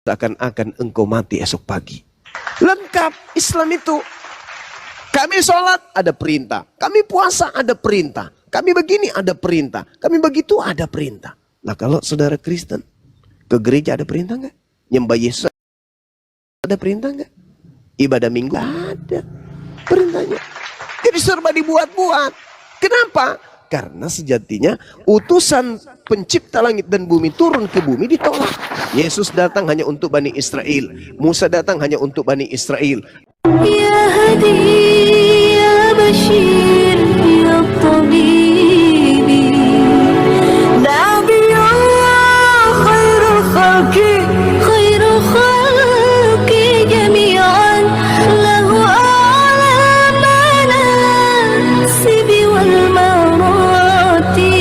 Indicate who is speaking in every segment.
Speaker 1: seakan-akan engkau mati esok pagi. Lengkap Islam itu. Kami sholat ada perintah, kami puasa ada perintah, kami begini ada perintah, kami begitu ada perintah. Nah kalau saudara Kristen ke gereja ada perintah nggak? Nyembah Yesus ada perintah nggak? Ibadah minggu ada perintahnya. Jadi serba dibuat-buat. Kenapa? Karena sejatinya utusan pencipta langit dan bumi turun ke bumi ditolak. Yesus datang hanya untuk Bani Israel, Musa datang hanya untuk Bani Israel.
Speaker 2: Ya Hadi, Ya Bashir, Ya Tabibi, Nabiyullah, khairul khalqi jami'an, lahu a'la manasibi wal marati,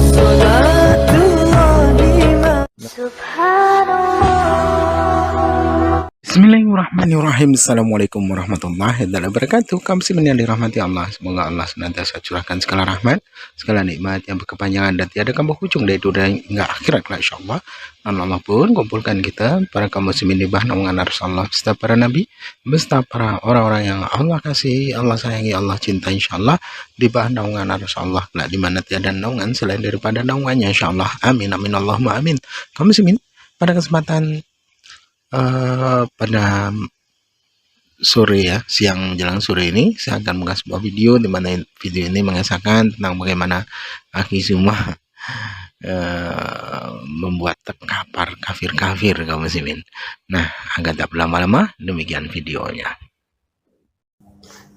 Speaker 2: salatullahi subhanallah.
Speaker 3: Bismillahirrahmanirrahim. Assalamualaikum warahmatullahi wabarakatuh. Kaum muslimin yang dirahmati Allah, semoga Allah senantiasa curahkan segala rahmat, segala nikmat yang berkepanjangan dan tiada kambah ujung dari dunia hingga akhirat insyaallah. Dan Allah pun kumpulkan kita para kaum muslimin di bawah naungan Rasulullah, beserta para nabi, beserta para orang-orang yang Allah kasih, Allah sayangi, Allah cinta insyaallah, di bawah naungan Rasulullah, di mana tiada naungan selain daripada naungannya insyaallah. Amin amin Allahumma amin. Kaum muslimin, pada kesempatan pada sore ya, siang menjelang sore ini saya akan mengasih sebuah video di mana video ini mengisahkan tentang bagaimana Aki Zuma membuat terkapar kafir-kafir kaum muslimin. Nah, agar tak berlama-lama, demikian videonya.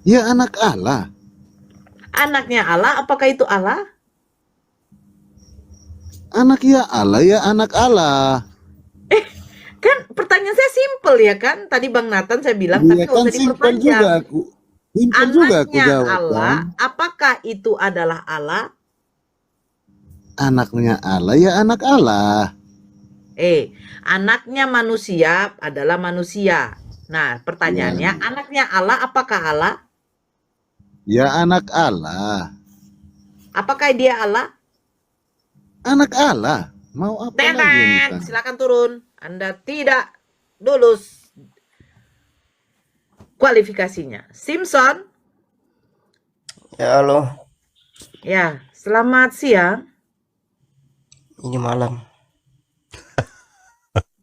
Speaker 4: Ya anak Allah.
Speaker 5: Anaknya Allah, apakah itu Allah?
Speaker 4: Anak ya Allah, ya anak Allah.
Speaker 5: Kan pertanyaan saya simpel ya kan? Tadi Bang Nathan saya bilang, tapi
Speaker 4: Iya
Speaker 5: nggak
Speaker 4: kan
Speaker 5: usah
Speaker 4: simpel juga
Speaker 5: diperpanjang.
Speaker 4: aku. Simpel juga aku
Speaker 5: Anaknya
Speaker 4: jawab
Speaker 5: Allah,
Speaker 4: kan.
Speaker 5: apakah itu adalah Allah?
Speaker 4: Anaknya Allah, ya anak Allah.
Speaker 5: Anaknya manusia adalah manusia. Nah, pertanyaannya, anaknya Allah, apakah Allah?
Speaker 4: Ya anak Allah.
Speaker 5: Apakah dia Allah?
Speaker 4: Anak Allah. Mau apa lagi
Speaker 5: Tenet,
Speaker 4: Nita?
Speaker 5: silakan turun. Anda tidak lulus kualifikasinya. Simpson,
Speaker 6: Ya halo,
Speaker 5: ya, selamat siang.
Speaker 6: ini malam.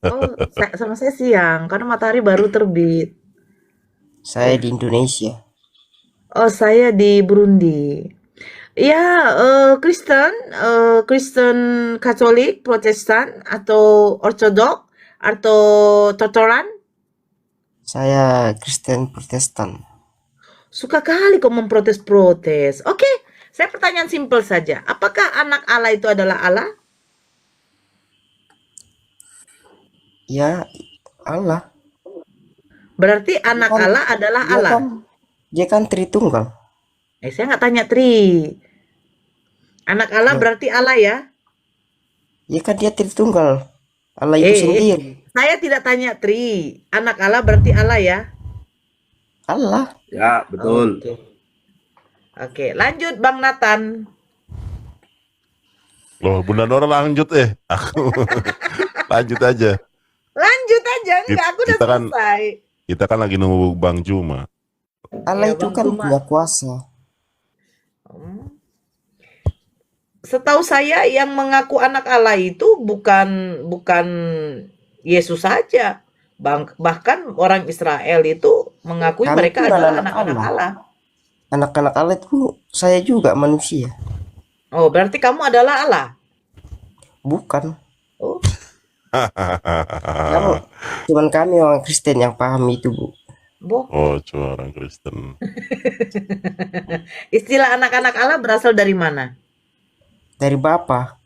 Speaker 5: Oh, sama saya siang, karena matahari baru terbit.
Speaker 6: Saya di Indonesia.
Speaker 5: Oh, saya di Burundi. Ya, Kristen Katolik, Protestan, atau Ortodok, atau Totoran?
Speaker 6: Saya Kristen Protestan.
Speaker 5: Suka kali kau memprotes-protes. Oke, saya pertanyaan simpel saja. Apakah anak Allah itu adalah Allah?
Speaker 6: Ya Allah.
Speaker 5: Berarti anak
Speaker 6: Kan-
Speaker 5: Allah adalah
Speaker 6: Dia
Speaker 5: Allah.
Speaker 6: dia kan Tritunggal.
Speaker 5: Saya nggak tanya Tri. Anak Allah berarti Allah ya?
Speaker 6: Ya kan dia Tritunggal. Allah itu sendiri.
Speaker 5: Saya tidak tanya Tri. Anak Allah berarti Allah ya?
Speaker 6: Allah.
Speaker 7: Ya, betul.
Speaker 5: Oke, lanjut Bang Nathan.
Speaker 7: Loh, Bunda Nora lanjut aku lanjut aja.
Speaker 5: Lanjut aja, enggak, aku udah
Speaker 7: Kita kan-
Speaker 5: selesai.
Speaker 7: Kita kan lagi nunggu Bang Juma.
Speaker 6: Allah
Speaker 5: Ya,
Speaker 6: itu
Speaker 5: Bang
Speaker 6: kan
Speaker 5: Juma.
Speaker 6: punya kuasa.
Speaker 5: Setahu saya yang mengaku anak Allah itu bukan Yesus saja. Bahkan orang Israel itu mengakui
Speaker 6: Kami
Speaker 5: mereka
Speaker 6: itu
Speaker 5: adalah
Speaker 6: anak-anak
Speaker 5: anak-anak
Speaker 6: Allah.
Speaker 5: Allah.
Speaker 6: Anak-anak Allah itu saya juga manusia.
Speaker 5: Oh, berarti kamu adalah Allah.
Speaker 6: Bukan.
Speaker 5: Oh,
Speaker 6: Cuman kami orang Kristen yang paham itu, Bu.
Speaker 5: boh.
Speaker 7: Oh, cuma orang Kristen.
Speaker 5: Istilah anak-anak Allah berasal dari mana?
Speaker 6: Dari Bapa.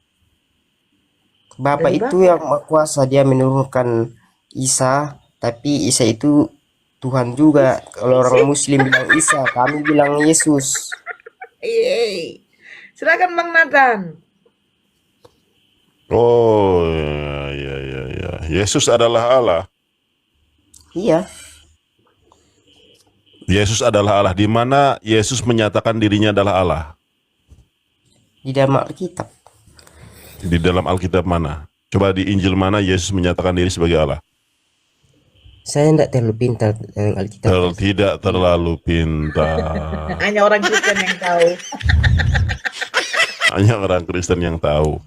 Speaker 6: Bapa
Speaker 5: Dari
Speaker 6: itu yang Maha Kuasa, dia menurunkan Isa, tapi Isa itu Tuhan juga. Kalau orang Muslim bilang Isa, kami bilang Yesus.
Speaker 5: Yeay. Silakan Bang Nathan.
Speaker 7: Oh, ya. Yesus adalah Allah.
Speaker 6: Iya,
Speaker 7: Yesus adalah Allah. Di mana Yesus menyatakan dirinya adalah Allah?
Speaker 6: di dalam Alkitab.
Speaker 7: Di dalam Alkitab mana? Coba di Injil mana Yesus menyatakan diri sebagai Allah?
Speaker 6: Saya tidak terlalu pintar dengan Alkitab.
Speaker 7: Tidak terlalu pintar.
Speaker 5: Hanya orang Kristen yang tahu.
Speaker 7: Hanya orang Kristen yang tahu.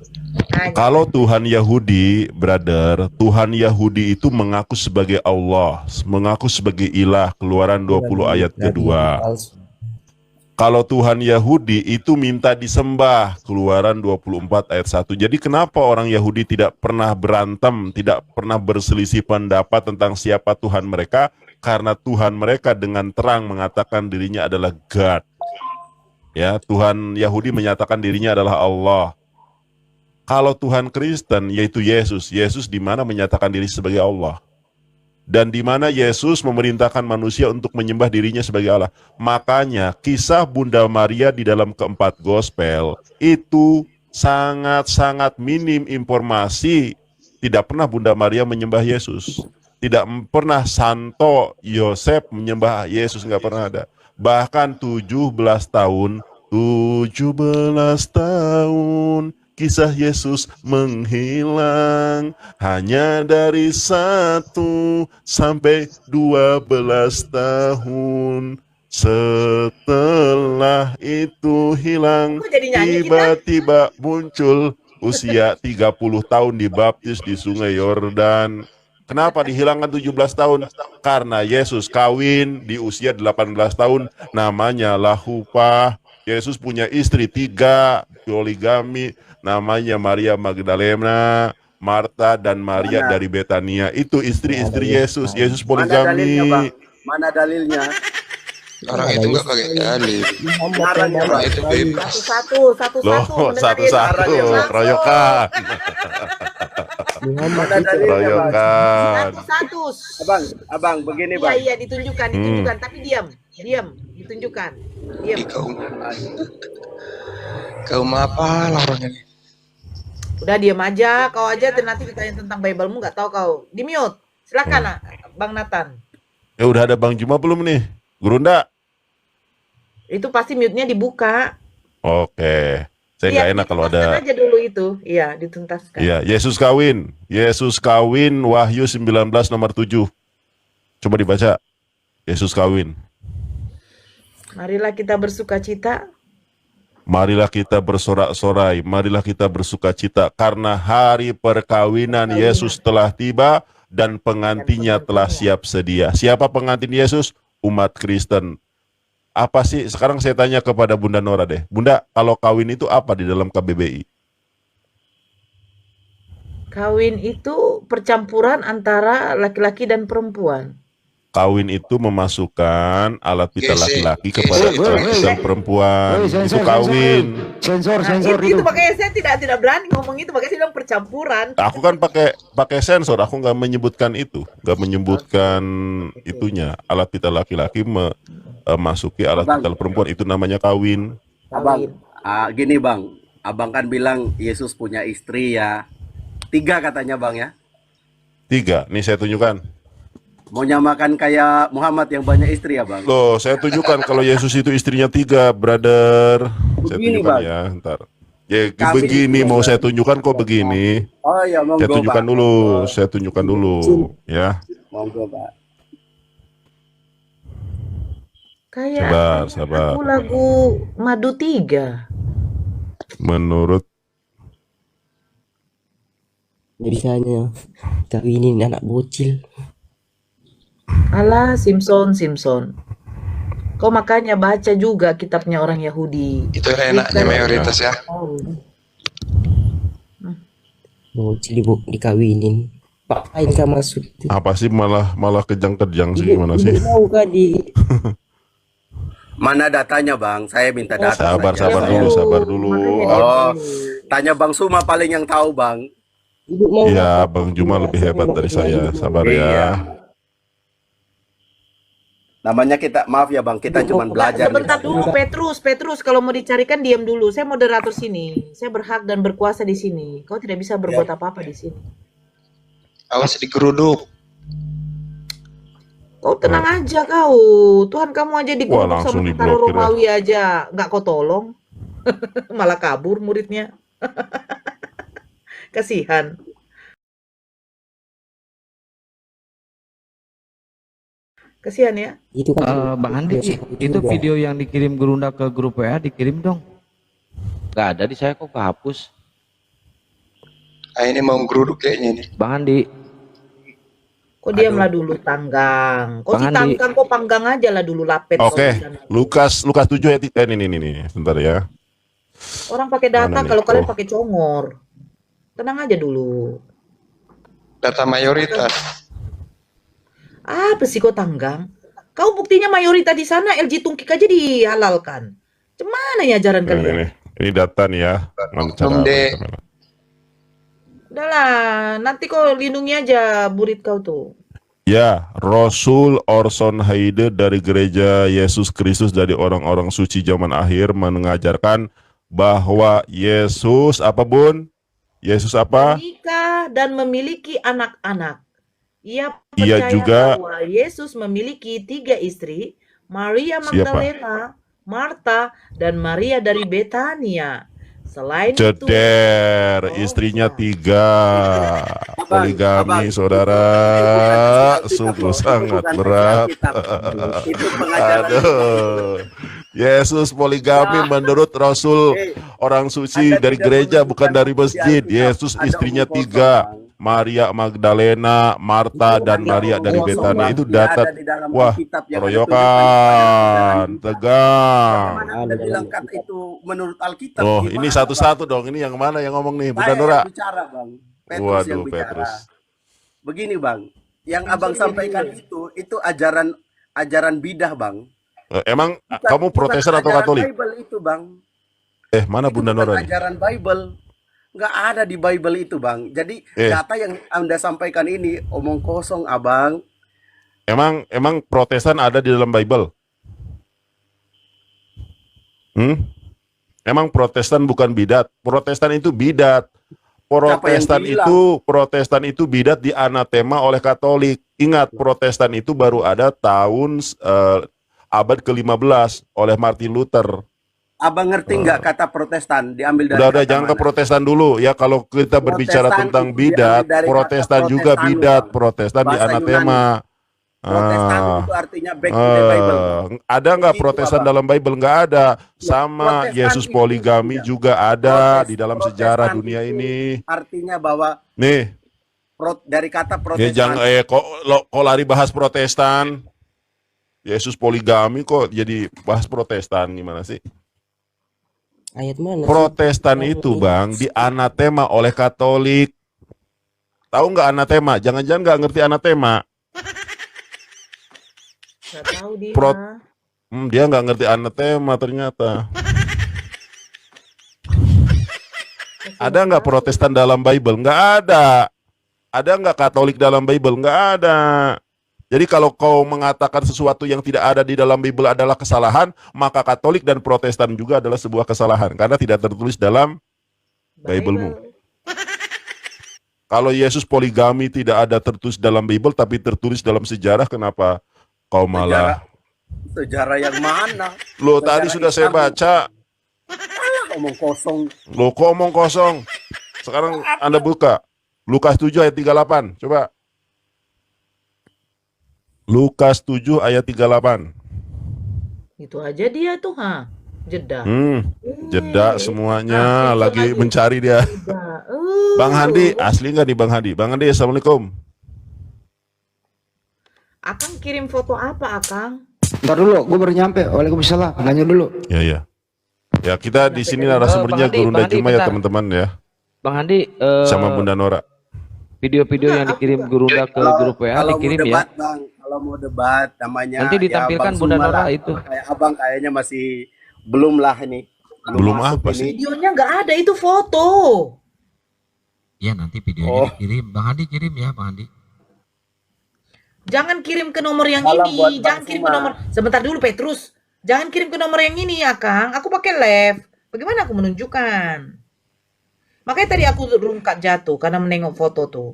Speaker 5: Hanya.
Speaker 7: Kalau Tuhan Yahudi, brother, Tuhan Yahudi itu mengaku sebagai Allah, mengaku sebagai ilah, Keluaran 20 ayat kedua. Kalau Tuhan Yahudi itu minta disembah, Keluaran 24 ayat 1. Jadi kenapa orang Yahudi tidak pernah berantem, tidak pernah berselisih pendapat tentang siapa Tuhan mereka? Karena Tuhan mereka dengan terang mengatakan dirinya adalah God. Ya, Tuhan Yahudi menyatakan dirinya adalah Allah. Kalau Tuhan Kristen yaitu Yesus, Yesus di mana menyatakan diri sebagai Allah? Dan di mana Yesus memerintahkan manusia untuk menyembah dirinya sebagai Allah. Makanya kisah Bunda Maria di dalam keempat gospel itu sangat-sangat minim informasi. Tidak pernah Bunda Maria menyembah Yesus. Tidak pernah Santo Yosef menyembah Yesus, nggak pernah ada. Bahkan 17 tahun kisah Yesus menghilang hanya dari 1 sampai 12 tahun. Setelah itu hilang,
Speaker 5: Kok jadi nyanyi kita?
Speaker 7: tiba-tiba muncul usia 30 tahun dibaptis di Sungai Yordan. Kenapa dihilangkan 17 tahun? Karena Yesus kawin di usia 18 tahun, namanya Lahupah. Yesus punya istri 3, poligami, namanya Maria Magdalena, Marta, dan Maria dari Betania. Itu istri-istri Yesus. Yesus poligami.
Speaker 4: Mana dalilnya?
Speaker 8: Orang itu nggak pakai dalil. Orang itu bebas.
Speaker 5: Satu-satu.
Speaker 7: Loh, satu-satu, royokan.
Speaker 4: Mana dalilnya, Bang?
Speaker 7: Royokan.
Speaker 5: Satu-satu.
Speaker 4: Abang, begini, Bang.
Speaker 5: Iya, ditunjukkan, tapi diam, ditunjukkan, diam.
Speaker 8: Kaum apa lah orang ini?
Speaker 5: Udah diam aja, kau aja nanti ditanya tentang Bible-mu nggak tahu kau. Di mute. Silakan, Bang Nathan.
Speaker 7: Ya udah ada Bang Juma belum nih? Gurunda?
Speaker 5: Itu pasti mute-nya dibuka.
Speaker 7: Oke. Saya nggak enak kalau
Speaker 5: dituntaskan
Speaker 7: ada.
Speaker 5: aja dulu itu. Iya, dituntaskan.
Speaker 7: Iya, Yesus kawin, Wahyu 19 nomor 7. Coba dibaca. Yesus kawin.
Speaker 5: Marilah kita bersukacita.
Speaker 7: Marilah kita bersorak-sorai, marilah kita bersukacita karena hari perkawinan Yesus telah tiba dan pengantinnya telah siap sedia. Siapa pengantin Yesus? Umat Kristen. Apa sih? Sekarang saya tanya kepada Bunda Nora deh. Bunda, kalau kawin itu apa di dalam KBBI?
Speaker 5: Kawin itu percampuran antara laki-laki dan perempuan.
Speaker 7: Kawin itu memasukkan alat vital laki-laki kepada alat vital perempuan. Itu kawin.
Speaker 4: Sensor
Speaker 5: Itu makanya saya tidak berani ngomong itu, makanya saya bilang percampuran.
Speaker 7: Aku kan pakai sensor. Aku nggak menyebutkan itu, nggak menyebutkan itunya. Alat vital laki-laki memasuki alat vital perempuan. Itu namanya kawin.
Speaker 4: Abang, gini Bang, Abang kan bilang Yesus punya istri ya. 3 katanya Bang ya.
Speaker 7: 3. Nih saya tunjukkan.
Speaker 4: Mau nyamakan kayak Muhammad yang banyak istri ya Bang?
Speaker 7: Loh, saya tunjukkan kalau Yesus itu istrinya 3, brother. Saya
Speaker 4: Begini,
Speaker 7: tunjukkan
Speaker 4: Bang.
Speaker 7: ya, ntar. Ya,
Speaker 4: Kami
Speaker 7: begini
Speaker 4: itu,
Speaker 7: mau
Speaker 4: Bang.
Speaker 7: saya tunjukkan kok begini.
Speaker 4: Oh iya, monggo
Speaker 7: Saya tunjukkan
Speaker 4: Bang.
Speaker 7: dulu, saya tunjukkan dulu, ya.
Speaker 4: Monggo Pak.
Speaker 5: Kayak
Speaker 7: Sabar.
Speaker 5: lagu Madu 3.
Speaker 7: Menurut
Speaker 6: Bisanya kawinin anak bocil.
Speaker 5: Alah, Simpson. Kau makanya baca juga kitabnya orang Yahudi.
Speaker 8: Itu enaknya mayoritas ya.
Speaker 6: Bocil dikawinin. Papain kah masuk itu?
Speaker 7: apa sih malah kejang-kejang sih gimana sih?
Speaker 6: Ibu mau kah di
Speaker 4: Mana datanya Bang? Saya minta data.
Speaker 7: Sabar
Speaker 4: saja.
Speaker 7: sabar dulu.
Speaker 4: Oh, tanya Bang Suma paling yang tahu Bang.
Speaker 6: Ibu mau
Speaker 7: Iya, Bang Juma lebih hebat dari saya. Sabar
Speaker 4: Iya.
Speaker 7: ya.
Speaker 4: Namanya kita, maaf ya Bang, kita cuma belajar.
Speaker 5: Sebentar dulu, Petrus, kalau mau dicarikan diam dulu. Saya moderator sini. Saya berhak dan berkuasa di sini. Kau tidak bisa berbuat apa-apa di sini.
Speaker 8: Awas digeruduk.
Speaker 5: Kau tenang aja kau. Tuhan kamu aja
Speaker 7: Wah,
Speaker 5: digeruduk
Speaker 7: langsung
Speaker 5: sama tentara
Speaker 7: diblokir ya.
Speaker 5: Romawi aja. Nggak kau tolong. Malah kabur muridnya. Kasihan. Kasihan ya.
Speaker 6: Itu kan
Speaker 9: Bang Andi, itu
Speaker 6: juga.
Speaker 9: video yang dikirim Gerunda ke grup WA dikirim dong. Gak ada di saya kok kehapus.
Speaker 8: Ah, ini mau geruduk kayaknya ini.
Speaker 9: Bang Andi,
Speaker 5: Kok diamlah dulu Tanggang. Kok
Speaker 9: Bang
Speaker 5: si
Speaker 9: Andi.
Speaker 5: Tanggang kok panggang aja lah dulu lapet.
Speaker 7: Oke,
Speaker 5: kau bilang.
Speaker 7: Lukas 7 ayat ini, sebentar ya.
Speaker 5: Orang pakai data,
Speaker 7: Mana nih?
Speaker 5: kalau kalian
Speaker 7: Oh.
Speaker 5: pakai congor. Tenang aja dulu.
Speaker 8: Data mayoritas.
Speaker 5: Apa sih kok Tanggang? Kau buktinya mayoritas di sana LG Tungkik aja dihalalkan. Cemana ya ajaran
Speaker 7: Nah,
Speaker 5: kalian?
Speaker 7: ini data nih ya. Mana cara
Speaker 8: Om De.
Speaker 7: kamera?
Speaker 5: Udahlah, nanti kau lindungi aja burit kau tuh.
Speaker 7: Ya, Rasul Orson Haide dari Gereja Yesus Kristus dari orang-orang suci zaman akhir mengajarkan bahwa Yesus apa Bun? Yesus apa?
Speaker 5: Menikah dan memiliki anak-anak. Ia
Speaker 7: Ia
Speaker 5: percaya
Speaker 7: juga-
Speaker 5: bahwa Yesus memiliki 3 istri, Maria
Speaker 7: Siapa?
Speaker 5: Magdalena, Marta, dan Maria dari Betania. Selain itu,
Speaker 7: Ceder,
Speaker 5: Oh,
Speaker 7: istrinya
Speaker 5: iya.
Speaker 7: 3. Poligami,
Speaker 4: abang.
Speaker 7: saudara,
Speaker 4: Itu
Speaker 7: sungguh
Speaker 4: bukan
Speaker 7: sangat
Speaker 4: soal
Speaker 7: berat.
Speaker 4: kitab. Itu pengajaran.
Speaker 7: Aduh, Yesus poligami menurut Rasul orang suci
Speaker 4: Anda
Speaker 7: dari
Speaker 4: tidak
Speaker 7: gereja,
Speaker 4: menemukan
Speaker 7: bukan dari
Speaker 4: di
Speaker 7: masjid.
Speaker 4: Alkitab.
Speaker 7: Yesus
Speaker 4: Ada
Speaker 7: istrinya
Speaker 4: omong kosong,
Speaker 7: 3,
Speaker 4: Bang.
Speaker 7: Maria Magdalena, Marta, dan
Speaker 4: Ada
Speaker 7: Maria
Speaker 4: omong
Speaker 7: dari
Speaker 4: kosong,
Speaker 7: Betania.
Speaker 4: Bang.
Speaker 7: Itu
Speaker 4: Dia
Speaker 7: data.
Speaker 4: ada di dalam
Speaker 7: Wah,
Speaker 4: Alkitab yang ada
Speaker 7: keroyokan,
Speaker 4: tunjukkan kepada
Speaker 7: tegang.
Speaker 4: Bagaimana Anda bilang kata itu menurut Alkitab?
Speaker 7: Oh,
Speaker 4: Gimana,
Speaker 7: ini
Speaker 4: Bang?
Speaker 7: satu-satu dong. Ini yang mana yang ngomong nih, Bunda
Speaker 4: Saya
Speaker 7: Nora?
Speaker 4: yang bicara, Bang. Petrus yang
Speaker 7: Waduh,
Speaker 4: bicara.
Speaker 7: Petrus.
Speaker 4: Begini, Bang. Yang Abang sampaikan itu ajaran bidah, Bang.
Speaker 7: Emang
Speaker 4: Bukan-
Speaker 7: kamu
Speaker 4: bukan
Speaker 7: Protestan atau
Speaker 4: ajaran
Speaker 7: Katolik?
Speaker 4: Bible itu, Bang.
Speaker 7: Mana
Speaker 4: Itu
Speaker 7: Bunda
Speaker 4: bukan
Speaker 7: Nora nih?
Speaker 4: ajaran Bible. Nggak ada di Bible itu, Bang. Jadi data yang Anda sampaikan ini omong kosong, Abang.
Speaker 7: Emang Protestan ada di dalam Bible? Emang Protestan bukan bidat? Protestan itu bidat. Protestan itu bidat di anatema oleh Katolik. Ingat, Protestan itu baru ada tahun abad ke-15 oleh Martin Luther.
Speaker 4: Abang ngerti nggak kata Protestan diambil dari
Speaker 7: Udah
Speaker 4: kata
Speaker 7: jangan ke
Speaker 4: mana?
Speaker 7: Protestan dulu ya. Kalau kita berbicara
Speaker 4: Protestan
Speaker 7: tentang
Speaker 4: itu
Speaker 7: bidat,
Speaker 4: diambil dari kata
Speaker 7: Protestan juga
Speaker 4: Protestan,
Speaker 7: bidat.
Speaker 4: Bang.
Speaker 7: Protestan di
Speaker 4: Bahasa
Speaker 7: anatema.
Speaker 4: Protestan itu artinya back to the Bible, Bang.
Speaker 7: Ada nggak
Speaker 4: Itu,
Speaker 7: Protestan
Speaker 4: Abang.
Speaker 7: dalam Bible? Nggak ada.
Speaker 4: Ya,
Speaker 7: Sama
Speaker 4: Protestan
Speaker 7: Yesus
Speaker 4: itu
Speaker 7: poligami
Speaker 4: tidak.
Speaker 7: juga ada di dalam
Speaker 4: Protestan
Speaker 7: sejarah dunia
Speaker 4: itu
Speaker 7: ini.
Speaker 4: Artinya bahwa
Speaker 7: Nih,
Speaker 4: dari kata
Speaker 7: ya
Speaker 4: Protestan.
Speaker 7: jangan kok lari bahas Protestan. Yesus poligami kok jadi bahas Protestan, gimana sih?
Speaker 6: Ayat mana?
Speaker 7: Protestan itu, Bang, di anatema oleh Katolik. Tahu nggak anatema? Jangan-jangan nggak ngerti anatema.
Speaker 5: Nggak tahu dia.
Speaker 7: Dia nggak ngerti anatema ternyata. Ada nggak Protestan dalam Bible? Nggak ada. Ada nggak Katolik dalam Bible? Nggak ada. Jadi kalau kau mengatakan sesuatu yang tidak ada di dalam Bible adalah kesalahan, maka Katolik dan Protestan juga adalah sebuah kesalahan karena tidak tertulis dalam Bible-mu. Kalau Yesus poligami tidak ada tertulis dalam Bible tapi tertulis dalam sejarah, kenapa kau malah?
Speaker 4: Sejarah yang mana?
Speaker 7: Loh,
Speaker 4: Sejarah
Speaker 7: tadi sudah saya
Speaker 4: Islam.
Speaker 7: baca.
Speaker 4: Omong kosong.
Speaker 7: Loh, kok omong kosong? Sekarang Anda buka Lukas 7 ayat 38. Coba. Lukas 7 ayat 38.
Speaker 5: Itu aja dia tuh, jeda.
Speaker 7: Jeda semuanya
Speaker 5: Nah, itu
Speaker 7: lagi
Speaker 5: lagi.
Speaker 7: mencari dia.
Speaker 5: Jeda.
Speaker 7: Bang Handi, asli nggak nih Bang Handi? Bang Handi, assalamualaikum.
Speaker 5: Akang kirim foto apa, Akang?
Speaker 10: Ntar dulu, gue baru nyampe. Waalaikumsalam. Nanya dulu.
Speaker 7: Ya. Ya, kita di sini narasumbernya
Speaker 9: Bang Handi,
Speaker 7: Gurunda
Speaker 9: Bang Handi,
Speaker 7: Juma ya
Speaker 9: bentar.
Speaker 7: teman-teman ya,
Speaker 9: Bang Handi,
Speaker 7: sama Bunda Nora.
Speaker 9: video-video yang dikirim Gerunda ke grup WA
Speaker 4: Kalau mau
Speaker 9: dikirim ya.
Speaker 4: debat, Bang, kalau mau debat namanya
Speaker 9: Nanti ditampilkan
Speaker 4: Bang
Speaker 9: Bunda
Speaker 4: Suma
Speaker 9: Nora
Speaker 4: lah.
Speaker 9: itu.
Speaker 4: Kayak Abang kayaknya masih belum lah ini.
Speaker 7: Belum
Speaker 4: masuk
Speaker 7: apa
Speaker 4: ini.
Speaker 7: sih?
Speaker 5: Videonya nggak ada, itu foto.
Speaker 11: Ya nanti videonya dikirim. Bang Handi kirim ya, Bang Handi.
Speaker 5: Jangan kirim ke nomor yang
Speaker 4: Salam buat
Speaker 5: ini.
Speaker 4: Bang
Speaker 5: Jangan kirim ke
Speaker 4: Suma.
Speaker 5: nomor. Sebentar dulu, Petrus. Jangan kirim ke nomor yang ini ya, Kang. Aku pakai live. Bagaimana aku menunjukkan? Makanya tadi aku rungkat jatuh karena menengok foto tuh.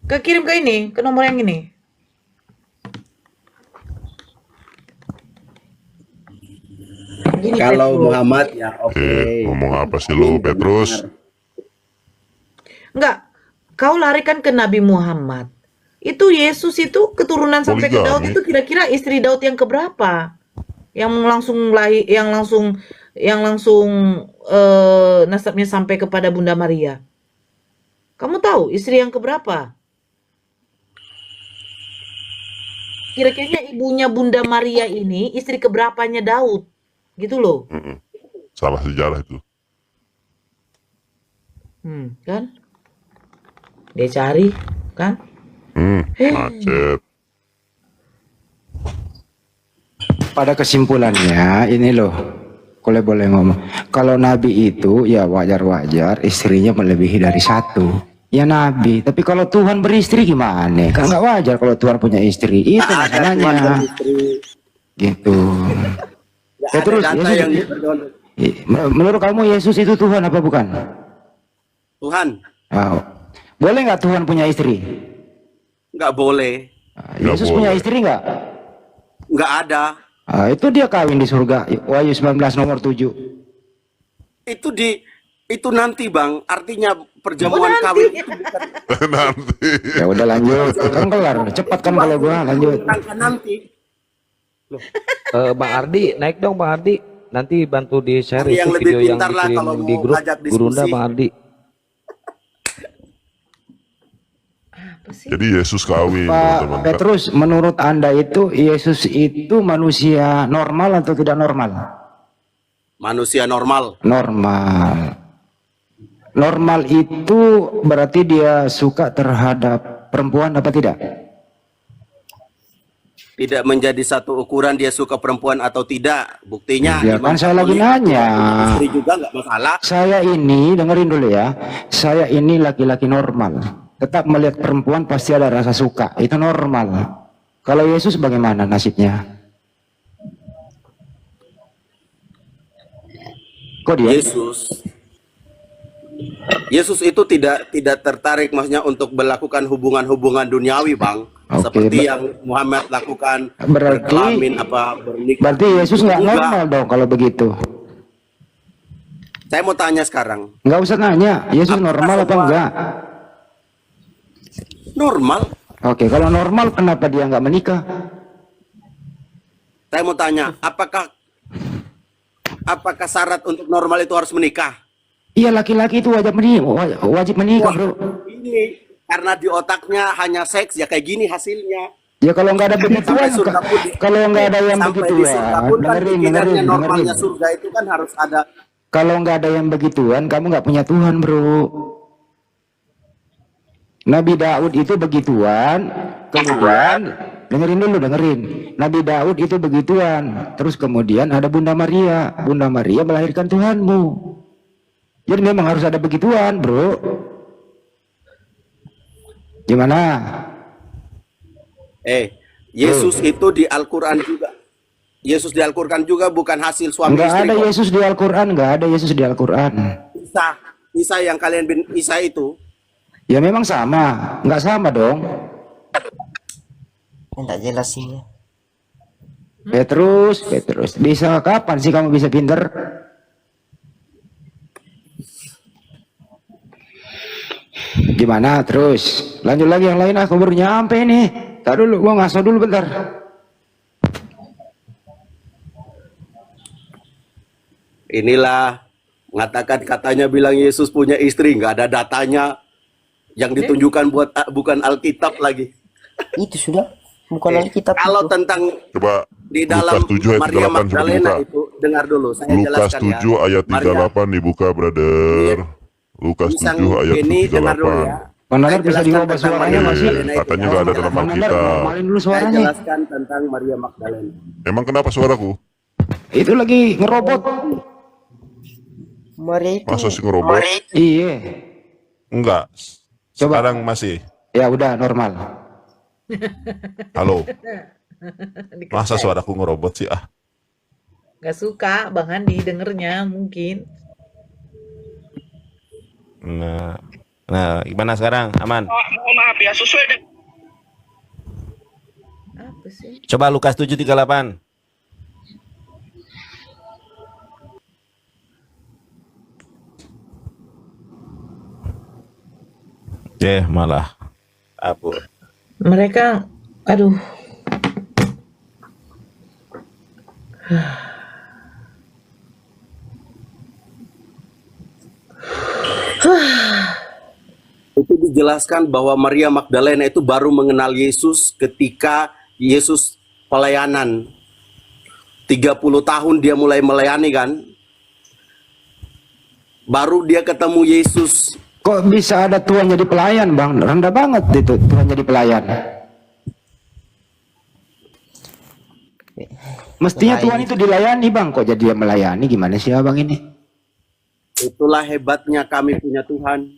Speaker 5: Kirim ke ini, ke nomor yang ini. Gini,
Speaker 4: Kalau
Speaker 5: Petrus.
Speaker 4: Muhammad ya oke.
Speaker 7: Ngomong apa sih lu, Petrus?
Speaker 5: Enggak, kau larikan ke Nabi Muhammad. Itu Yesus itu keturunan sampai ke Daud
Speaker 7: Poligami.
Speaker 5: itu kira-kira istri Daud yang keberapa? Yang langsung lahir, yang langsung nasabnya sampai kepada Bunda Maria. Kamu tahu istri yang keberapa? Kira-kira ibunya Bunda Maria ini istri keberapanya Daud, gitu loh.
Speaker 7: Salah sejarah itu.
Speaker 5: Kan? Dia cari, kan?
Speaker 7: Macet.
Speaker 10: Pada kesimpulannya ini loh, kalau boleh ngomong, kalau Nabi itu ya wajar-wajar istrinya melebihi dari satu. Ya Nabi, tapi kalau Tuhan beristri gimana? Kan nggak wajar kalau Tuhan punya istri. Itu
Speaker 4: Ada Tuhan
Speaker 10: masalahnya.
Speaker 4: beristri.
Speaker 10: Gitu.
Speaker 4: Nggak
Speaker 10: Ya,
Speaker 4: ada
Speaker 10: terus
Speaker 4: data
Speaker 10: Yesus,
Speaker 4: yang berdoa-
Speaker 10: menurut kamu Yesus itu Tuhan apa bukan?
Speaker 4: Tuhan
Speaker 10: Ah, boleh nggak Tuhan punya istri?
Speaker 4: nggak boleh,
Speaker 7: Nggak
Speaker 10: Yesus punya
Speaker 7: boleh.
Speaker 10: istri nggak?
Speaker 4: nggak ada.
Speaker 10: Itu dia kawin di surga. Wahyu 19 nomor 7.
Speaker 4: Itu nanti Bang, artinya perjamuan kawin itu bukan
Speaker 7: Nanti.
Speaker 10: Ya udah lanjut. Kan kelar. Cepat kan kalau gua lanjut.
Speaker 4: bukan nanti.
Speaker 9: Bang Ardi, naik dong Bang Ardi. Nanti bantu di share
Speaker 4: Yang
Speaker 9: itu
Speaker 4: lebih
Speaker 9: video yang
Speaker 4: pintar lah
Speaker 9: dikirim
Speaker 4: kalau
Speaker 9: di
Speaker 4: mau
Speaker 9: grup
Speaker 4: ngajak
Speaker 9: Gurunda
Speaker 4: diskusi.
Speaker 9: Bang Ardi.
Speaker 5: Apa sih?
Speaker 7: Jadi Yesus kawin,
Speaker 10: Pak
Speaker 7: teman-teman.
Speaker 10: Petrus, menurut Anda itu Yesus itu manusia normal atau tidak normal?
Speaker 4: Manusia normal.
Speaker 10: Normal. Normal itu berarti dia suka terhadap perempuan apa tidak?
Speaker 4: Tidak menjadi satu ukuran dia suka perempuan atau tidak. Buktinya
Speaker 10: Ya
Speaker 4: Imam
Speaker 10: kan saya lagi
Speaker 4: Katolik
Speaker 10: nanya.
Speaker 4: punya istri juga nggak masalah.
Speaker 10: Saya ini, dengerin dulu ya. Saya ini laki-laki normal. Tetap melihat perempuan pasti ada rasa suka. Itu normal. Kalau Yesus bagaimana nasibnya? Kok dia?
Speaker 4: Yesus itu tidak tertarik maksudnya untuk melakukan hubungan-hubungan duniawi, Bang.
Speaker 10: Oke,
Speaker 4: Seperti yang Muhammad lakukan,
Speaker 10: Berarti-
Speaker 4: berkelamin apa bernikah.
Speaker 10: Berarti Yesus nggak
Speaker 4: Enggak.
Speaker 10: normal dong kalau begitu.
Speaker 4: Saya mau tanya sekarang.
Speaker 10: Nggak usah nanya, Yesus
Speaker 4: Apakah
Speaker 10: normal apa
Speaker 4: semua-
Speaker 10: enggak?
Speaker 4: Normal.
Speaker 10: Oke, kalau normal kenapa dia nggak menikah?
Speaker 4: Saya mau tanya, apakah syarat untuk normal itu harus menikah?
Speaker 10: Iya, laki-laki itu wajib menikah, bro.
Speaker 4: Ini karena di otaknya hanya seks ya kayak gini hasilnya.
Speaker 10: Ya kalau nggak ada begituan,
Speaker 4: Sampai surga pun di-
Speaker 10: kalau nggak ada yang
Speaker 4: sampai
Speaker 10: begitu
Speaker 4: di
Speaker 10: ya,
Speaker 4: surga pun kan pikirannya normalnya
Speaker 10: dengerin.
Speaker 4: surga itu kan harus ada.
Speaker 10: Kalau nggak ada yang begituan, kamu nggak punya Tuhan, bro. Nabi Daud itu begituan, kemudian dengerin. Nabi Daud itu begituan, terus kemudian ada Bunda Maria. Bunda Maria melahirkan Tuhanmu. Jadi memang harus ada begituan, bro. Gimana?
Speaker 4: Yesus itu di Al-Quran juga. Yesus di Al-Quran juga bukan hasil suami
Speaker 10: Nggak
Speaker 4: istri.
Speaker 10: ada
Speaker 4: kok.
Speaker 10: Yesus di Al-Quran, nggak ada Yesus di Al-Quran.
Speaker 4: Isa yang kalian Isa itu.
Speaker 10: Ya memang sama, nggak sama dong.
Speaker 6: Enggak jelas ini.
Speaker 10: Petrus, bisa kapan sih kamu bisa pinter? Gimana terus? Lanjut lagi yang lain, aku baru nyampe nih. Tak dulu, gua ngaso dulu bentar.
Speaker 4: Inilah mengatakan katanya bilang Yesus punya istri, nggak ada datanya. Yang ditunjukkan bukan Alkitab lagi.
Speaker 6: Itu sudah bukan Alkitab.
Speaker 4: Kalau
Speaker 6: itu.
Speaker 4: tentang
Speaker 7: Coba
Speaker 4: di dalam
Speaker 7: Lukas 7 ayat
Speaker 4: Maria
Speaker 7: 38 coba
Speaker 4: Magdalena
Speaker 7: dibuka.
Speaker 4: itu dengar dulu saya
Speaker 7: Lukas
Speaker 4: jelaskan
Speaker 7: 7
Speaker 4: ya.
Speaker 7: ayat
Speaker 4: Maria,
Speaker 7: 38 dibuka, brother. Lukas
Speaker 4: Pisang
Speaker 7: 7 ayat
Speaker 4: ini dengar dulu ya.
Speaker 7: 38.
Speaker 10: Pandangan
Speaker 4: Saya
Speaker 10: bisa
Speaker 4: jelaskan
Speaker 10: diubah
Speaker 4: tentang
Speaker 10: suaranya
Speaker 4: Maria
Speaker 10: masih.
Speaker 4: Magdalena itu
Speaker 7: Katanya
Speaker 4: ya.
Speaker 7: nggak ada dalam
Speaker 10: Pandangan,
Speaker 7: Alkitab.
Speaker 10: normalin dulu
Speaker 4: Saya
Speaker 10: suaranya.
Speaker 4: jelaskan tentang Maria Magdalena.
Speaker 7: Emang kenapa suaraku?
Speaker 10: Itu lagi ngerobot.
Speaker 6: Maria itu.
Speaker 7: Masa sih ngerobot?
Speaker 10: Iya.
Speaker 7: Enggak.
Speaker 10: Coba.
Speaker 7: Sekarang masih.
Speaker 10: Ya udah normal.
Speaker 7: Halo. Masa suaraku ngerobot sih? Ah,
Speaker 5: Gak suka Bang Andi dengernya mungkin.
Speaker 12: Nah, gimana sekarang? Aman?
Speaker 13: Mohon maaf ya, sesuai dengan
Speaker 5: Apa sih?
Speaker 12: Coba Lukas 7:38. Malah apa?
Speaker 5: Mereka, aduh.
Speaker 4: Itu dijelaskan bahwa Maria Magdalena itu baru mengenal Yesus ketika Yesus pelayanan. 30 tahun dia mulai melayani kan. Baru dia ketemu Yesus.
Speaker 10: Kok bisa ada Tuhan jadi pelayan, Bang? Rendah banget itu Tuhan jadi pelayan. Mestinya Tuhan itu dilayani, Bang. Kok jadi dia melayani? Gimana sih Abang ini?
Speaker 4: Itulah hebatnya kami punya Tuhan.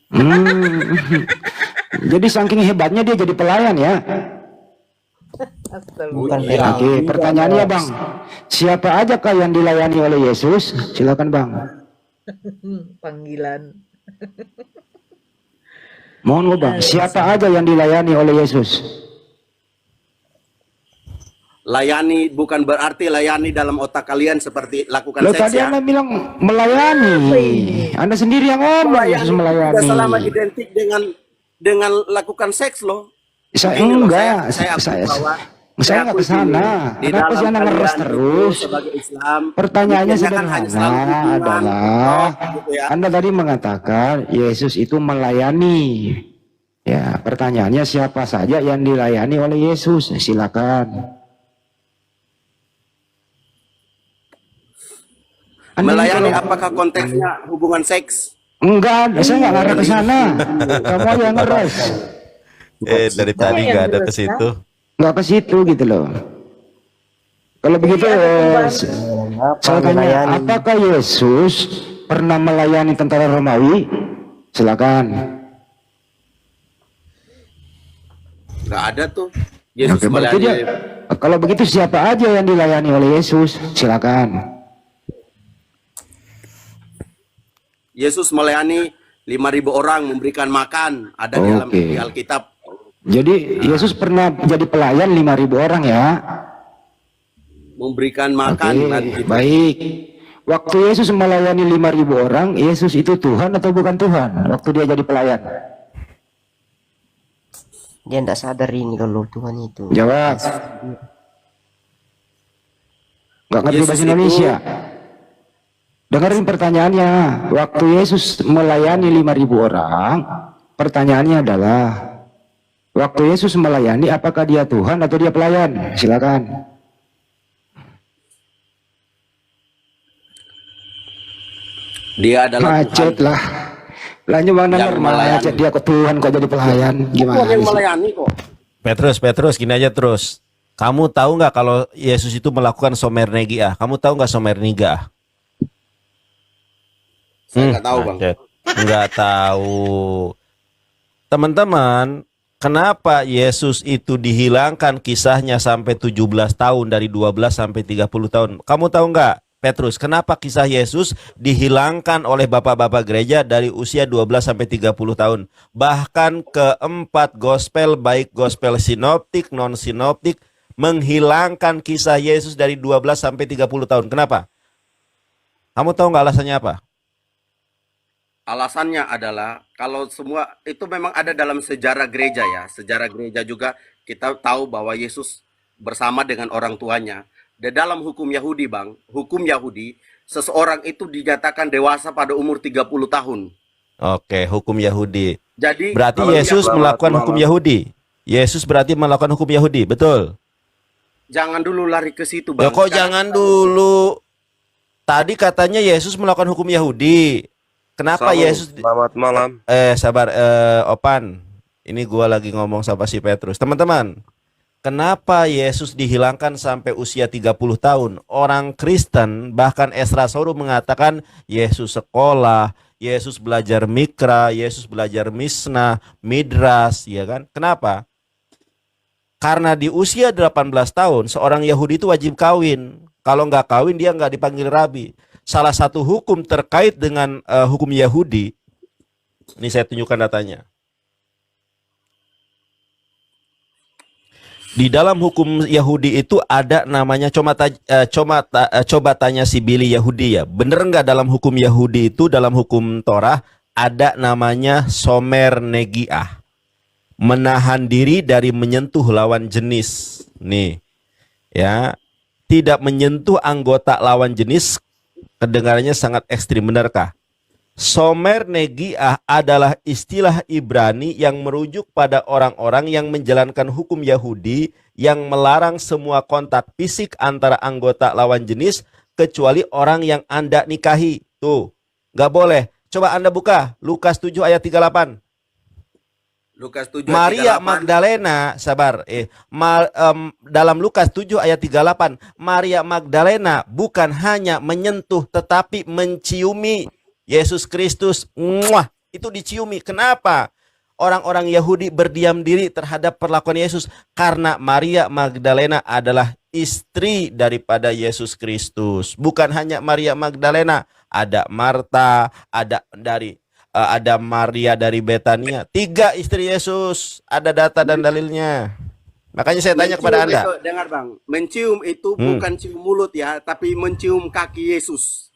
Speaker 10: Jadi saking hebatnya dia jadi pelayan ya. Oke, pertanyaannya Bang, siapa aja kah yang dilayani oleh Yesus? Silakan Bang.
Speaker 5: Panggilan.
Speaker 10: Mohon Bang, siapa aja yang dilayani oleh Yesus?
Speaker 4: Layani bukan berarti layani dalam otak kalian seperti lakukan
Speaker 10: Loh,
Speaker 4: seks
Speaker 10: tadi
Speaker 4: ya.
Speaker 10: Anda bilang melayani. Anda sendiri yang ngomong Yesus melayani.
Speaker 4: Tidak selama identik dengan lakukan seks loh.
Speaker 10: Saya
Speaker 4: Begini loh,
Speaker 10: enggak,
Speaker 4: saya akui bahwa
Speaker 10: saya nggak
Speaker 4: akui
Speaker 10: ke sana.
Speaker 4: di
Speaker 10: Kenapa
Speaker 4: dalam
Speaker 10: sih Anda ngeres
Speaker 4: aliran
Speaker 10: terus?
Speaker 4: itu sebagai Islam,
Speaker 10: Pertanyaannya
Speaker 4: hukumnya kan hanya selalu
Speaker 10: sederhana
Speaker 4: hubungan,
Speaker 10: adalah
Speaker 4: gitu ya.
Speaker 10: Anda tadi mengatakan Yesus itu melayani. Ya, pertanyaannya siapa saja yang dilayani oleh Yesus? Silakan.
Speaker 4: Melayani apakah konteksnya hubungan seks?
Speaker 10: Enggak, saya nggak ngarah ke sana. Kamu aja yang ngeres.
Speaker 12: Dari tadi nggak ada ke situ.
Speaker 10: Nggak ke situ gitu loh. Kalau begitu, saya tanya, apakah Yesus pernah melayani tentara Romawi? Silakan.
Speaker 4: Nggak ada tuh. Yesus
Speaker 10: Oke, berarti
Speaker 4: melayani.
Speaker 10: kalau begitu siapa aja yang dilayani oleh Yesus? Silakan.
Speaker 4: Yesus melayani 5.000 orang, memberikan makan, ada di dalam di Alkitab.
Speaker 10: Jadi Yesus pernah jadi pelayan 5.000 orang ya.
Speaker 4: Memberikan makan dan gitu.
Speaker 10: Baik. Waktu Yesus melayani 5.000 orang, Yesus itu Tuhan atau bukan Tuhan? Waktu dia jadi pelayan.
Speaker 6: Dia tidak sadar ini kalau Tuhan itu.
Speaker 10: Jawab. Nggak ngerti bahasa Indonesia. Dengerin pertanyaannya. Waktu Yesus melayani 5.000 orang, pertanyaannya adalah, waktu Yesus melayani, apakah dia Tuhan atau dia pelayan? Silakan.
Speaker 4: Dia adalah
Speaker 10: Macet lah. Lanjut Bang Nanar, macet dia ke Tuhan kok jadi pelayan. Gimana
Speaker 4: Tuhan yang
Speaker 10: sih?
Speaker 4: melayani kok.
Speaker 12: Petrus, gini aja terus. Kamu tahu nggak kalau Yesus itu melakukan somernegia? Kamu tahu nggak somerniga?
Speaker 4: Saya nggak tahu Bang.
Speaker 12: Nggak tahu. Teman-teman, kenapa Yesus itu dihilangkan kisahnya sampai 17 tahun dari 12 sampai 30 tahun? Kamu tahu nggak, Petrus, kenapa kisah Yesus dihilangkan oleh bapak-bapak gereja dari usia 12 sampai 30 tahun? Bahkan keempat gospel, baik gospel sinoptik, non-sinoptik, menghilangkan kisah Yesus dari 12 sampai 30 tahun. Kenapa? Kamu tahu nggak alasannya apa?
Speaker 4: Alasannya adalah kalau semua itu memang ada dalam sejarah gereja ya. Sejarah gereja juga kita tahu bahwa Yesus bersama dengan orang tuanya. Di dalam hukum Yahudi Bang, hukum Yahudi, seseorang itu dinyatakan dewasa pada umur 30 tahun.
Speaker 12: Oke, hukum Yahudi.
Speaker 4: Jadi
Speaker 12: berarti Yesus melakukan hukum Yahudi. Yesus berarti melakukan hukum Yahudi, betul?
Speaker 4: Jangan dulu lari ke situ
Speaker 12: Ya
Speaker 4: Bang.
Speaker 12: kok jangan dulu. Tadi katanya Yesus melakukan hukum Yahudi. Kenapa Yesus?
Speaker 8: Selamat malam.
Speaker 12: Sabar, Opan. Ini gua lagi ngomong sama si Petrus. Teman-teman, kenapa Yesus dihilangkan sampai usia 30 tahun? Orang Kristen, bahkan Esra Soru mengatakan Yesus sekolah, Yesus belajar mikra, Yesus belajar misna, midras, ya kan? Kenapa? Karena di usia 18 tahun, seorang Yahudi itu wajib kawin. Kalau nggak kawin, dia nggak dipanggil rabi. Salah satu hukum terkait dengan hukum Yahudi, ini saya tunjukkan datanya. Di dalam hukum Yahudi itu ada namanya, coba tanya si Billy Yahudi ya, bener nggak dalam hukum Yahudi itu, dalam hukum Torah ada namanya somernegia. menahan diri dari menyentuh lawan jenis. Nih, ya, tidak menyentuh anggota lawan jenis, kedengarannya sangat ekstrim, benarkah? Somer negiah adalah istilah Ibrani yang merujuk pada orang-orang yang menjalankan hukum Yahudi yang melarang semua kontak fisik antara anggota lawan jenis kecuali orang yang Anda nikahi. Tuh, nggak boleh. Coba Anda buka Lukas 7 ayat 38.
Speaker 4: Lukas 7 ayat
Speaker 12: Maria
Speaker 4: 38.
Speaker 12: Magdalena, sabar. Dalam Lukas 7 ayat 38, Maria Magdalena bukan hanya menyentuh tetapi menciumi Yesus Kristus. Muah, itu diciumi. Kenapa? Orang-orang Yahudi berdiam diri terhadap perlakuan Yesus karena Maria Magdalena adalah istri daripada Yesus Kristus. Bukan hanya Maria Magdalena, ada Marta, ada Maria dari Betania, 3 istri Yesus. Ada data dan dalilnya. Makanya saya tanya kepada Anda.
Speaker 4: Itu, dengar Bang, mencium itu bukan cium mulut ya, tapi mencium kaki Yesus.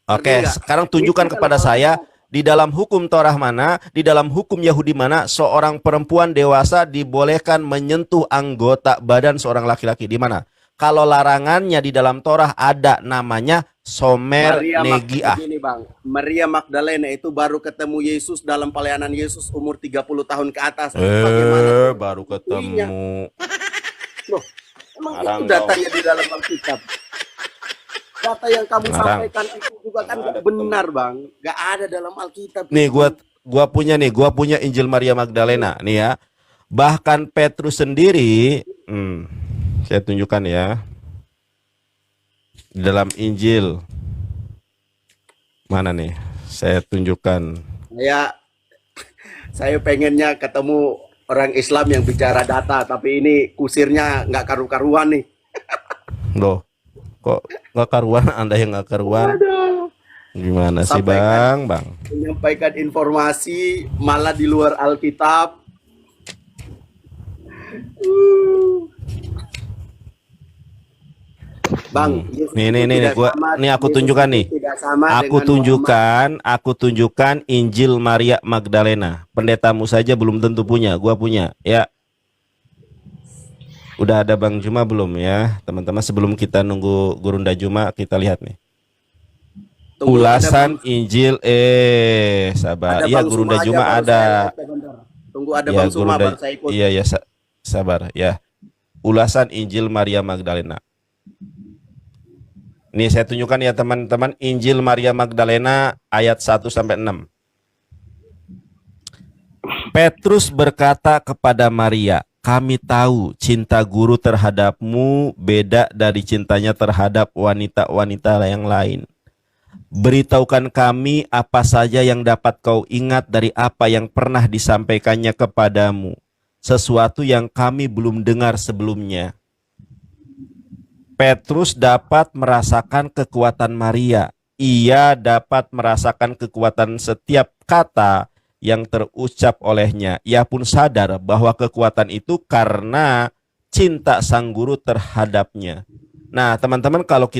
Speaker 12: Oke, sekarang tunjukkan kepada saya di dalam hukum Torah mana, di dalam hukum Yahudi mana seorang perempuan dewasa dibolehkan menyentuh anggota badan seorang laki-laki, di mana? Kalau larangannya di dalam Torah ada namanya somer negiah.
Speaker 4: Begini Bang, Maria Magdalena itu baru ketemu Yesus dalam pelayanan Yesus umur 30 tahun ke atas.
Speaker 12: Baru ketemu.
Speaker 4: Loh, emang itu datanya di dalam Alkitab. Data yang kamu sampaikan itu juga kan gak benar Bang, gak ada dalam Alkitab.
Speaker 12: Nih gua punya Injil Maria Magdalena nih ya. Bahkan Petrus sendiri, saya tunjukkan ya. Di dalam Injil mana nih? Saya tunjukkan.
Speaker 4: Saya pengennya ketemu orang Islam yang bicara data, tapi ini kusirnya nggak karu-karuan nih.
Speaker 12: Loh, kok nggak karuan? Anda yang nggak karuan?
Speaker 4: Aduh.
Speaker 12: Gimana sih Bang?
Speaker 4: Menyampaikan informasi malah di luar Alkitab. Bang,
Speaker 12: nih aku tunjukkan nih. Aku tunjukkan Injil Maria Magdalena. Pendetamu saja belum tentu punya, gua punya, ya. Udah ada Bang Juma belum ya, teman-teman? Sebelum kita nunggu Gurunda Juma, kita lihat nih. Ulasan Injil, sabar. Iya, Gurunda Juma ada.
Speaker 4: Tunggu ada Bang Suma baru saya ikut.
Speaker 12: Iya, sabar ya. Ulasan Injil Maria Magdalena. Ini saya tunjukkan ya teman-teman, Injil Maria Magdalena ayat 1 sampai 6. Petrus berkata kepada Maria, "Kami tahu cinta guru terhadapmu beda dari cintanya terhadap wanita-wanita yang lain. Beritahukan kami apa saja yang dapat kau ingat dari apa yang pernah disampaikannya kepadamu, sesuatu yang kami belum dengar sebelumnya." Petrus dapat merasakan kekuatan Maria. Ia dapat merasakan kekuatan setiap kata yang terucap olehnya. Ia pun sadar bahwa kekuatan itu karena cinta sang guru terhadapnya. Nah, teman-teman, kalau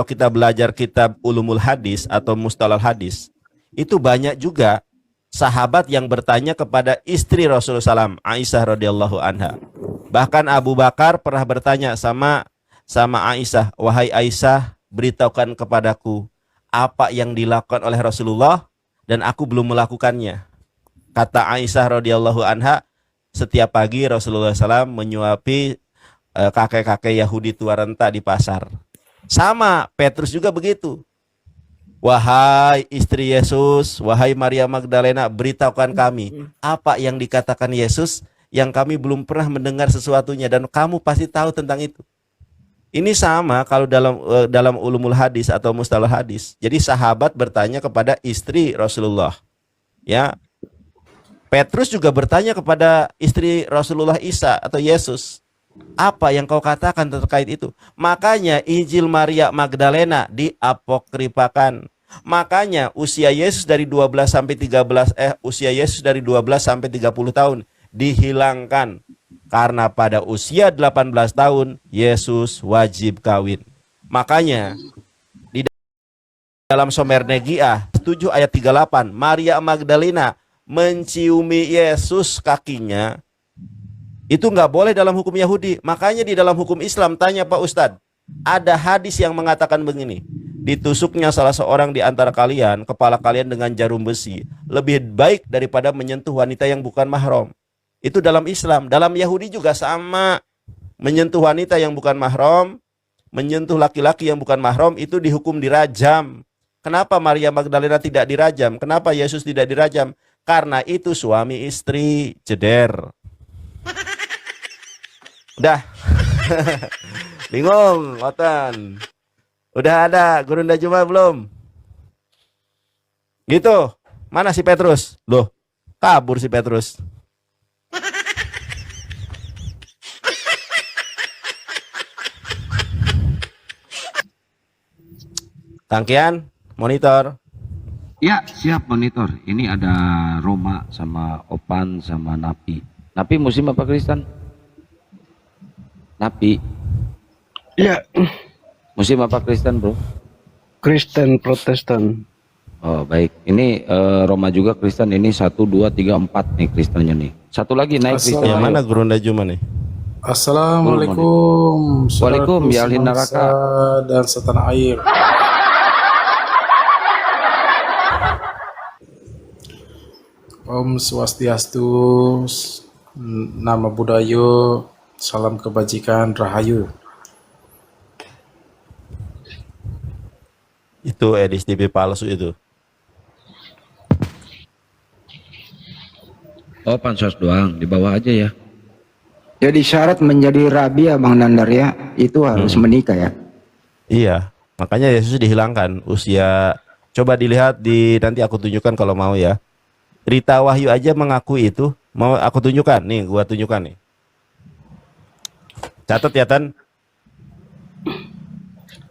Speaker 12: kita belajar kitab Ulumul Hadis atau Mustalahul Hadis, itu banyak juga sahabat yang bertanya kepada istri Rasulullah SAW, Aisyah radhiyallahu anha. Bahkan Abu Bakar pernah bertanya sama Aisyah, "Wahai Aisyah, beritahukan kepadaku apa yang dilakukan oleh Rasulullah dan aku belum melakukannya." Kata Aisyah radhiyallahu anha, setiap pagi Rasulullah SAW menyuapi kakek-kakek Yahudi tua renta di pasar. Sama, Petrus juga begitu. "Wahai istri Yesus, wahai Maria Magdalena, beritahukan kami apa yang dikatakan Yesus yang kami belum pernah mendengar sesuatunya dan kamu pasti tahu tentang itu." Ini sama kalau dalam Ulumul Hadis atau Mustalah Hadis. Jadi sahabat bertanya kepada istri Rasulullah. Ya. Petrus juga bertanya kepada istri Rasulullah Isa atau Yesus. Apa yang kau katakan terkait itu? Makanya Injil Maria Magdalena diapokripakan. Makanya usia Yesus dari 12 sampai 30 tahun dihilangkan. Karena pada usia 18 tahun Yesus wajib kawin. Makanya di dalam Somer Negiah 7 ayat 38, Maria Magdalena menciumi Yesus kakinya, itu nggak boleh dalam hukum Yahudi. Makanya di dalam hukum Islam, tanya Pak Ustadz, ada hadis yang mengatakan begini, ditusuknya salah seorang di antara kalian, kepala kalian dengan jarum besi, lebih baik daripada menyentuh wanita yang bukan mahram. Itu dalam Islam. Dalam Yahudi juga sama. Menyentuh wanita yang bukan mahram, menyentuh laki-laki yang bukan mahram, itu dihukum dirajam. Kenapa Maria Magdalena tidak dirajam? Kenapa Yesus tidak dirajam? Karena itu suami istri, jeder. Udah. Bingung, Otan. Udah ada Gurunda Juma belum? Gitu. Mana si Petrus? Loh, kabur si Petrus. Tangkian, monitor.
Speaker 9: Ya, siap monitor. Ini ada Roma sama Opan sama Napi. Napi Muslim apa Kristen? Napi.
Speaker 13: Ya,
Speaker 9: Muslim apa Kristen, Bro?
Speaker 13: Kristen Protestan.
Speaker 9: Oh, baik. Ini Roma juga Kristen. Ini 1 2 3 4 nih Kristennya nih. Satu lagi naik Kristen.
Speaker 12: Yang mana Gurunda Juma nih?
Speaker 13: Assalamualaikum.
Speaker 9: Waalaikum, ya ahli
Speaker 13: bangsa
Speaker 9: neraka
Speaker 13: dan setanah air. Om Swastiastu, nama Buddhaya, salam kebajikan, rahayu.
Speaker 12: Itu edis DP palsu itu.
Speaker 9: Oh, pansos doang, di bawah aja ya.
Speaker 10: Jadi syarat menjadi rabi ya Bang Dandar ya, itu harus menikah ya.
Speaker 12: Iya, makanya Yesus dihilangkan usia. Coba dilihat nanti aku tunjukkan kalau mau ya. Rita Wahyu aja mengaku itu. Mau aku tunjukkan? Nih, gua tunjukkan nih. Catat ya, Tan.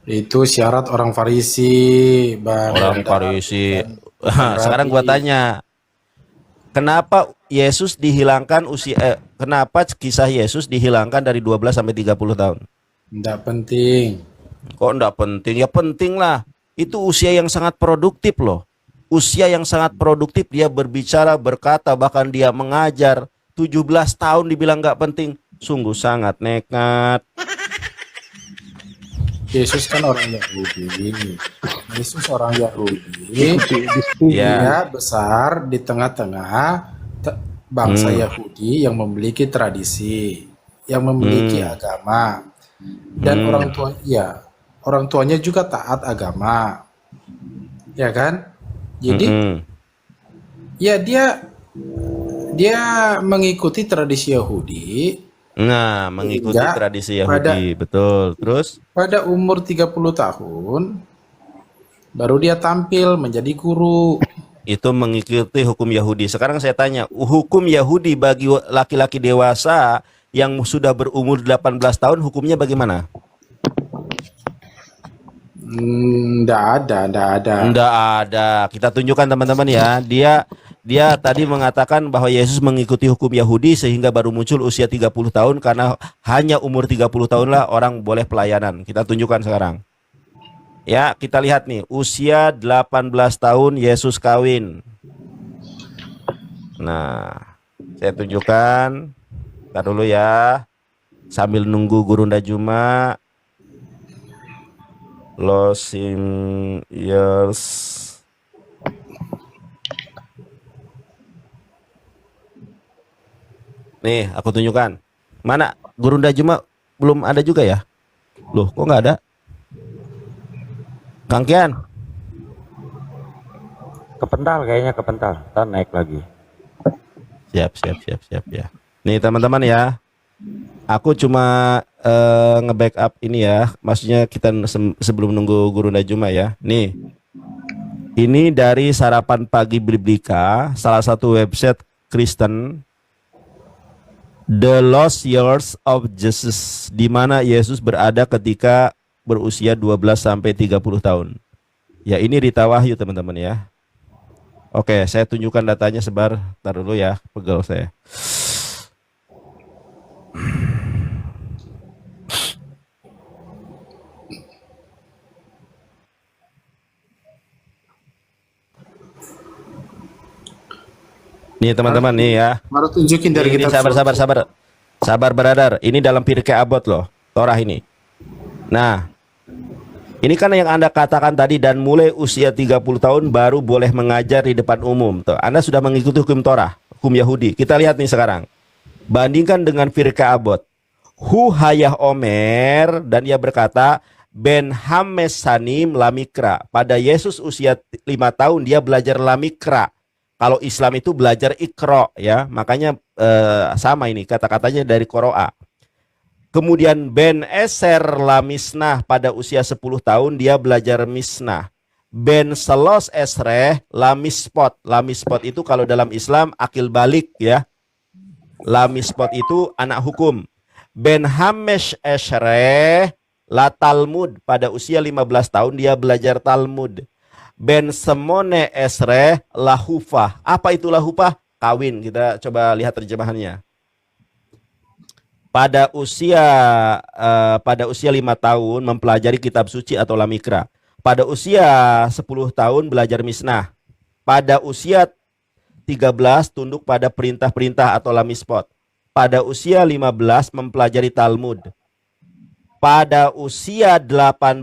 Speaker 13: Itu syarat orang Farisi, Bang.
Speaker 12: Orang Farisi. Sekarang gua tanya. Kenapa Yesus dihilangkan kenapa kisah Yesus dihilangkan dari 12 sampai 30 tahun?
Speaker 13: Nggak penting.
Speaker 12: Kok enggak penting? Ya penting lah. Itu usia yang sangat produktif loh. Usia yang sangat produktif, dia berbicara, berkata, bahkan dia mengajar. 17 tahun dibilang nggak penting. Sungguh sangat nekat.
Speaker 13: Yesus kan orang Yahudi. Yesus orang Yahudi. Dia besar di tengah-tengah bangsa Yahudi yang memiliki tradisi, yang memiliki agama. Dan orang tuanya juga taat agama. Ya kan? Jadi ya dia mengikuti tradisi Yahudi.
Speaker 12: Nah, mengikuti tradisi Yahudi, betul. Terus
Speaker 13: pada umur 30 tahun baru dia tampil menjadi guru.
Speaker 12: Itu mengikuti hukum Yahudi. Sekarang saya tanya, hukum Yahudi bagi laki-laki dewasa yang sudah berumur 18 tahun hukumnya bagaimana?
Speaker 13: Nggak ada.
Speaker 12: Kita tunjukkan teman-teman ya. Dia tadi mengatakan bahwa Yesus mengikuti hukum Yahudi sehingga baru muncul usia 30 tahun karena hanya umur 30 tahun lah orang boleh pelayanan. Kita tunjukkan sekarang. Ya, kita lihat nih, usia 18 tahun Yesus kawin. Nah, saya tunjukkan. Ntar dulu ya. Sambil nunggu Gurunda Juma. Losing years. Nih, aku tunjukkan. Mana Gurunda Juma belum ada juga ya? Loh, kok nggak ada? Kang Kian.
Speaker 9: Kepental kayaknya, kepental. Ntar naik lagi.
Speaker 12: Siap ya. Nih teman-teman ya. Aku cuma nge-backup ini ya. Maksudnya kita sebelum nunggu Gurunda Juma ya. Nih. Ini dari Sarapan Pagi Biblika, salah satu website Kristen. The Lost Years of Jesus, di mana Yesus berada ketika berusia 12 sampai 30 tahun. Ya, ini Rita Wahyu teman-teman ya. Oke, saya tunjukkan datanya sebar. Ntar dulu ya, pegel saya. Nih teman-teman nih ya.
Speaker 13: Baru tunjukin dari
Speaker 12: Ini
Speaker 13: kitab
Speaker 12: sabar brother. Ini dalam Pirkei Avot loh, Torah ini. Nah, ini kan yang Anda katakan tadi, dan mulai usia 30 tahun baru boleh mengajar di depan umum. Tuh, Anda sudah mengikuti hukum Torah, hukum Yahudi. Kita lihat nih sekarang. Bandingkan dengan Pirkei Avot. Hu hayah Omer, dan ia berkata, Ben Hamesanim Lamikra. Pada Yesus usia 5 tahun dia belajar Lamikra. Kalau Islam itu belajar Iqra ya, makanya sama ini kata-katanya dari Qoro'a. Kemudian Ben Eser Lamisnah, pada usia 10 tahun dia belajar Misnah. Ben Selos Esreh Lamispot. Lamispot itu kalau dalam Islam akil balik ya. Lamispot itu anak hukum. Ben Hamesh Esreh La Talmud, pada usia 15 tahun dia belajar Talmud. Ben Semone Esreh Lahufah. Apa itu Lahufah? Kawin. Kita coba lihat terjemahannya. Pada usia 5 tahun mempelajari kitab suci atau Lamikra. Pada usia 10 tahun belajar Misnah. Pada usia 13 tunduk pada perintah-perintah atau Lamispot. Pada usia 15 mempelajari Talmud. Pada usia 18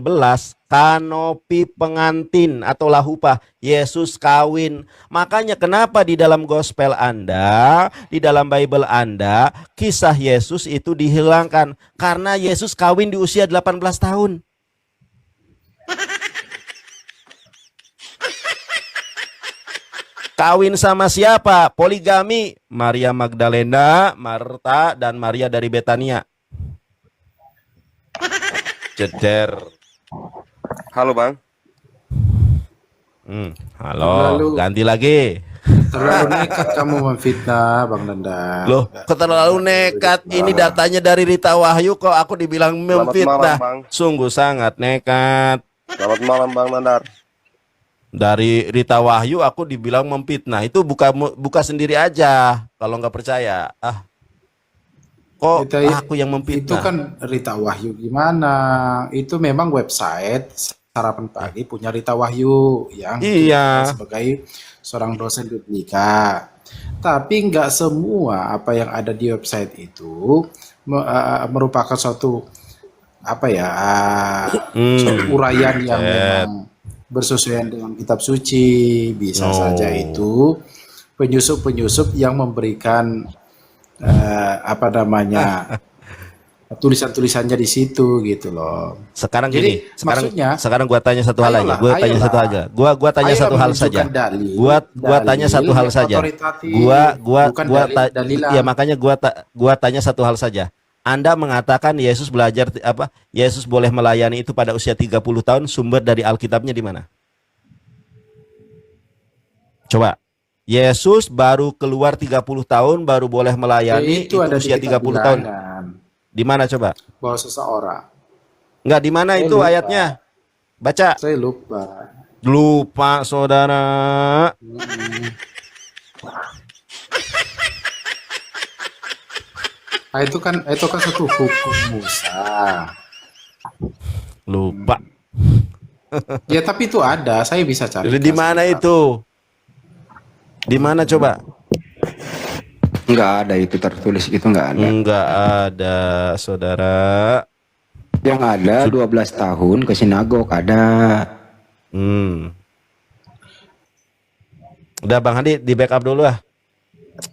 Speaker 12: kanopi pengantin atau lahupah, Yesus kawin. Makanya kenapa di dalam gospel Anda, di dalam Bible Anda, kisah Yesus itu dihilangkan karena Yesus kawin di usia 18 tahun. Kawin sama siapa? Poligami. Maria Magdalena, Marta, dan Maria dari Betania. Ceder.
Speaker 8: Halo Bang.
Speaker 12: Halo, ganti lagi.
Speaker 13: Terlalu nekat kamu memfitnah Bang Nanda.
Speaker 12: Loh, terlalu nekat. Ini datanya dari Rita Wahyu kok aku dibilang memfitnah. Sungguh sangat nekat.
Speaker 8: Selamat malam Bang Nandar.
Speaker 12: Dari Rita Wahyu aku dibilang memfitnah. Itu buka sendiri aja kalau nggak percaya. Kok aku yang memfitnah?
Speaker 13: Itu kan Rita Wahyu gimana? Itu memang website Sarapan Pagi punya Rita Wahyu yang sebagai seorang dosen biblika. Tapi nggak semua apa yang ada di website itu merupakan suatu suatu uraian yang memang bersesuaian dengan kitab suci. Bisa saja itu penyusup-penyusup yang memberikan tulisan-tulisannya di situ gitu loh.
Speaker 12: Sekarang gini, sekarang gua tanya satu hal aja. Gua tanya satu aja. Gua tanya satu hal saja. Gua tanya satu hal saja. Ya makanya gua tanya satu hal saja. Anda mengatakan Yesus belajar Yesus boleh melayani itu pada usia 30 tahun, sumber dari Alkitabnya di mana? Coba. Yesus baru keluar 30 tahun baru boleh melayani itu usia 30 tahun. Di mana coba?
Speaker 13: Bahwa seseorang.
Speaker 12: Enggak, di mana itu ayatnya? Baca.
Speaker 13: Saya lupa.
Speaker 12: Lupa, saudara.
Speaker 13: Itu kan satu hukum Musa.
Speaker 12: Lupa.
Speaker 13: Ya tapi itu ada, saya bisa cari.
Speaker 12: Di mana itu? Di mana coba?
Speaker 10: Enggak ada itu tertulis, itu enggak ada.
Speaker 12: Enggak ada, saudara.
Speaker 10: Yang ada 12 tahun ke sinagog ada.
Speaker 12: Udah Bang Hadi di backup dulu lah.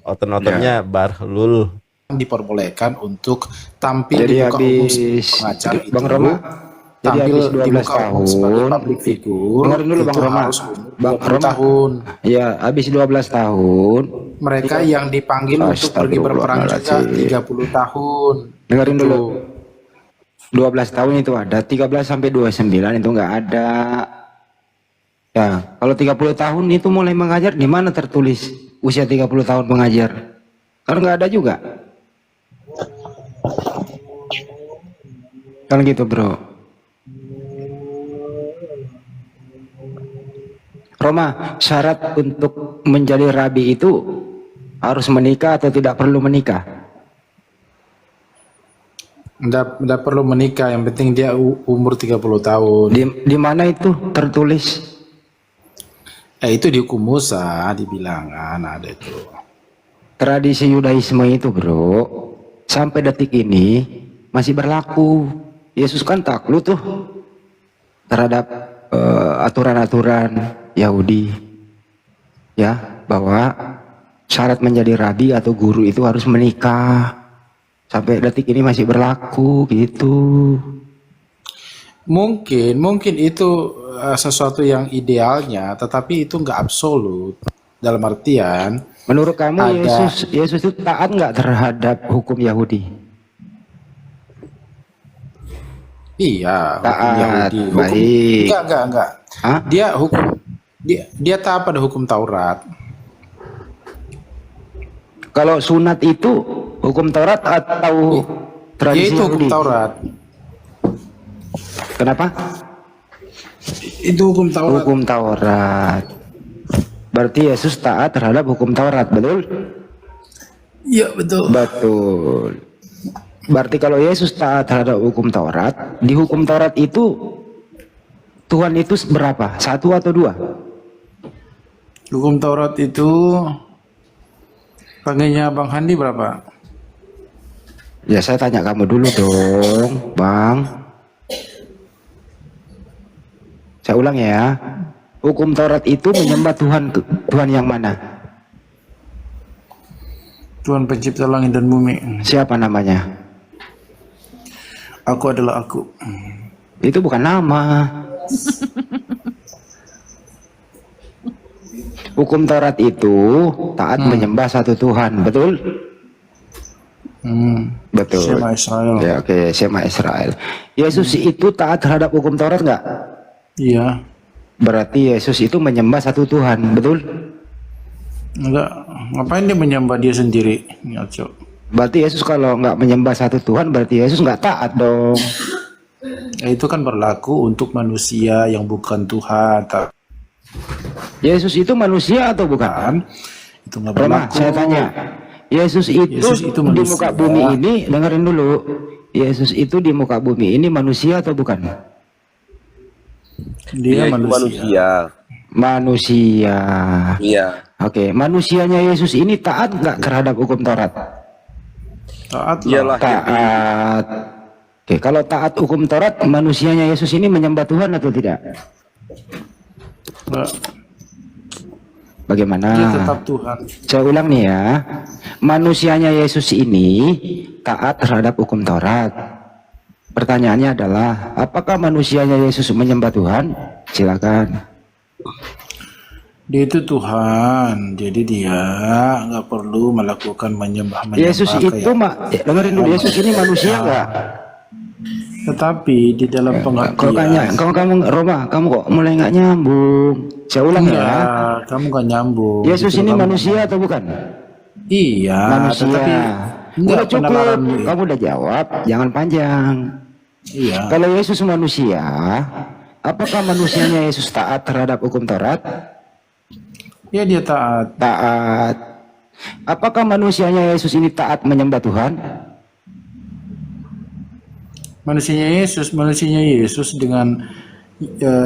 Speaker 12: Oten-otennya Barhlul.
Speaker 13: Diperbolehkan untuk tampil
Speaker 10: jadi
Speaker 13: di muka umum
Speaker 10: pengajar itu. Bang Roma. Jadi habis 12 tahun
Speaker 13: public figure.
Speaker 10: Dengerin dulu Bang Roma. Bang Roma. Tahun. Ya, habis 12 tahun.
Speaker 13: Mereka yang dipanggil untuk pergi berperang juga 30 tahun.
Speaker 10: Dengerin dulu. 12 tahun itu ada, 13 sampai 29 itu enggak ada. Ya, kalau 30 tahun itu mulai mengajar, di mana tertulis usia 30 tahun mengajar? Kan enggak ada juga. Kan gitu, Bro. Roma, syarat untuk menjadi rabi itu harus menikah atau tidak perlu menikah?
Speaker 13: Enggak perlu menikah, yang penting dia umur 30 tahun.
Speaker 10: Di mana itu tertulis?
Speaker 13: Itu di hukum Musa dibilangan ada itu.
Speaker 10: tradisi Yudaisme itu bro, sampai detik ini masih berlaku. Yesus kan takluk tuh terhadap aturan-aturan Yahudi, ya, bahwa syarat menjadi rabi atau guru itu harus menikah. Sampai detik ini masih berlaku gitu.
Speaker 13: Mungkin itu sesuatu yang idealnya, tetapi itu nggak absolut. Dalam artian,
Speaker 10: menurut kamu
Speaker 13: ada
Speaker 10: Yesus itu taat nggak terhadap hukum Yahudi?
Speaker 13: iya hukum
Speaker 10: Taat,
Speaker 13: Yahudi.
Speaker 10: baik.
Speaker 13: Enggak.
Speaker 10: Hah?
Speaker 13: Dia taat pada hukum Taurat.
Speaker 10: Kalau sunat itu hukum Taurat atau tradisi
Speaker 13: Yaitu hukum
Speaker 10: Yahudi?
Speaker 13: Taurat.
Speaker 10: Kenapa?
Speaker 13: Itu hukum Taurat.
Speaker 10: Hukum Taurat. Berarti Yesus taat terhadap hukum Taurat, betul?
Speaker 13: Iya, betul.
Speaker 10: Betul. Berarti kalau Yesus taat terhadap hukum Taurat, di hukum Taurat itu Tuhan itu berapa? 1 atau 2?
Speaker 13: Hukum Taurat itu panggilnya Bang Handi berapa?
Speaker 10: Ya saya tanya kamu dulu dong, Bang. Saya ulang ya. Hukum Taurat itu menyembah Tuhan yang mana?
Speaker 13: Tuhan pencipta langit dan bumi.
Speaker 10: Siapa namanya?
Speaker 13: Aku adalah aku.
Speaker 10: Itu bukan nama. Hukum Taurat itu taat menyembah satu Tuhan, betul? Betul.
Speaker 13: Shema Israel.
Speaker 10: Ya, oke, Shema Israel. Yesus itu taat terhadap hukum Taurat nggak?
Speaker 13: Iya.
Speaker 10: Berarti Yesus itu menyembah satu Tuhan, betul?
Speaker 13: Enggak. Ngapain dia menyembah dia sendiri? Ngaco.
Speaker 10: Berarti Yesus kalau nggak menyembah satu Tuhan, berarti Yesus nggak taat dong.
Speaker 13: Itu kan berlaku untuk manusia yang bukan Tuhan.
Speaker 10: Yesus itu manusia atau bukan?
Speaker 13: Itu nggak
Speaker 10: Roma,
Speaker 13: berlaku.
Speaker 10: saya tanya. Yesus itu di
Speaker 13: manusia.
Speaker 10: muka bumi ini, dengerin dulu. Yesus itu di muka bumi ini manusia atau bukan?
Speaker 13: Dia manusia.
Speaker 10: Manusia.
Speaker 8: Iya.
Speaker 10: Oke, manusianya Yesus ini taat nggak terhadap hukum Taurat?
Speaker 13: Taat
Speaker 8: Iyalah.
Speaker 10: Taat. Oke, kalau taat hukum Taurat, manusianya Yesus ini menyembah Tuhan atau tidak?
Speaker 13: Enggak.
Speaker 10: Bagaimana?
Speaker 13: Dia tetap Tuhan.
Speaker 10: Saya ulang nih ya. Manusianya Yesus ini taat terhadap hukum Taurat. Pertanyaannya adalah, apakah manusianya Yesus menyembah Tuhan? Silakan.
Speaker 13: Dia itu Tuhan, jadi dia nggak perlu melakukan menyembah.
Speaker 10: Yesus itu dengerin dulu, Yesus ini manusia nggak?
Speaker 13: Tetapi di dalam pengertian.
Speaker 10: Kalau kamu Roma, kamu kok mulai nggak nyambung? Saya ulang ya.
Speaker 13: Kamu nggak nyambung.
Speaker 10: Yesus
Speaker 13: Gitu,
Speaker 10: ini
Speaker 13: kamu-
Speaker 10: manusia atau bukan?
Speaker 13: Iya,
Speaker 10: Manusia.
Speaker 13: tetapi
Speaker 10: Udah cukup,
Speaker 13: penalaranmu.
Speaker 10: kamu udah jawab, jangan panjang.
Speaker 13: Iya.
Speaker 10: Kalau Yesus manusia, apakah manusianya Yesus taat terhadap hukum Taurat?
Speaker 13: Ya dia taat.
Speaker 10: Taat. Apakah manusianya Yesus ini taat menyembah Tuhan?
Speaker 13: Manusianya Yesus dengan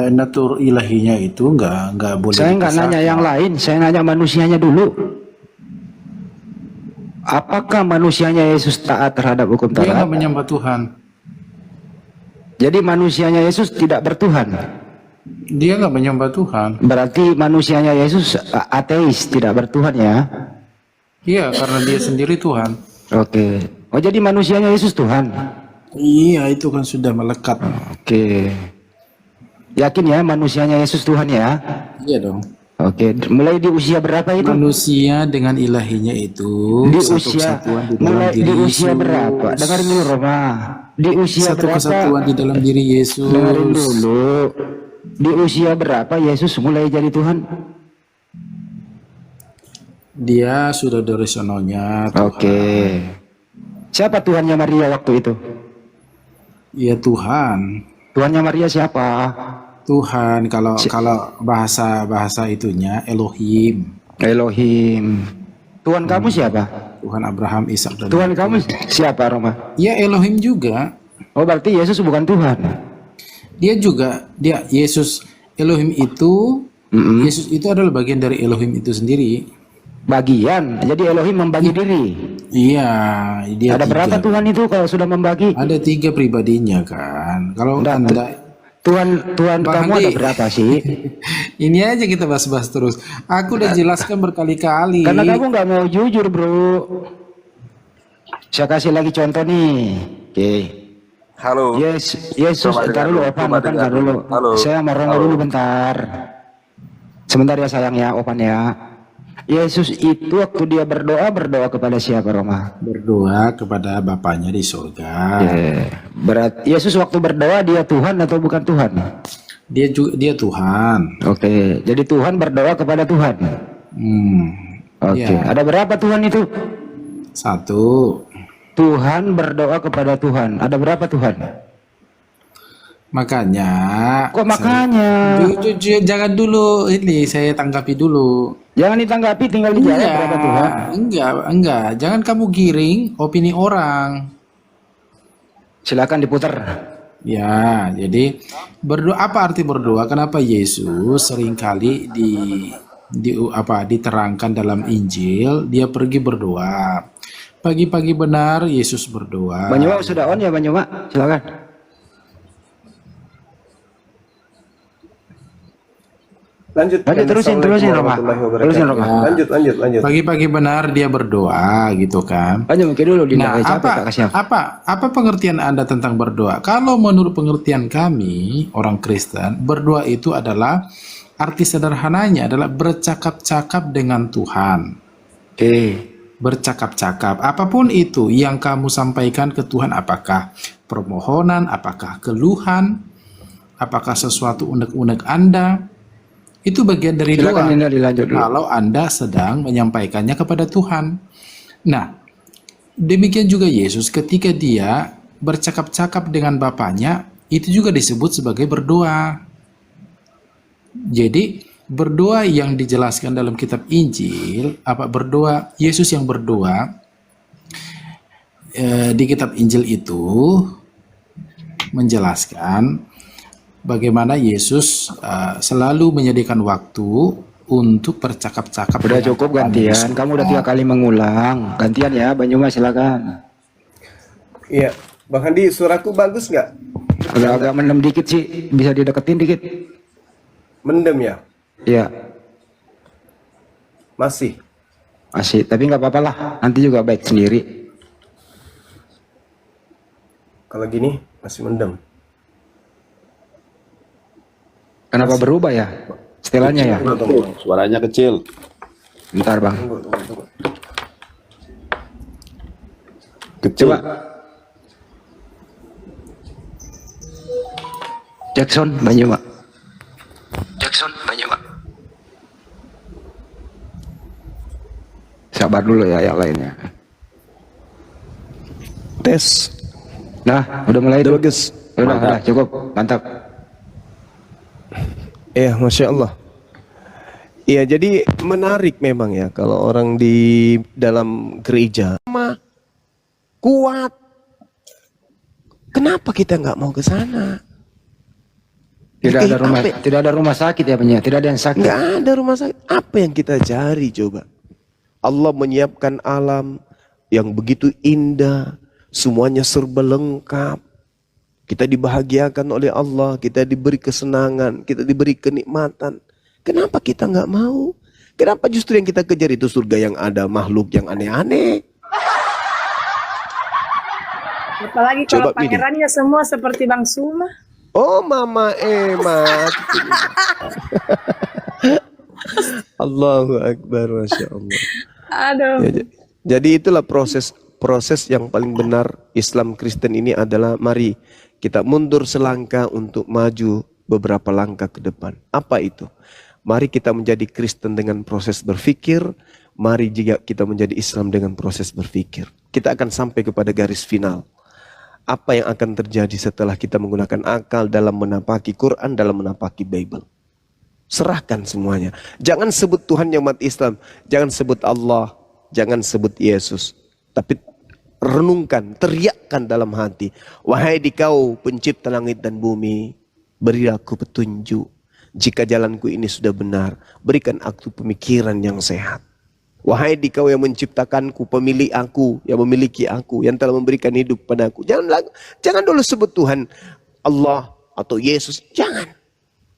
Speaker 13: natur ilahinya itu nggak boleh.
Speaker 10: Saya nggak nanya yang lain, saya nanya manusianya dulu. Apakah manusianya Yesus taat terhadap hukum
Speaker 13: Dia
Speaker 10: Taurat?
Speaker 13: nggak menyembah Tuhan.
Speaker 10: Jadi manusianya Yesus tidak bertuhan.
Speaker 13: Dia nggak menyembah Tuhan.
Speaker 10: Berarti manusianya Yesus ateis, tidak bertuhan ya?
Speaker 13: Iya, karena dia sendiri Tuhan.
Speaker 10: Oke. Oh jadi manusianya Yesus Tuhan?
Speaker 13: Iya, itu kan sudah melekat.
Speaker 10: Oke. Yakin ya manusianya Yesus Tuhan ya?
Speaker 13: Iya dong.
Speaker 10: Oke. Mulai di usia berapa itu?
Speaker 13: Manusia dengan ilahinya itu
Speaker 10: Di
Speaker 13: satu
Speaker 10: usia
Speaker 13: kesatuan di dalam
Speaker 10: mulai
Speaker 13: diri
Speaker 10: di usia
Speaker 13: Yesus.
Speaker 10: berapa? Dengarin dulu Roma. Di usia
Speaker 13: Satu
Speaker 10: berapa?
Speaker 13: kesatuan di dalam diri Yesus.
Speaker 10: Dengarin dulu. Di usia berapa Yesus mulai jadi Tuhan?
Speaker 13: Dia sudah dari sononya Tuhan.
Speaker 10: Oke. Siapa Tuhannya Maria waktu itu?
Speaker 13: Ya Tuhan.
Speaker 10: Tuhannya Maria siapa?
Speaker 13: Tuhan kalau bahasa itunya Elohim.
Speaker 10: Elohim. Tuhan kamu siapa?
Speaker 13: Tuhan Abraham, Ishak dan
Speaker 10: Tuhan kamu siapa Roma?
Speaker 13: Ya Elohim juga.
Speaker 10: Oh berarti Yesus bukan Tuhan.
Speaker 13: Dia Yesus Elohim itu Yesus itu adalah bagian dari Elohim itu sendiri.
Speaker 10: bagian. Jadi Elohim membagi diri.
Speaker 13: Iya, dia
Speaker 10: Ada berapa
Speaker 13: tiga.
Speaker 10: Tuhan itu kalau sudah membagi?
Speaker 13: Ada 3 pribadinya kan. Kalau
Speaker 10: Enggak,
Speaker 13: Anda
Speaker 10: Tuhan
Speaker 13: Bang
Speaker 10: kamu ada
Speaker 13: Andi,
Speaker 10: berapa sih?
Speaker 13: ini aja kita bahas-bahas terus. Aku udah jelaskan berkali-kali.
Speaker 10: Karena kamu nggak mau jujur, bro. Saya kasih lagi contoh nih. Oke.
Speaker 14: Halo.
Speaker 10: Yesus,
Speaker 14: Coba
Speaker 10: bentar
Speaker 14: dengar
Speaker 10: dulu,
Speaker 14: dulu,
Speaker 10: Opan,
Speaker 14: coba
Speaker 10: Opan,
Speaker 14: dengar
Speaker 10: bentar dulu.
Speaker 14: dulu. Halo.
Speaker 10: Saya mau Rongo
Speaker 14: Halo.
Speaker 10: dulu bentar. Sebentar ya sayang ya, Opan ya. Yesus itu waktu dia berdoa kepada siapa, Roma?
Speaker 13: Berdoa kepada Bapaknya di surga.
Speaker 10: Berat. Yesus waktu berdoa dia Tuhan atau bukan Tuhan?
Speaker 13: Dia Tuhan.
Speaker 10: Oke, jadi Tuhan berdoa kepada Tuhan. Oke,
Speaker 13: Ya.
Speaker 10: ada berapa Tuhan itu?
Speaker 13: 1.
Speaker 10: Tuhan berdoa kepada Tuhan. Ada berapa Tuhan?
Speaker 13: Makanya.
Speaker 10: Kok makanya?
Speaker 13: Jangan dulu ini saya tanggapi dulu.
Speaker 10: Jangan ditanggapi, tinggal dijawab berapa Tuhan.
Speaker 13: Enggak. Jangan kamu giring opini orang.
Speaker 10: Silakan diputar.
Speaker 13: Ya, jadi berdoa, apa arti berdoa? Kenapa Yesus seringkali diterangkan dalam Injil dia pergi berdoa. Pagi-pagi benar Yesus berdoa.
Speaker 10: Banyuma sudah on ya Banyuma? Silakan.
Speaker 1: Lanjut
Speaker 10: terusin Roma. Terusin Roma.
Speaker 1: Lanjut.
Speaker 13: Pagi-pagi benar dia berdoa gitu kan.
Speaker 10: Banyak mungkin dulu
Speaker 13: Nah, apa pengertian Anda tentang berdoa? Kalau menurut pengertian kami orang Kristen, berdoa itu adalah arti sederhananya adalah bercakap-cakap dengan Tuhan. Bercakap-cakap, apapun itu yang kamu sampaikan ke Tuhan, apakah permohonan, apakah keluhan, apakah sesuatu unek-unek Anda, itu bagian dari doa. Kalau Anda sedang menyampaikannya kepada Tuhan. Nah, demikian juga Yesus ketika dia bercakap-cakap dengan Bapaknya, itu juga disebut sebagai berdoa. Jadi, berdoa yang dijelaskan dalam kitab Injil, berdoa, Yesus yang berdoa di kitab Injil itu menjelaskan bagaimana Yesus selalu menyediakan waktu untuk bercakap-cakap.
Speaker 10: Udah cukup gantian, kamu udah 3 kali mengulang. Gantian ya, Banyuma silakan.
Speaker 1: Iya, Bang Andi, suaraku bagus nggak?
Speaker 10: Agak mendem dikit sih, bisa dideketin dikit.
Speaker 1: Mendem ya?
Speaker 10: Iya.
Speaker 1: Masih,
Speaker 10: tapi nggak apa-apa lah, nanti juga baik sendiri.
Speaker 1: Kalau gini masih mendem.
Speaker 10: Kenapa berubah ya? Setelannya ya?
Speaker 14: Suaranya kecil.
Speaker 10: Bentar Bang.
Speaker 14: Kecil.
Speaker 10: Coba. Jackson Banyuma. Sabar dulu ya yang lainnya.
Speaker 1: Tes.
Speaker 10: Nah, udah mulai itu.
Speaker 1: Bagus.
Speaker 10: Udah, cukup. Mantap.
Speaker 1: Iya, Masya Allah. Iya, jadi menarik memang ya kalau orang di dalam gereja kuat. Kenapa kita nggak mau ke sana?
Speaker 10: Tidak ada rumah sakit ya, tidak ada yang sakit.
Speaker 1: Nggak ada rumah sakit. Apa yang kita cari coba? Allah menyiapkan alam yang begitu indah, semuanya serba lengkap. Kita dibahagiakan oleh Allah, kita diberi kesenangan, kita diberi kenikmatan. Kenapa kita nggak mau? Kenapa justru yang kita kejar itu surga yang ada makhluk yang aneh-aneh?
Speaker 15: Apalagi kalau pangerannya semua seperti Bang Suma.
Speaker 1: Oh Mama Emat. Allahu Akbar, Masya Allah.
Speaker 15: Aduh.
Speaker 1: Jadi itulah proses yang paling benar Islam Kristen ini adalah mari kita mundur selangkah untuk maju beberapa langkah ke depan. Apa itu? Mari kita menjadi Kristen dengan proses berpikir. Mari juga kita menjadi Islam dengan proses berpikir. Kita akan sampai kepada garis final. Apa yang akan terjadi setelah kita menggunakan akal dalam menapaki Quran, dalam menapaki Bible. Serahkan semuanya. Jangan sebut Tuhan yang umat Islam. Jangan sebut Allah. Jangan sebut Yesus. Tapi renungkan, teriakkan dalam hati. Wahai dikau pencipta langit dan bumi, beri aku petunjuk. Jika jalanku ini sudah benar, berikan aku pemikiran yang sehat. Wahai dikau yang menciptakanku, pemilik aku, yang memiliki aku, yang telah memberikan hidup padaku. Jangan dulu sebut Tuhan Allah atau Yesus. Jangan.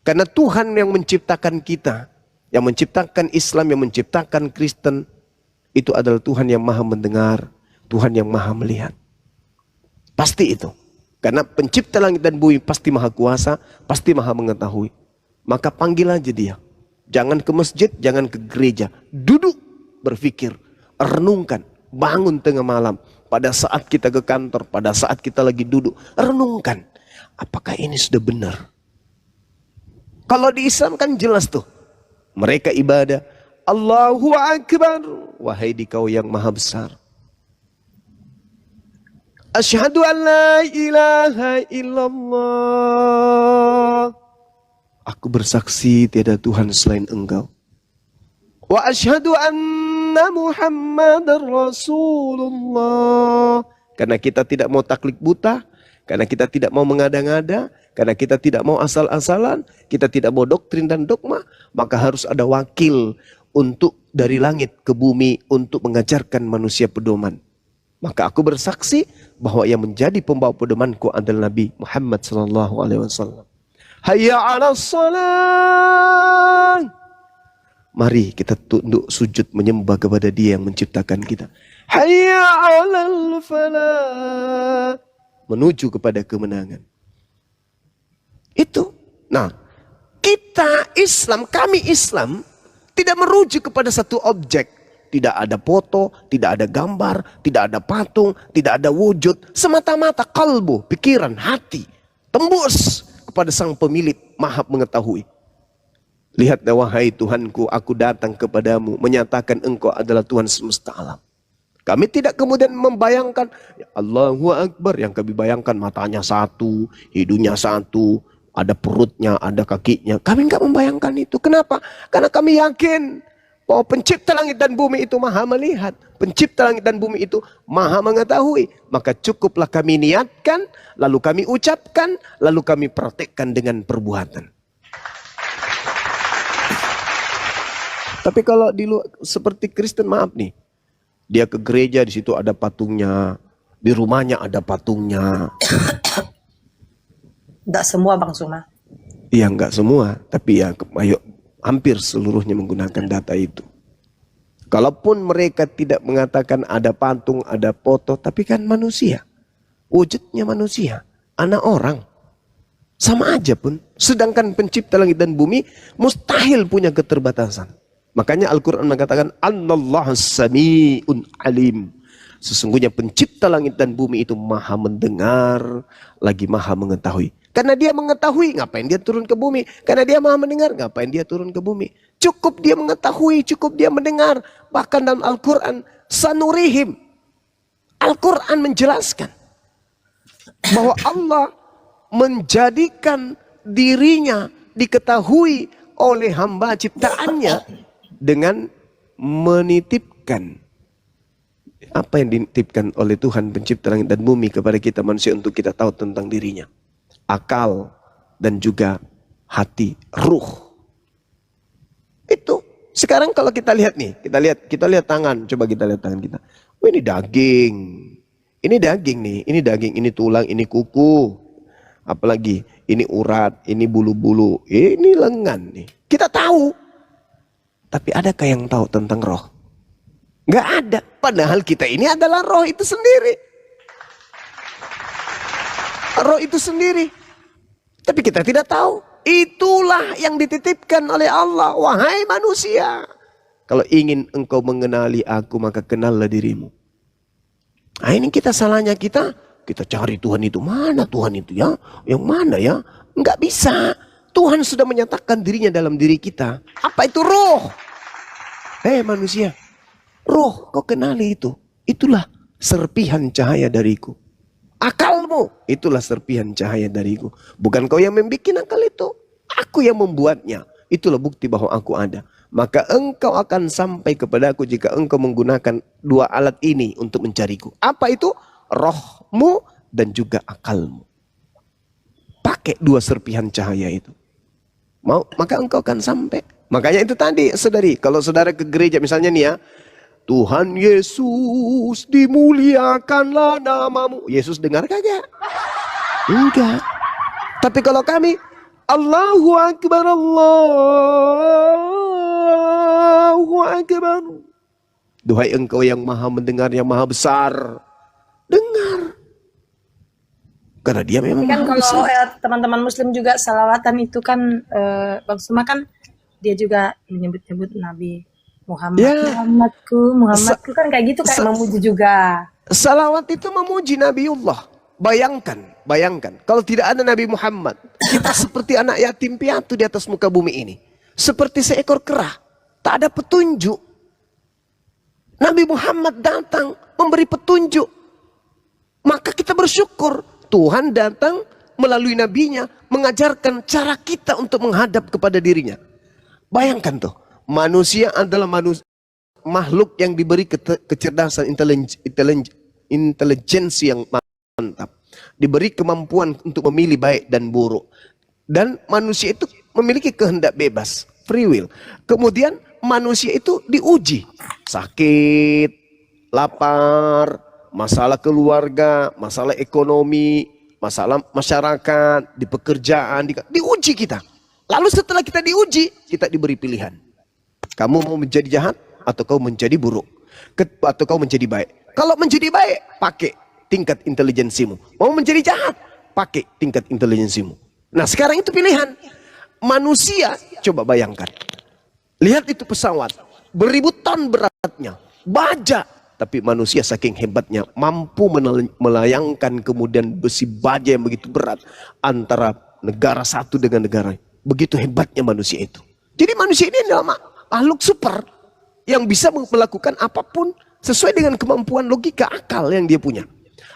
Speaker 1: Karena Tuhan yang menciptakan kita, yang menciptakan Islam, yang menciptakan Kristen, itu adalah Tuhan yang maha mendengar, Tuhan yang maha melihat. Pasti itu. Karena pencipta langit dan bumi pasti maha kuasa, pasti maha mengetahui. Maka panggil aja dia. Jangan ke masjid, jangan ke gereja. Duduk. Berpikir, renungkan, bangun tengah malam. Pada saat kita ke kantor, pada saat kita lagi duduk, renungkan. Apakah ini sudah benar? Kalau di Islam kan jelas tuh. Mereka ibadah, Allahu Akbar. Wahai dikau yang maha besar. Asyhadu an la ilaha illallah. Aku bersaksi tiada Tuhan selain Engkau. Wa asyhadu anna Muhammadar Rasulullah. Karena kita tidak mau taklid buta, karena kita tidak mau mengada-ngada, karena kita tidak mau asal-asalan, kita tidak mau doktrin dan dogma, maka harus ada wakil untuk dari langit ke bumi untuk mengajarkan manusia pedoman. Maka aku bersaksi bahwa yang menjadi pembawa pedomanku adalah Nabi Muhammad SAW. Hayya 'alas shalah. Mari kita tunduk sujud menyembah kepada Dia yang menciptakan kita. Hayya 'alal falah. Menuju kepada kemenangan. Itu. Nah, kita Islam, kami Islam tidak merujuk kepada satu objek. Tidak ada foto, tidak ada gambar, tidak ada patung, tidak ada wujud. Semata-mata kalbu, pikiran, hati. Tembus kepada sang pemilik maha mengetahui. Lihat wahai Tuhanku, aku datang kepadamu menyatakan Engkau adalah Tuhan semesta alam. Kami tidak kemudian membayangkan ya Allahu Akbar, yang kami bayangkan matanya satu, hidungnya satu, ada perutnya, ada kakinya. Kami enggak membayangkan itu. Kenapa? Karena kami yakin bahwa pencipta langit dan bumi itu maha melihat. Pencipta langit dan bumi itu maha mengetahui. Maka cukuplah kami niatkan, lalu kami ucapkan, lalu kami praktekkan dengan perbuatan. Tapi kalau di luar, seperti Kristen, maaf nih, dia ke gereja, di situ ada patungnya, di rumahnya ada patungnya.
Speaker 15: Enggak semua Bang Suma.
Speaker 1: Iya, enggak semua, tapi ya ayo, hampir seluruhnya menggunakan data itu. Kalaupun mereka tidak mengatakan ada patung, ada foto, tapi kan manusia, wujudnya manusia, anak orang, sama aja pun. Sedangkan pencipta langit dan bumi mustahil punya keterbatasan. Makanya Al-Quran mengatakan Anallahu sami'un alim. Sesungguhnya pencipta langit dan bumi itu maha mendengar, lagi maha mengetahui. Karena dia mengetahui, ngapain dia turun ke bumi? Karena dia maha mendengar, ngapain dia turun ke bumi? Cukup dia mengetahui, cukup dia mendengar. Bahkan dalam Al-Quran, sanurihim. Al-Quran menjelaskan bahwa Allah menjadikan dirinya diketahui oleh hamba ciptaannya dengan menitipkan apa yang dititipkan oleh Tuhan pencipta langit dan bumi kepada kita manusia untuk kita tahu tentang dirinya. Akal dan juga hati, ruh. Itu. Sekarang kalau kita lihat nih, kita lihat tangan, coba kita lihat tangan kita. Oh, ini daging. Ini daging nih, ini daging, ini tulang, ini kuku. Apalagi ini urat, ini bulu-bulu, ini lengan nih. Kita tahu. Tapi adakah yang tahu tentang roh? Nggak ada. Padahal kita ini adalah roh itu sendiri. Roh itu sendiri. Tapi kita tidak tahu. Itulah yang dititipkan oleh Allah. Wahai manusia. Kalau ingin engkau mengenali aku, maka kenallah dirimu. Nah, ini kita salahnya kita cari Tuhan itu. Mana Tuhan itu ya? Yang mana ya? Nggak bisa. Tuhan sudah menyatakan dirinya dalam diri kita. Apa itu roh? Manusia. Roh, kau kenali itu. Itulah serpihan cahaya dariku. Akalmu, itulah serpihan cahaya dariku. Bukan kau yang membuat akal itu. Aku yang membuatnya. Itulah bukti bahwa aku ada. Maka engkau akan sampai kepadaku jika engkau menggunakan dua alat ini untuk mencariku. Apa itu? Rohmu dan juga akalmu. Pakai dua serpihan cahaya itu. Maka engkau akan sampai. Makanya itu tadi, saudari, kalau saudara ke gereja misalnya nih ya, Tuhan Yesus, dimuliakanlah namamu. Yesus dengar kagak? Enggak. Tapi kalau kami, Allahu Akbar, Allahu Akbar. Duhai engkau yang maha mendengar, yang maha besar. Dengar. Karena dia memang
Speaker 15: Kan
Speaker 1: maha
Speaker 15: kalau
Speaker 1: besar.
Speaker 15: teman-teman Muslim juga salawatan itu kan Bang Suma kan dia juga menyebut-nyebut Nabi Muhammad.
Speaker 1: Ya.
Speaker 15: Muhammadku kan kayak gitu, kayak memuji juga.
Speaker 1: Salawat itu memuji Nabiullah. Bayangkan. Kalau tidak ada Nabi Muhammad, kita seperti anak yatim piatu di atas muka bumi ini. Seperti seekor kera. Tak ada petunjuk. Nabi Muhammad datang memberi petunjuk. Maka kita bersyukur. Tuhan datang melalui nabinya mengajarkan cara kita untuk menghadap kepada dirinya. Bayangkan tuh, manusia adalah makhluk yang diberi kecerdasan, intelijensi yang mantap. Diberi kemampuan untuk memilih baik dan buruk. Dan manusia itu memiliki kehendak bebas, free will. Kemudian manusia itu diuji. Sakit, lapar, masalah keluarga, masalah ekonomi, masalah masyarakat, di pekerjaan, diuji kita. Lalu setelah kita diuji, kita diberi pilihan. Kamu mau menjadi jahat atau kau menjadi buruk? Atau kau menjadi baik? Kalau menjadi baik, pakai tingkat intelijensimu. Mau menjadi jahat, pakai tingkat intelijensimu. Nah sekarang itu pilihan. Manusia, coba bayangkan. Lihat itu pesawat, beribu ton beratnya, baja. Tapi manusia saking hebatnya mampu melayangkan kemudian besi baja yang begitu berat antara negara satu dengan negara lain. Begitu hebatnya manusia itu. Jadi manusia ini adalah makhluk super yang bisa melakukan apapun sesuai dengan kemampuan logika akal yang dia punya.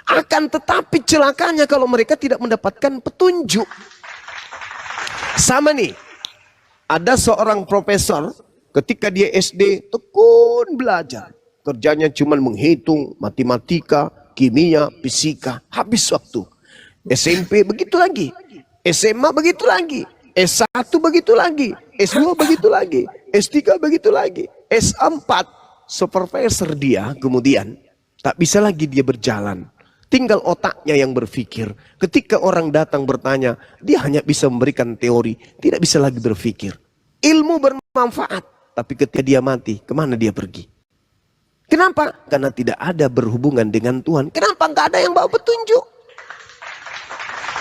Speaker 1: Akan tetapi celakanya kalau mereka tidak mendapatkan petunjuk. Sama nih, ada seorang profesor ketika dia SD tekun belajar. Kerjanya cuma menghitung matematika, kimia, fisika. Habis waktu. SMP begitu lagi. SMA begitu lagi. S1 begitu lagi. S2 begitu lagi. S3 begitu lagi. S4 supervisor dia kemudian tak bisa lagi dia berjalan. Tinggal otaknya yang berpikir. Ketika orang datang bertanya, dia hanya bisa memberikan teori. Tidak bisa lagi berpikir. Ilmu bermanfaat. Tapi ketika dia mati, kemana dia pergi? Kenapa? Karena tidak ada berhubungan dengan Tuhan. Kenapa nggak ada yang bawa petunjuk?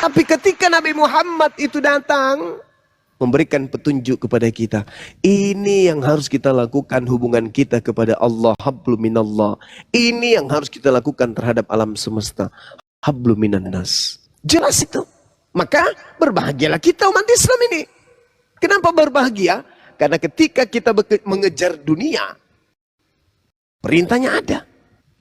Speaker 1: Tapi ketika Nabi Muhammad itu datang, memberikan petunjuk kepada kita. Ini yang harus kita lakukan hubungan kita kepada Allah. Hablum minallah. Ini yang harus kita lakukan terhadap alam semesta. Hablum minannas. Jelas itu. Maka berbahagialah kita umat Islam ini. Kenapa berbahagia? Karena ketika kita mengejar dunia, perintahnya ada.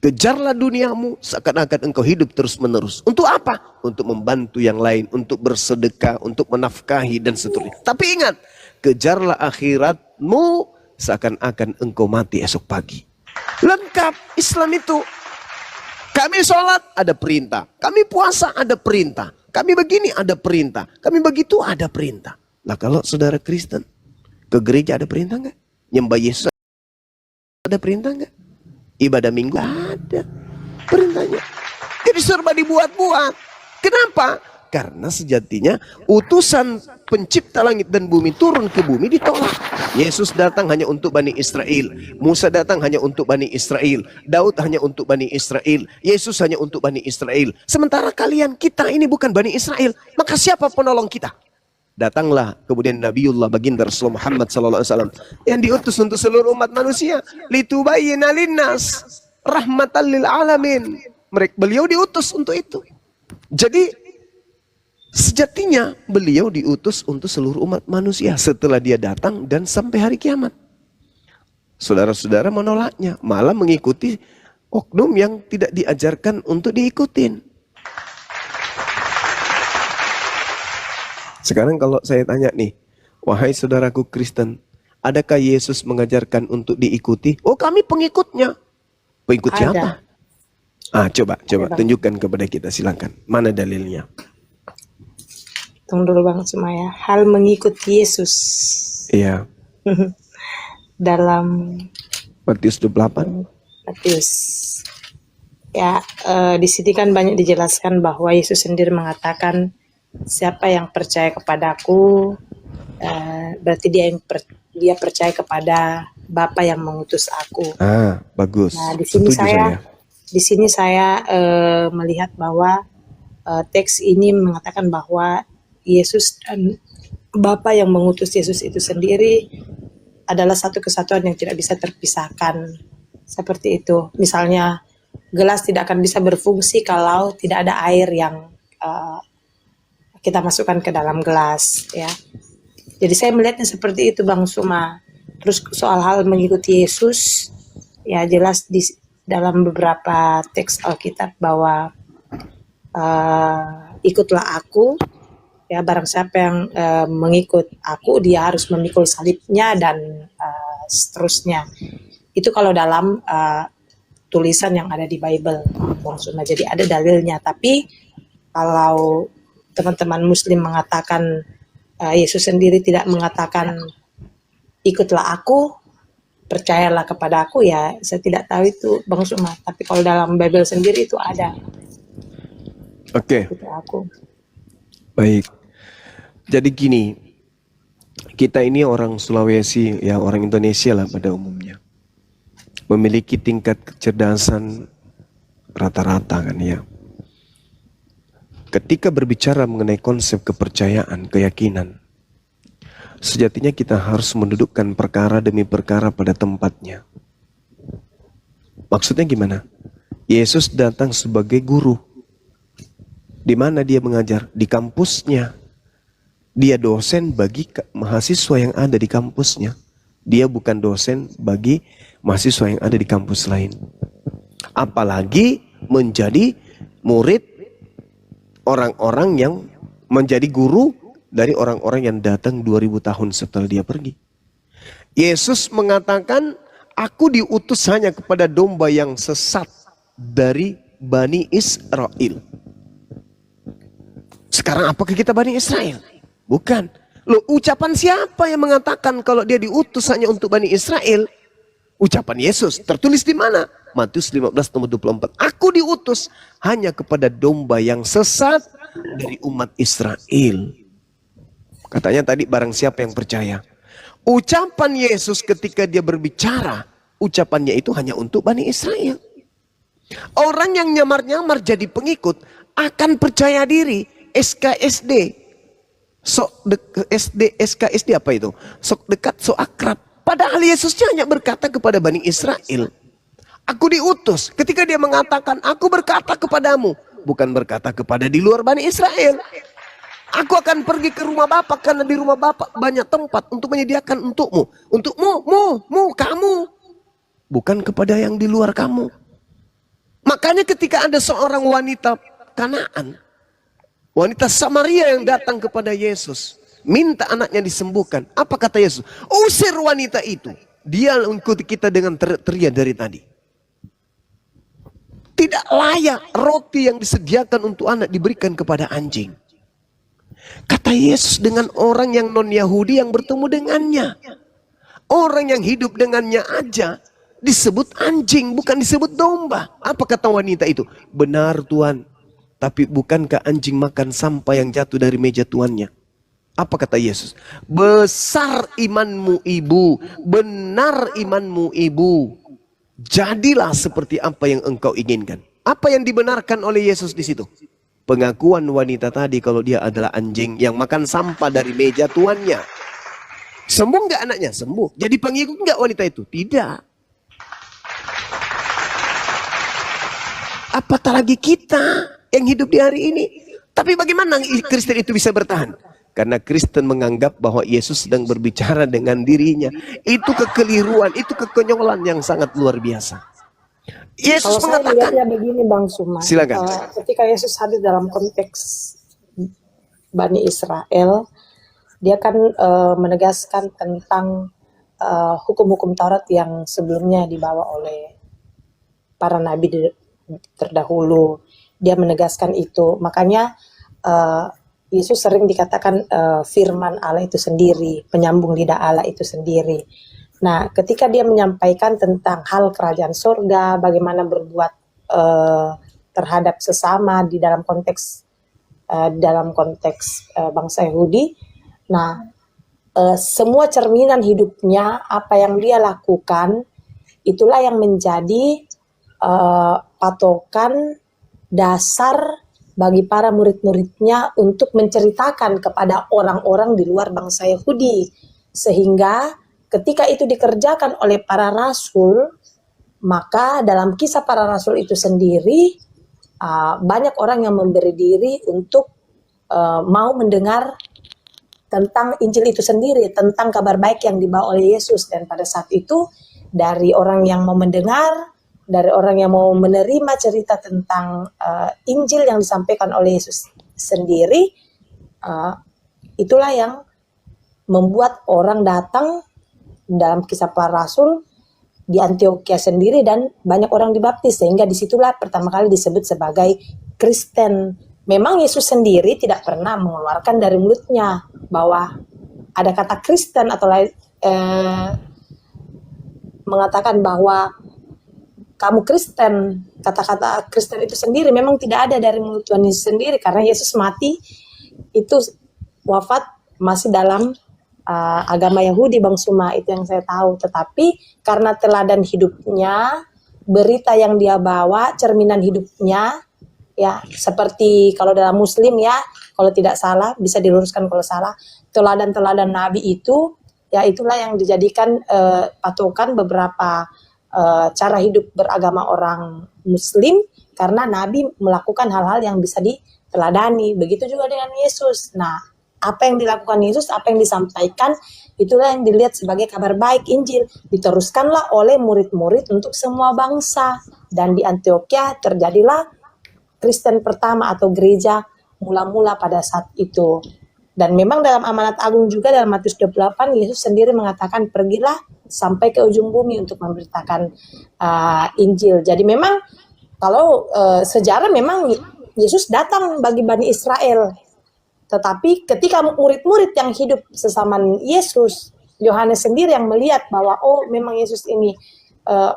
Speaker 1: Kejarlah duniamu seakan-akan engkau hidup terus-menerus. Untuk apa? Untuk membantu yang lain, untuk bersedekah, untuk menafkahi dan seterusnya. Tapi ingat, kejarlah akhiratmu seakan-akan engkau mati esok pagi. Lengkap Islam itu. Kami sholat ada perintah, kami puasa ada perintah, kami begini ada perintah, kami begitu ada perintah. Nah kalau saudara Kristen, ke gereja ada perintah nggak? Nyembah Yesus ada perintah nggak? Ibadah minggu ada perintahnya. Jadi serba dibuat-buat. Kenapa? Karena sejatinya utusan pencipta langit dan bumi turun ke bumi ditolak. Yesus datang hanya untuk Bani Israel. Musa datang hanya untuk Bani Israel. Daud hanya untuk Bani Israel. Yesus hanya untuk Bani Israel. Sementara kalian, kita ini bukan Bani Israel. Maka siapa penolong kita? Datanglah kemudian Nabiullah baginda Rasulullah Muhammad SAW yang diutus untuk seluruh umat manusia, litubayyina linnas rahmatan lil alamin. Beliau diutus untuk itu. Jadi sejatinya beliau diutus untuk seluruh umat manusia setelah dia datang dan sampai hari kiamat. Saudara-saudara menolaknya, malah mengikuti oknum yang tidak diajarkan untuk diikutin. Sekarang kalau saya tanya nih, wahai saudaraku Kristen, adakah Yesus mengajarkan untuk diikuti? Oh, kami pengikutnya. Pengikut siapa? Coba tunjukkan kepada kita, silakan. Mana dalilnya?
Speaker 15: Tunggu dulu Bang Sumaya. Hal mengikut Yesus.
Speaker 1: Iya.
Speaker 15: Dalam
Speaker 1: Matius 28.
Speaker 15: Matius. Ya, di sini kan banyak dijelaskan bahwa Yesus sendiri mengatakan siapa yang percaya kepadaku, berarti dia percaya kepada Bapa yang mengutus aku.
Speaker 1: Bagus.
Speaker 15: Nah, di sini saya melihat bahwa teks ini mengatakan bahwa Yesus dan Bapa yang mengutus Yesus itu sendiri adalah satu kesatuan yang tidak bisa terpisahkan. Seperti itu. Misalnya gelas tidak akan bisa berfungsi kalau tidak ada air yang kita masukkan ke dalam gelas, ya. Jadi saya melihatnya seperti itu, Bang Suma. Terus soal hal mengikuti Yesus, ya jelas di dalam beberapa teks Alkitab bahwa ikutlah aku, ya barang siapa yang mengikut aku dia harus memikul salibnya dan seterusnya. Itu kalau dalam tulisan yang ada di Bible, Bang Suma. Jadi ada dalilnya. Tapi kalau teman-teman Muslim mengatakan Yesus sendiri tidak mengatakan ikutlah aku, percayalah kepada aku, ya saya tidak tahu itu, Bang Suma. Tapi kalau dalam Bible sendiri itu ada.
Speaker 1: Oke.
Speaker 15: Ikutlah aku.
Speaker 1: Baik. Jadi gini, kita ini orang Sulawesi, ya orang Indonesia lah pada umumnya, memiliki tingkat kecerdasan rata-rata kan ya. Ketika berbicara mengenai konsep kepercayaan, keyakinan, sejatinya kita harus mendudukkan perkara demi perkara pada tempatnya. Maksudnya gimana? Yesus datang sebagai guru. Di mana dia mengajar? Di kampusnya. Dia dosen bagi mahasiswa yang ada di kampusnya. Dia bukan dosen bagi mahasiswa yang ada di kampus lain. Apalagi menjadi murid orang-orang yang menjadi guru dari orang-orang yang datang 2000 tahun setelah dia pergi. Yesus mengatakan, aku diutus hanya kepada domba yang sesat dari Bani Israel. Sekarang apakah kita Bani Israel? Bukan. Loh, ucapan siapa yang mengatakan kalau dia diutus hanya untuk Bani Israel? Ucapan Yesus. Tertulis di mana? Matius 15:24. Aku diutus hanya kepada domba yang sesat dari umat Israel. Katanya tadi barang siapa yang percaya. Ucapan Yesus ketika dia berbicara, ucapannya itu hanya untuk Bani Israel. Orang yang nyamar-nyamar jadi pengikut akan percaya diri. SKSD. SKSD apa itu? Sok dekat, sok akrab. Padahal Yesusnya hanya berkata kepada Bani Israel. Aku diutus. Ketika dia mengatakan, aku berkata kepadamu. Bukan berkata kepada di luar Bani Israel. Aku akan pergi ke rumah Bapak karena di rumah Bapak banyak tempat untuk menyediakan untukmu. Untukmu, kamu. Bukan kepada yang di luar kamu. Makanya ketika ada seorang wanita Kanaan, wanita Samaria yang datang kepada Yesus, minta anaknya disembuhkan. Apa kata Yesus? Usir wanita itu. Dia mengikuti kita dengan teriak dari tadi. Tidak layak roti yang disediakan untuk anak diberikan kepada anjing. Kata Yesus dengan orang yang non-Yahudi yang bertemu dengannya. Orang yang hidup dengannya aja disebut anjing, bukan disebut domba. Apa kata wanita itu? Benar Tuhan, tapi bukankah anjing makan sampah yang jatuh dari meja tuannya? Apa kata Yesus? Besar imanmu ibu, benar imanmu ibu. Jadilah seperti apa yang engkau inginkan. Apa yang dibenarkan oleh Yesus di situ? Pengakuan wanita tadi kalau dia adalah anjing yang makan sampah dari meja tuannya. Sembuh nggak anaknya? Sembuh. Jadi pengikut nggak wanita itu? Tidak. Apatah lagi kita yang hidup di hari ini. Tapi bagaimana Kristen itu bisa bertahan? Karena Kristen menganggap bahwa Yesus sedang berbicara dengan dirinya. Itu kekeliruan, itu kekonyolan yang sangat luar biasa. Yesus
Speaker 15: Kalau saya
Speaker 1: mengatakan,
Speaker 15: melihatnya begini Bang Suma,
Speaker 1: silakan.
Speaker 15: ketika Yesus hadir dalam konteks Bani Israel, dia kan menegaskan tentang hukum-hukum Taurat yang sebelumnya dibawa oleh para nabi terdahulu. Dia menegaskan itu. Makanya Yesus sering dikatakan firman Allah itu sendiri, penyambung lidah Allah itu sendiri. Nah, ketika dia menyampaikan tentang hal kerajaan surga, bagaimana berbuat terhadap sesama di dalam konteks bangsa Yahudi, nah semua cerminan hidupnya, apa yang dia lakukan, itulah yang menjadi patokan dasar bagi para murid-muridnya untuk menceritakan kepada orang-orang di luar bangsa Yahudi. Sehingga ketika itu dikerjakan oleh para rasul, maka dalam kisah para rasul itu sendiri, banyak orang yang memberi diri untuk mau mendengar tentang Injil itu sendiri, tentang kabar baik yang dibawa oleh Yesus. Dan pada saat itu, dari orang yang mau mendengar, dari orang yang mau menerima cerita tentang Injil yang disampaikan oleh Yesus sendiri, itulah yang membuat orang datang dalam kisah para rasul di Antioquia sendiri, dan banyak orang dibaptis, sehingga disitulah pertama kali disebut sebagai Kristen. Memang Yesus sendiri tidak pernah mengeluarkan dari mulutnya bahwa ada kata Kristen atau mengatakan bahwa kamu Kristen. Kata-kata Kristen itu sendiri memang tidak ada dari mulut Tuhan Yesus sendiri, karena Yesus mati itu wafat masih dalam agama Yahudi, Bang Suma, itu yang saya tahu. Tetapi karena teladan hidupnya, berita yang dia bawa, cerminan hidupnya, ya seperti kalau dalam Muslim ya, kalau tidak salah bisa diluruskan kalau salah, teladan-teladan Nabi itu, ya itulah yang dijadikan patokan beberapa cara hidup beragama orang Muslim, karena Nabi melakukan hal-hal yang bisa diteladani. Begitu juga dengan Yesus. Nah, apa yang dilakukan Yesus, apa yang disampaikan, itulah yang dilihat sebagai kabar baik Injil. Diteruskanlah oleh murid-murid untuk semua bangsa. Dan di Antioquia terjadilah Kristen pertama atau gereja mula-mula pada saat itu. Dan memang dalam amanat agung juga dalam Matius 28, Yesus sendiri mengatakan, pergilah sampai ke ujung bumi untuk memberitakan Injil. Jadi memang kalau sejarah memang Yesus datang bagi Bani Israel. Tetapi ketika murid-murid yang hidup sesama Yesus, Yohanes sendiri yang melihat bahwa oh memang Yesus ini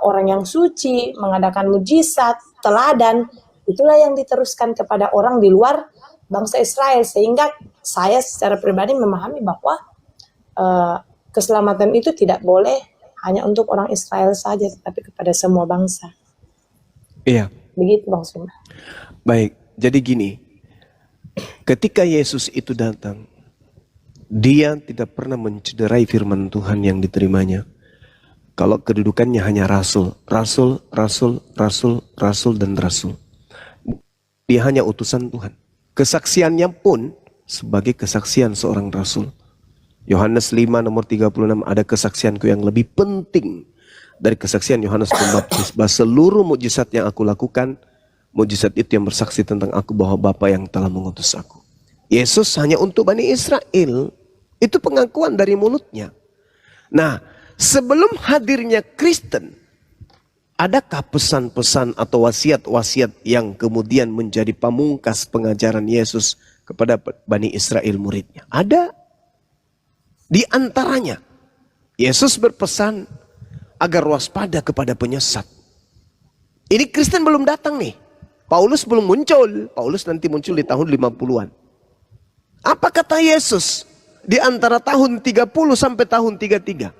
Speaker 15: orang yang suci, mengadakan mujizat, teladan, itulah yang diteruskan kepada orang di luar bangsa Israel. Sehingga saya secara pribadi memahami bahwa keselamatan itu tidak boleh hanya untuk orang Israel saja, tetapi kepada semua bangsa.
Speaker 1: Iya.
Speaker 15: Begitu Bang Suma.
Speaker 1: Baik, jadi gini. Ketika Yesus itu datang, dia tidak pernah mencederai firman Tuhan yang diterimanya. Kalau kedudukannya hanya rasul, dan rasul. Dia hanya utusan Tuhan. Kesaksiannya pun sebagai kesaksian seorang rasul. Yohanes 5 nomor 36, ada kesaksianku yang lebih penting dari kesaksian Yohanes Pembaptis, bahwa seluruh mukjizat yang aku lakukan, mukjizat itu yang bersaksi tentang aku bahwa Bapa yang telah mengutus aku. Yesus hanya untuk Bani Israel. Itu pengakuan dari mulutnya. Nah, sebelum hadirnya Kristen, adakah pesan-pesan atau wasiat-wasiat yang kemudian menjadi pamungkas pengajaran Yesus kepada Bani Israel muridnya? Ada. Di antaranya, Yesus berpesan agar waspada kepada penyesat. Ini Kristen belum datang nih. Paulus belum muncul. Paulus nanti muncul di tahun 50-an. Apa kata Yesus di antara tahun 30 sampai tahun 33?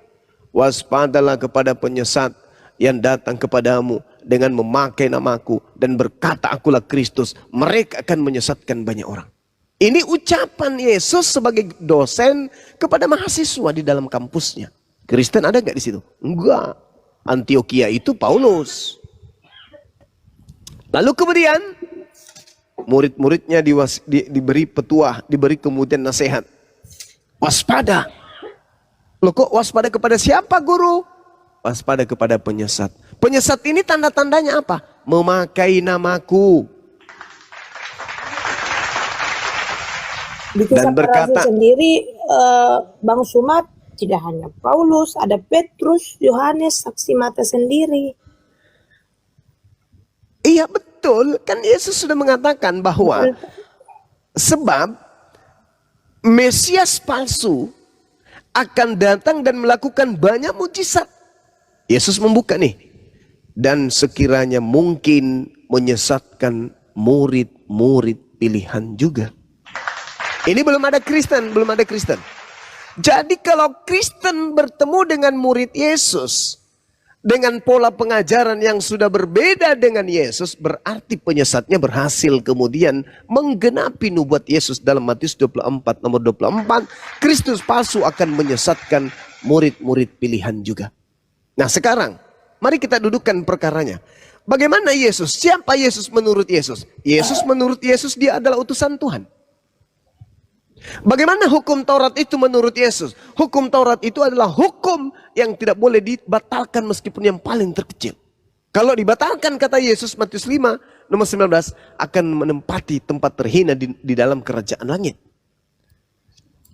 Speaker 1: Waspadalah kepada penyesat yang datang kepadamu dengan memakai namaku dan berkata akulah Kristus. Mereka akan menyesatkan banyak orang. Ini ucapan Yesus sebagai dosen kepada mahasiswa di dalam kampusnya. Kristen ada nggak di situ? Enggak. Antioquia itu Paulus. Lalu kemudian murid-muridnya diberi petuah, diberi kemudian nasihat. Waspada. Loh kok waspada kepada siapa guru? Waspada kepada penyesat. Penyesat ini tanda-tandanya apa? Memakai namaku.
Speaker 15: Di kisah para rasul sendiri, Bang Sumat, tidak hanya Paulus, ada Petrus, Yohanes, saksi mata sendiri.
Speaker 1: Iya betul, kan Yesus sudah mengatakan bahwa sebab Mesias palsu akan datang dan melakukan banyak mujizat. Yesus membuka nih. Dan sekiranya mungkin menyesatkan murid-murid pilihan juga. Ini belum ada Kristen, belum ada Kristen. Jadi kalau Kristen bertemu dengan murid Yesus dengan pola pengajaran yang sudah berbeda dengan Yesus, berarti penyesatnya berhasil kemudian menggenapi nubuat Yesus dalam Matius 24 nomor 24. Kristus palsu akan menyesatkan murid-murid pilihan juga. Nah sekarang, mari kita dudukkan perkaranya. Bagaimana Yesus? Siapa Yesus menurut Yesus? Yesus menurut Yesus dia adalah utusan Tuhan. Bagaimana hukum Taurat itu menurut Yesus? Hukum Taurat itu adalah hukum yang tidak boleh dibatalkan meskipun yang paling terkecil. Kalau dibatalkan kata Yesus Matius 5 nomor 19 akan menempati tempat terhina di dalam kerajaan langit.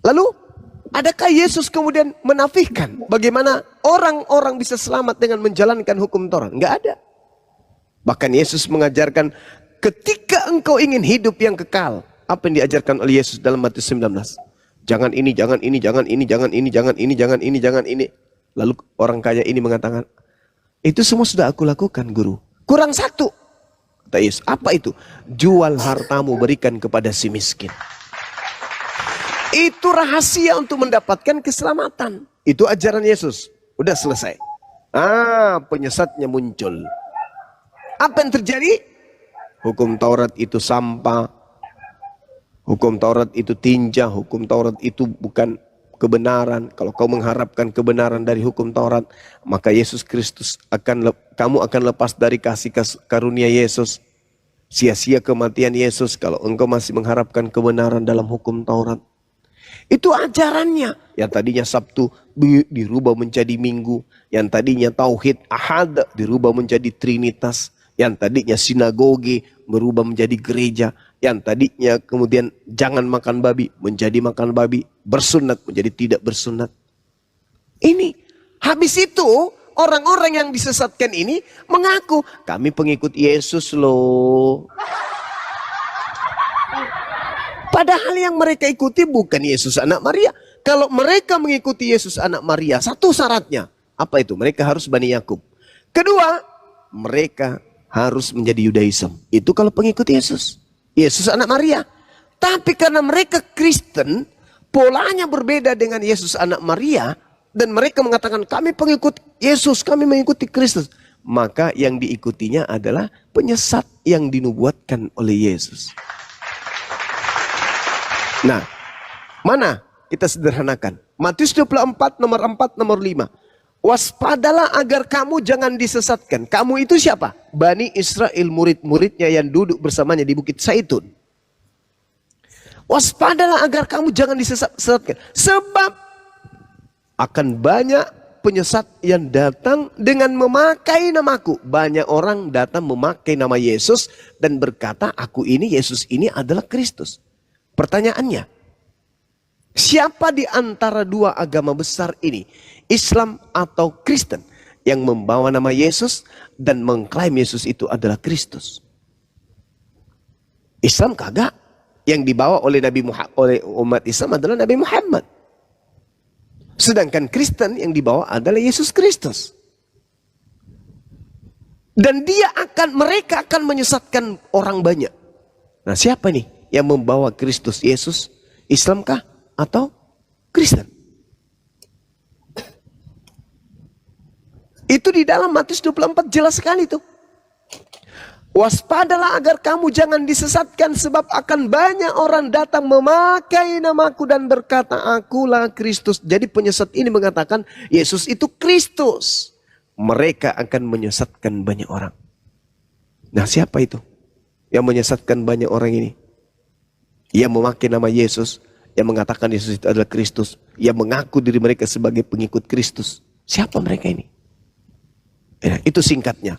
Speaker 1: Lalu adakah Yesus kemudian menafikan bagaimana orang-orang bisa selamat dengan menjalankan hukum Taurat? Enggak ada. Bahkan Yesus mengajarkan ketika engkau ingin hidup yang kekal, apa yang diajarkan oleh Yesus dalam Matius 19? Jangan ini, jangan ini, jangan ini, jangan ini, jangan ini, jangan ini, jangan ini. Lalu orang kaya ini mengatakan, itu semua sudah aku lakukan guru. Kurang satu. Kata Yesus, apa itu? Jual hartamu berikan kepada si miskin. Itu rahasia untuk mendapatkan keselamatan. Itu ajaran Yesus. Udah selesai. Penyesatnya muncul. Apa yang terjadi? Hukum Taurat itu sampah. Hukum Taurat itu tinja, hukum Taurat itu bukan kebenaran. Kalau kau mengharapkan kebenaran dari hukum Taurat, maka Yesus Kristus kamu akan lepas dari kasih karunia Yesus. Sia-sia kematian Yesus kalau engkau masih mengharapkan kebenaran dalam hukum Taurat. Itu ajarannya. Yang tadinya Sabtu dirubah menjadi Minggu. Yang tadinya Tauhid Ahad dirubah menjadi Trinitas. Yang tadinya sinagoge berubah menjadi gereja. Yang tadinya kemudian jangan makan babi menjadi makan babi. Bersunat menjadi tidak bersunat. Ini. Habis itu orang-orang yang disesatkan ini mengaku kami pengikut Yesus loh. Padahal yang mereka ikuti bukan Yesus anak Maria. Kalau mereka mengikuti Yesus anak Maria, satu syaratnya. Apa itu? Mereka harus Bani Yakub. Kedua, mereka harus menjadi Yudaism. Itu kalau pengikut Yesus. Yesus anak Maria. Tapi karena mereka Kristen, polanya berbeda dengan Yesus anak Maria. Dan mereka mengatakan kami pengikut Yesus, kami mengikuti Kristus. Maka yang diikutinya adalah penyesat yang dinubuatkan oleh Yesus. Nah, mana kita sederhanakan? Matius 24 nomor 4 nomor 5. Waspadalah agar kamu jangan disesatkan. Kamu itu siapa? Bani Israel, murid-muridnya yang duduk bersamanya di Bukit Zaitun. Waspadalah agar kamu jangan disesatkan. Sebab akan banyak penyesat yang datang dengan memakai namaku. Banyak orang datang memakai nama Yesus dan berkata, aku ini, Yesus ini adalah Kristus. Pertanyaannya, siapa di antara dua agama besar ini, Islam atau Kristen, yang membawa nama Yesus dan mengklaim Yesus itu adalah Kristus? Islam kagak. Yang dibawa oleh oleh umat Islam adalah Nabi Muhammad. Sedangkan Kristen yang dibawa adalah Yesus Kristus. Dan mereka akan menyesatkan orang banyak. Nah, siapa nih yang membawa Kristus Yesus? Islamkah atau Kristen? Itu di dalam Matius 24 jelas sekali tuh. Waspadalah agar kamu jangan disesatkan, sebab akan banyak orang datang memakai namaku dan berkata, akulah Kristus. Jadi penyesat ini mengatakan Yesus itu Kristus. Mereka akan menyesatkan banyak orang. Nah, siapa itu yang menyesatkan banyak orang ini? Yang memakai nama Yesus, yang mengatakan Yesus itu adalah Kristus, yang mengaku diri mereka sebagai pengikut Kristus. Siapa mereka ini? Ya, itu singkatnya.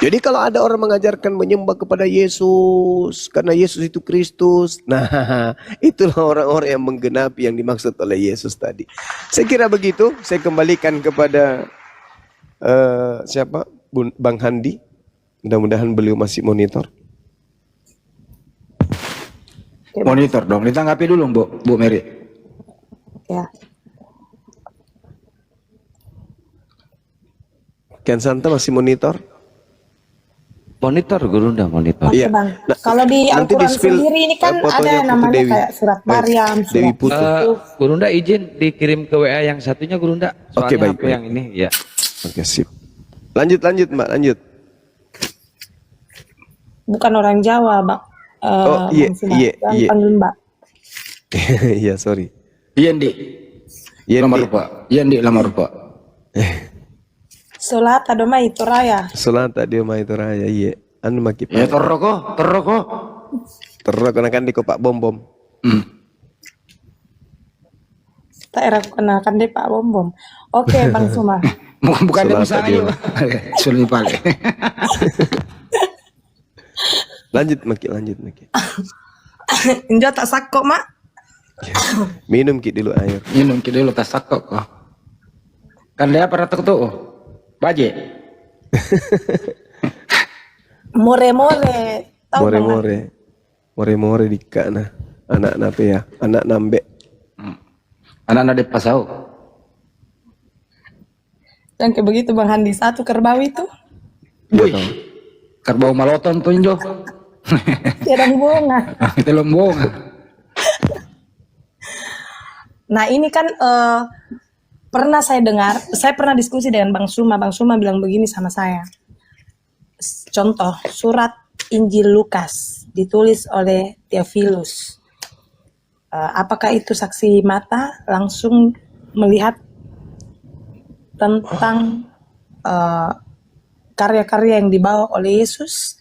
Speaker 1: Jadi kalau ada orang mengajarkan menyembah kepada Yesus karena Yesus itu Kristus, nah itulah orang-orang yang menggenapi yang dimaksud oleh Yesus tadi. Saya kira begitu. Saya kembalikan kepada siapa? Bang Handi. Mudah-mudahan beliau masih monitor.
Speaker 10: Monitor dong, ditanggapi dulu Bu Mary.
Speaker 15: Ya.
Speaker 1: Kian Santa masih monitor?
Speaker 9: Monitor Gurunda, monitor.
Speaker 15: Oke,
Speaker 1: Iya.
Speaker 15: Bang.
Speaker 1: Nah,
Speaker 15: Kalau di
Speaker 1: nanti
Speaker 15: Al-Quran
Speaker 1: di-spill,
Speaker 15: sendiri ini kan
Speaker 1: fotonya
Speaker 15: ada
Speaker 1: Putu
Speaker 15: namanya
Speaker 1: Dewi.
Speaker 15: kayak surat Maryam,
Speaker 1: Dewi
Speaker 15: surat
Speaker 1: Putu.
Speaker 9: Gurunda izin dikirim ke WA yang satunya Gurunda. Soalnya
Speaker 1: Oke, baik,
Speaker 9: HP
Speaker 1: baik.
Speaker 9: yang ini ya.
Speaker 1: Oke, sip. Lanjut Mbak, lanjut.
Speaker 15: bukan orang Jawa, Bang.
Speaker 1: Oh, iya,
Speaker 15: Bang Suma.
Speaker 1: iya,
Speaker 15: Jangan
Speaker 1: iya.
Speaker 15: panggil Mbak.
Speaker 1: Iya, sorry.
Speaker 10: Yendi. Lamar Pak. Yendi lamar Pak.
Speaker 15: Sholat adoma itu raya.
Speaker 1: Salat dia mah itu raya, iya. Anu maki
Speaker 10: Ya terroko.
Speaker 1: terus kan di Pak Bom.
Speaker 15: Tak era kenakan deh Pak Bom. Oke, Bang Suma.
Speaker 10: Bukan dia
Speaker 1: Salat
Speaker 10: usaha
Speaker 1: dia.
Speaker 10: yuk. Sulmi pale.
Speaker 1: Lanjut maki.
Speaker 15: Injo tak sakok, Mak.
Speaker 1: Minum ki dulu air.
Speaker 10: Minum kita dulu tas sakok kok. Kan dia pernah tuh. Baje.
Speaker 15: More-more. Tahu Bang?
Speaker 1: More di kana. Anak nape ya? Anak nambe.
Speaker 10: Anak-anak di pasau.
Speaker 15: Yang kayak begitu Bang Handi, satu kerbau itu.
Speaker 10: Wih. Kerbau maloton tuh Injo.
Speaker 15: Jarang bunga.
Speaker 10: Itu lombong.
Speaker 15: Nah ini kan pernah saya dengar, saya pernah diskusi dengan Bang Suma bilang begini sama saya. Contoh, surat Injil Lukas ditulis oleh Theophilus. Apakah itu saksi mata langsung melihat tentang karya-karya yang dibawa oleh Yesus?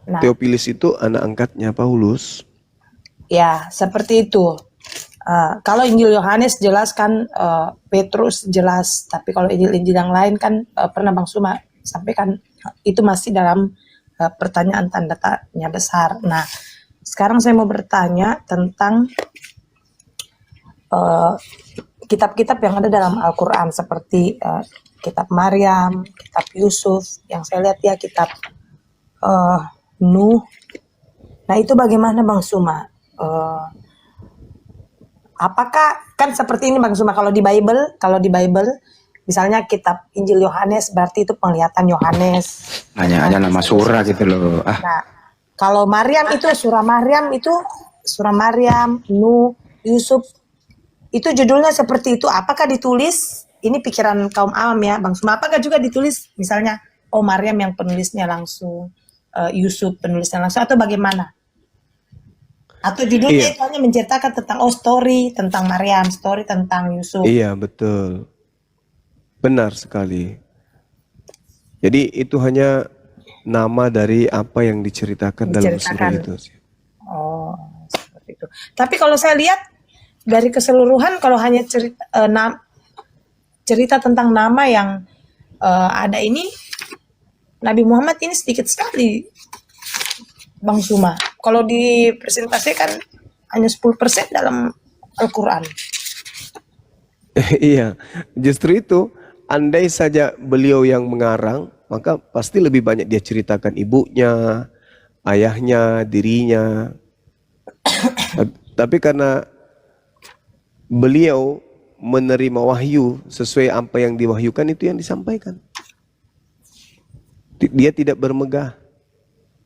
Speaker 15: Nah,
Speaker 1: Theophilus itu anak angkatnya Paulus.
Speaker 15: ya seperti itu. Kalau Injil Yohanes jelas kan, Petrus jelas, tapi kalau Injil yang lain kan pernah Bang Suma sampaikan itu masih dalam pertanyaan tanda tanya besar. Nah, sekarang saya mau bertanya tentang kitab-kitab yang ada dalam Al-Quran seperti kitab Maryam, kitab Yusuf, yang saya lihat ya kitab Nuh. Nah itu bagaimana Bang Suma? Apakah kan seperti ini Bang Suma, kalau di Bible misalnya kitab Injil Yohanes berarti itu penglihatan Yohanes.
Speaker 10: Hanya nama surah gitu loh.
Speaker 15: Nah, kalau Maryam itu surah Maryam, Nuh, Yusuf itu judulnya seperti itu. Apakah ditulis? Ini pikiran kaum awam ya Bang Suma. Apakah juga ditulis misalnya Maryam yang penulisnya langsung, Yusuf penulisnya langsung, atau bagaimana? Atau judulnya itu hanya menceritakan tentang story tentang Maryam, story tentang Yusuf.
Speaker 1: Iya, betul. Benar sekali. Jadi itu hanya nama dari apa yang diceritakan dalam surah itu.
Speaker 15: Oh, seperti itu. Tapi kalau saya lihat dari keseluruhan, kalau hanya cerita tentang nama yang ada ini, Nabi Muhammad ini sedikit sekali, Bang Suma. Kalau dipresentasikan hanya 10% dalam Al-Quran.
Speaker 1: Iya, justru itu. Andai saja beliau yang mengarang, maka pasti lebih banyak dia ceritakan ibunya, ayahnya, dirinya. Tapi karena beliau menerima wahyu sesuai apa yang diwahyukan, itu yang disampaikan. Dia tidak bermegah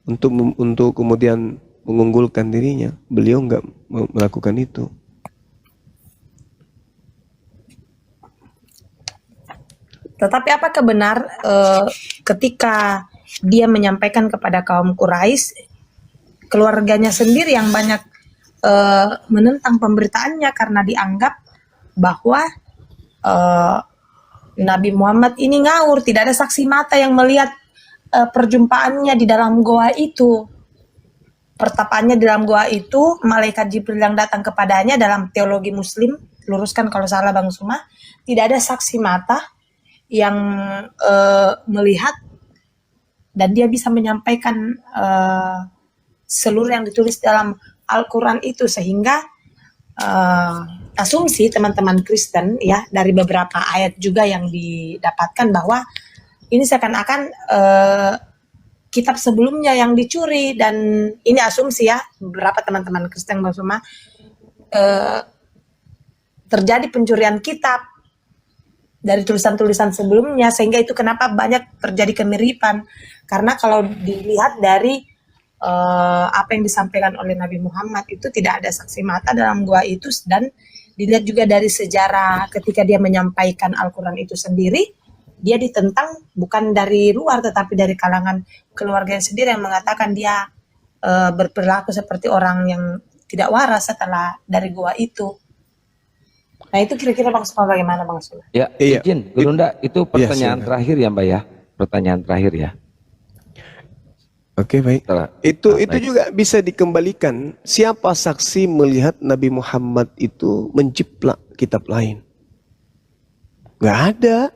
Speaker 1: untuk kemudian mengunggulkan dirinya. Beliau enggak melakukan itu.
Speaker 15: Tetapi apakah benar ketika dia menyampaikan kepada kaum Quraisy, keluarganya sendiri yang banyak menentang pemberitaannya karena dianggap bahwa Nabi Muhammad ini ngawur, tidak ada saksi mata yang melihat perjumpaannya di dalam goa itu, pertapaannya di dalam goa itu, malaikat Jibril yang datang kepadanya. Dalam teologi Muslim, luruskan kalau salah Bang Suma, tidak ada saksi mata yang melihat dan dia bisa menyampaikan seluruh yang ditulis dalam Al-Quran itu, sehingga asumsi teman-teman Kristen ya dari beberapa ayat juga yang didapatkan bahwa ini seakan-akan kitab sebelumnya yang dicuri, dan ini asumsi ya, beberapa teman-teman Kristen semua terjadi pencurian kitab dari tulisan-tulisan sebelumnya, sehingga itu kenapa banyak terjadi kemiripan. Karena kalau dilihat dari apa yang disampaikan oleh Nabi Muhammad itu tidak ada saksi mata dalam gua itu, dan dilihat juga dari sejarah ketika dia menyampaikan Al-Quran itu sendiri, dia ditentang bukan dari luar tetapi dari kalangan keluarganya sendiri yang mengatakan dia berperilaku seperti orang yang tidak waras setelah dari gua itu. Nah itu kira-kira Bang Suma bagaimana Bang Suma?
Speaker 9: Ya, izin, Gurunda, itu pertanyaan terakhir ya Mbak ya, pertanyaan terakhir ya.
Speaker 1: Oke, baik. Itu juga bisa dikembalikan. Siapa saksi melihat Nabi Muhammad itu menjiplak kitab lain? Gak ada.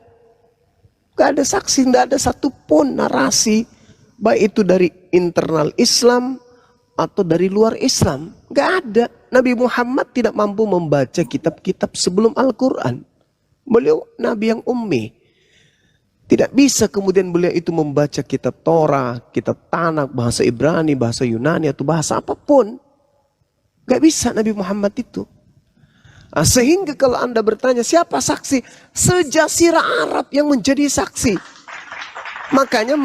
Speaker 1: Gak ada saksi, gak ada satupun narasi. Baik itu dari internal Islam atau dari luar Islam. Gak ada. Nabi Muhammad tidak mampu membaca kitab-kitab sebelum Al-Quran. Beliau Nabi yang ummi. Tidak bisa kemudian beliau itu membaca kitab Torah, kitab Tanakh, bahasa Ibrani, bahasa Yunani, atau bahasa apapun. Gak bisa Nabi Muhammad itu. Nah, sehingga kalau Anda bertanya siapa saksi? Sejazirah Arab yang menjadi saksi. Makanya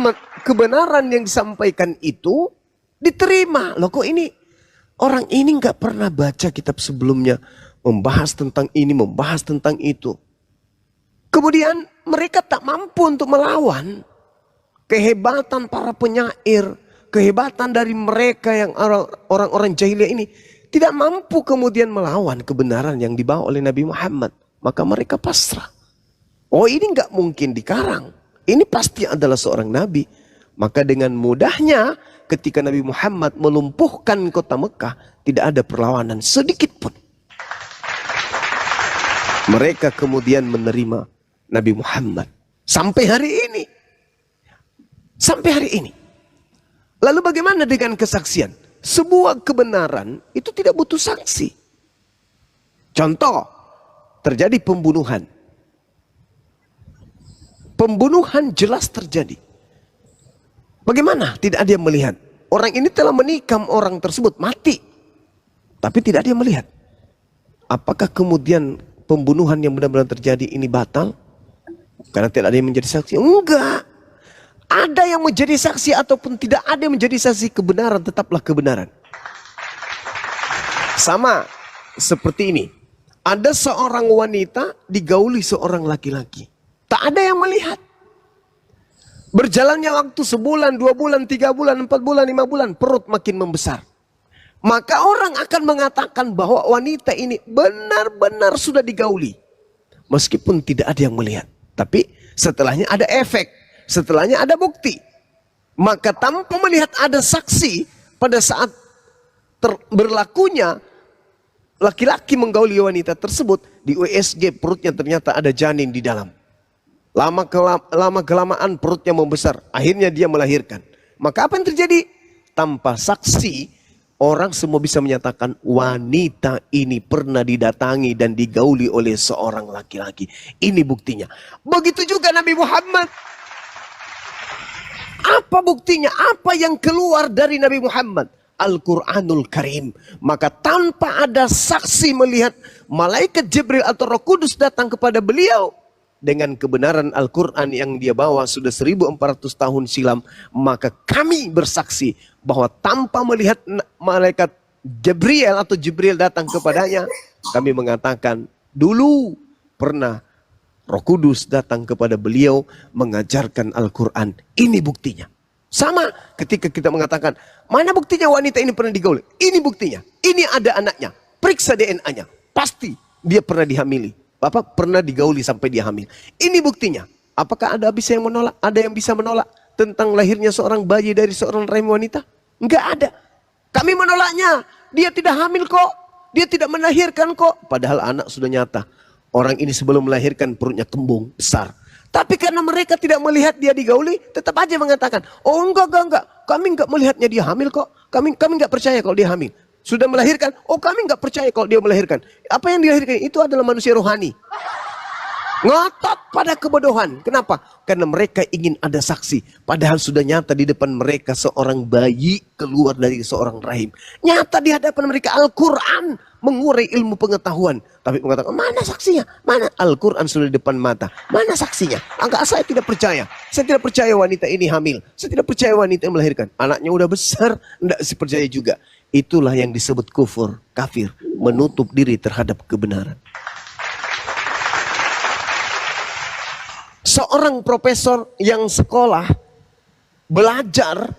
Speaker 1: kebenaran yang disampaikan itu diterima. Loh kok ini orang ini gak pernah baca kitab sebelumnya. Membahas tentang ini, membahas tentang itu. Kemudian mereka tak mampu untuk melawan kehebatan para penyair, kehebatan dari mereka yang orang-orang jahiliyah ini. Tidak mampu kemudian melawan kebenaran yang dibawa oleh Nabi Muhammad. Maka mereka pasrah. Oh ini nggak mungkin dikarang. Ini pasti adalah seorang Nabi. Maka dengan mudahnya ketika Nabi Muhammad melumpuhkan kota Mekah, tidak ada perlawanan sedikit pun. Mereka kemudian menerima Nabi Muhammad. Sampai hari ini. Sampai hari ini. Lalu bagaimana dengan kesaksian? Sebuah kebenaran itu tidak butuh saksi. Contoh, terjadi pembunuhan. Pembunuhan jelas terjadi. Bagaimana? Tidak ada yang melihat. Orang ini telah menikam orang tersebut, mati. Tapi tidak ada yang melihat. Apakah kemudian pembunuhan yang benar-benar terjadi ini batal? Karena tidak ada yang menjadi saksi. Enggak. Ada yang menjadi saksi ataupun tidak ada yang menjadi saksi, kebenaran tetaplah kebenaran. Sama seperti ini. Ada seorang wanita digauli seorang laki-laki. Tak ada yang melihat. Berjalannya waktu sebulan, 2 bulan, 3 bulan, 4 bulan, 5 bulan, perut makin membesar. Maka orang akan mengatakan bahwa wanita ini benar-benar sudah digauli. Meskipun tidak ada yang melihat. Tapi setelahnya ada efek, setelahnya ada bukti. Maka tanpa melihat ada saksi pada saat berlakunya laki-laki menggauli wanita tersebut, di USG perutnya ternyata ada janin di dalam. Lama kelamaan perutnya membesar, akhirnya dia melahirkan. Maka apa yang terjadi? Tanpa saksi, orang semua bisa menyatakan wanita ini pernah didatangi dan digauli oleh seorang laki-laki. Ini buktinya. Begitu juga Nabi Muhammad. Apa buktinya? Apa yang keluar dari Nabi Muhammad? Al-Quranul Karim. Maka tanpa ada saksi melihat malaikat Jibril atau Roh Kudus datang kepada beliau dengan kebenaran Al-Quran yang dia bawa sudah 1400 tahun silam, maka kami bersaksi bahwa tanpa melihat malaikat Jibril datang kepadanya, kami mengatakan dulu pernah Roh Kudus datang kepada beliau mengajarkan Al-Quran. Ini buktinya. Sama ketika kita mengatakan, mana buktinya wanita ini pernah digauli? Ini buktinya. Ini ada anaknya. Periksa DNA-nya. Pasti dia pernah dihamili. Bapak pernah digauli sampai dia hamil. Ini buktinya. Apakah ada bisa yang menolak? Ada yang bisa menolak tentang lahirnya seorang bayi dari seorang rahim wanita? Enggak ada. Kami menolaknya. Dia tidak hamil kok. Dia tidak melahirkan kok. Padahal anak sudah nyata. Orang ini sebelum melahirkan perutnya kembung besar. Tapi karena mereka tidak melihat dia digauli, tetap aja mengatakan, oh enggak. Kami enggak melihatnya dia hamil kok. Kami enggak percaya kalau dia hamil. Sudah melahirkan, oh kami enggak percaya kalau dia melahirkan. Apa yang dilahirkan itu adalah manusia rohani. Ngotot pada kebodohan. Kenapa? Karena mereka ingin ada saksi. Padahal sudah nyata di depan mereka seorang bayi keluar dari seorang rahim. Nyata di hadapan mereka Al-Quran mengurai ilmu pengetahuan. Tapi mengatakan, mana saksinya? Mana? Al-Quran sudah di depan mata. Mana saksinya? Enggak, saya tidak percaya. Saya tidak percaya wanita ini hamil. Saya tidak percaya wanita yang melahirkan. Anaknya udah besar, enggak saya percaya juga. Itulah yang disebut kufur, kafir. Menutup diri terhadap kebenaran. Seorang profesor yang sekolah belajar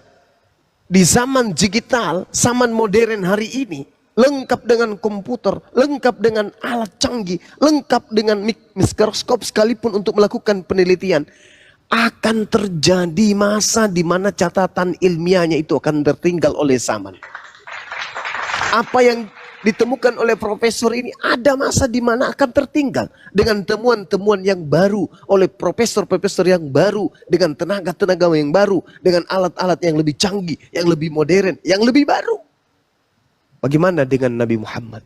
Speaker 1: di zaman digital, zaman modern hari ini, lengkap dengan komputer, lengkap dengan alat canggih, lengkap dengan mikroskop sekalipun untuk melakukan penelitian, akan terjadi masa di mana catatan ilmiahnya itu akan tertinggal oleh zaman. Apa yang ditemukan oleh profesor ini ada masa di mana akan tertinggal dengan temuan-temuan yang baru oleh profesor-profesor yang baru, dengan tenaga-tenaga yang baru, dengan alat-alat yang lebih canggih, yang lebih modern, yang lebih baru. Bagaimana dengan Nabi Muhammad?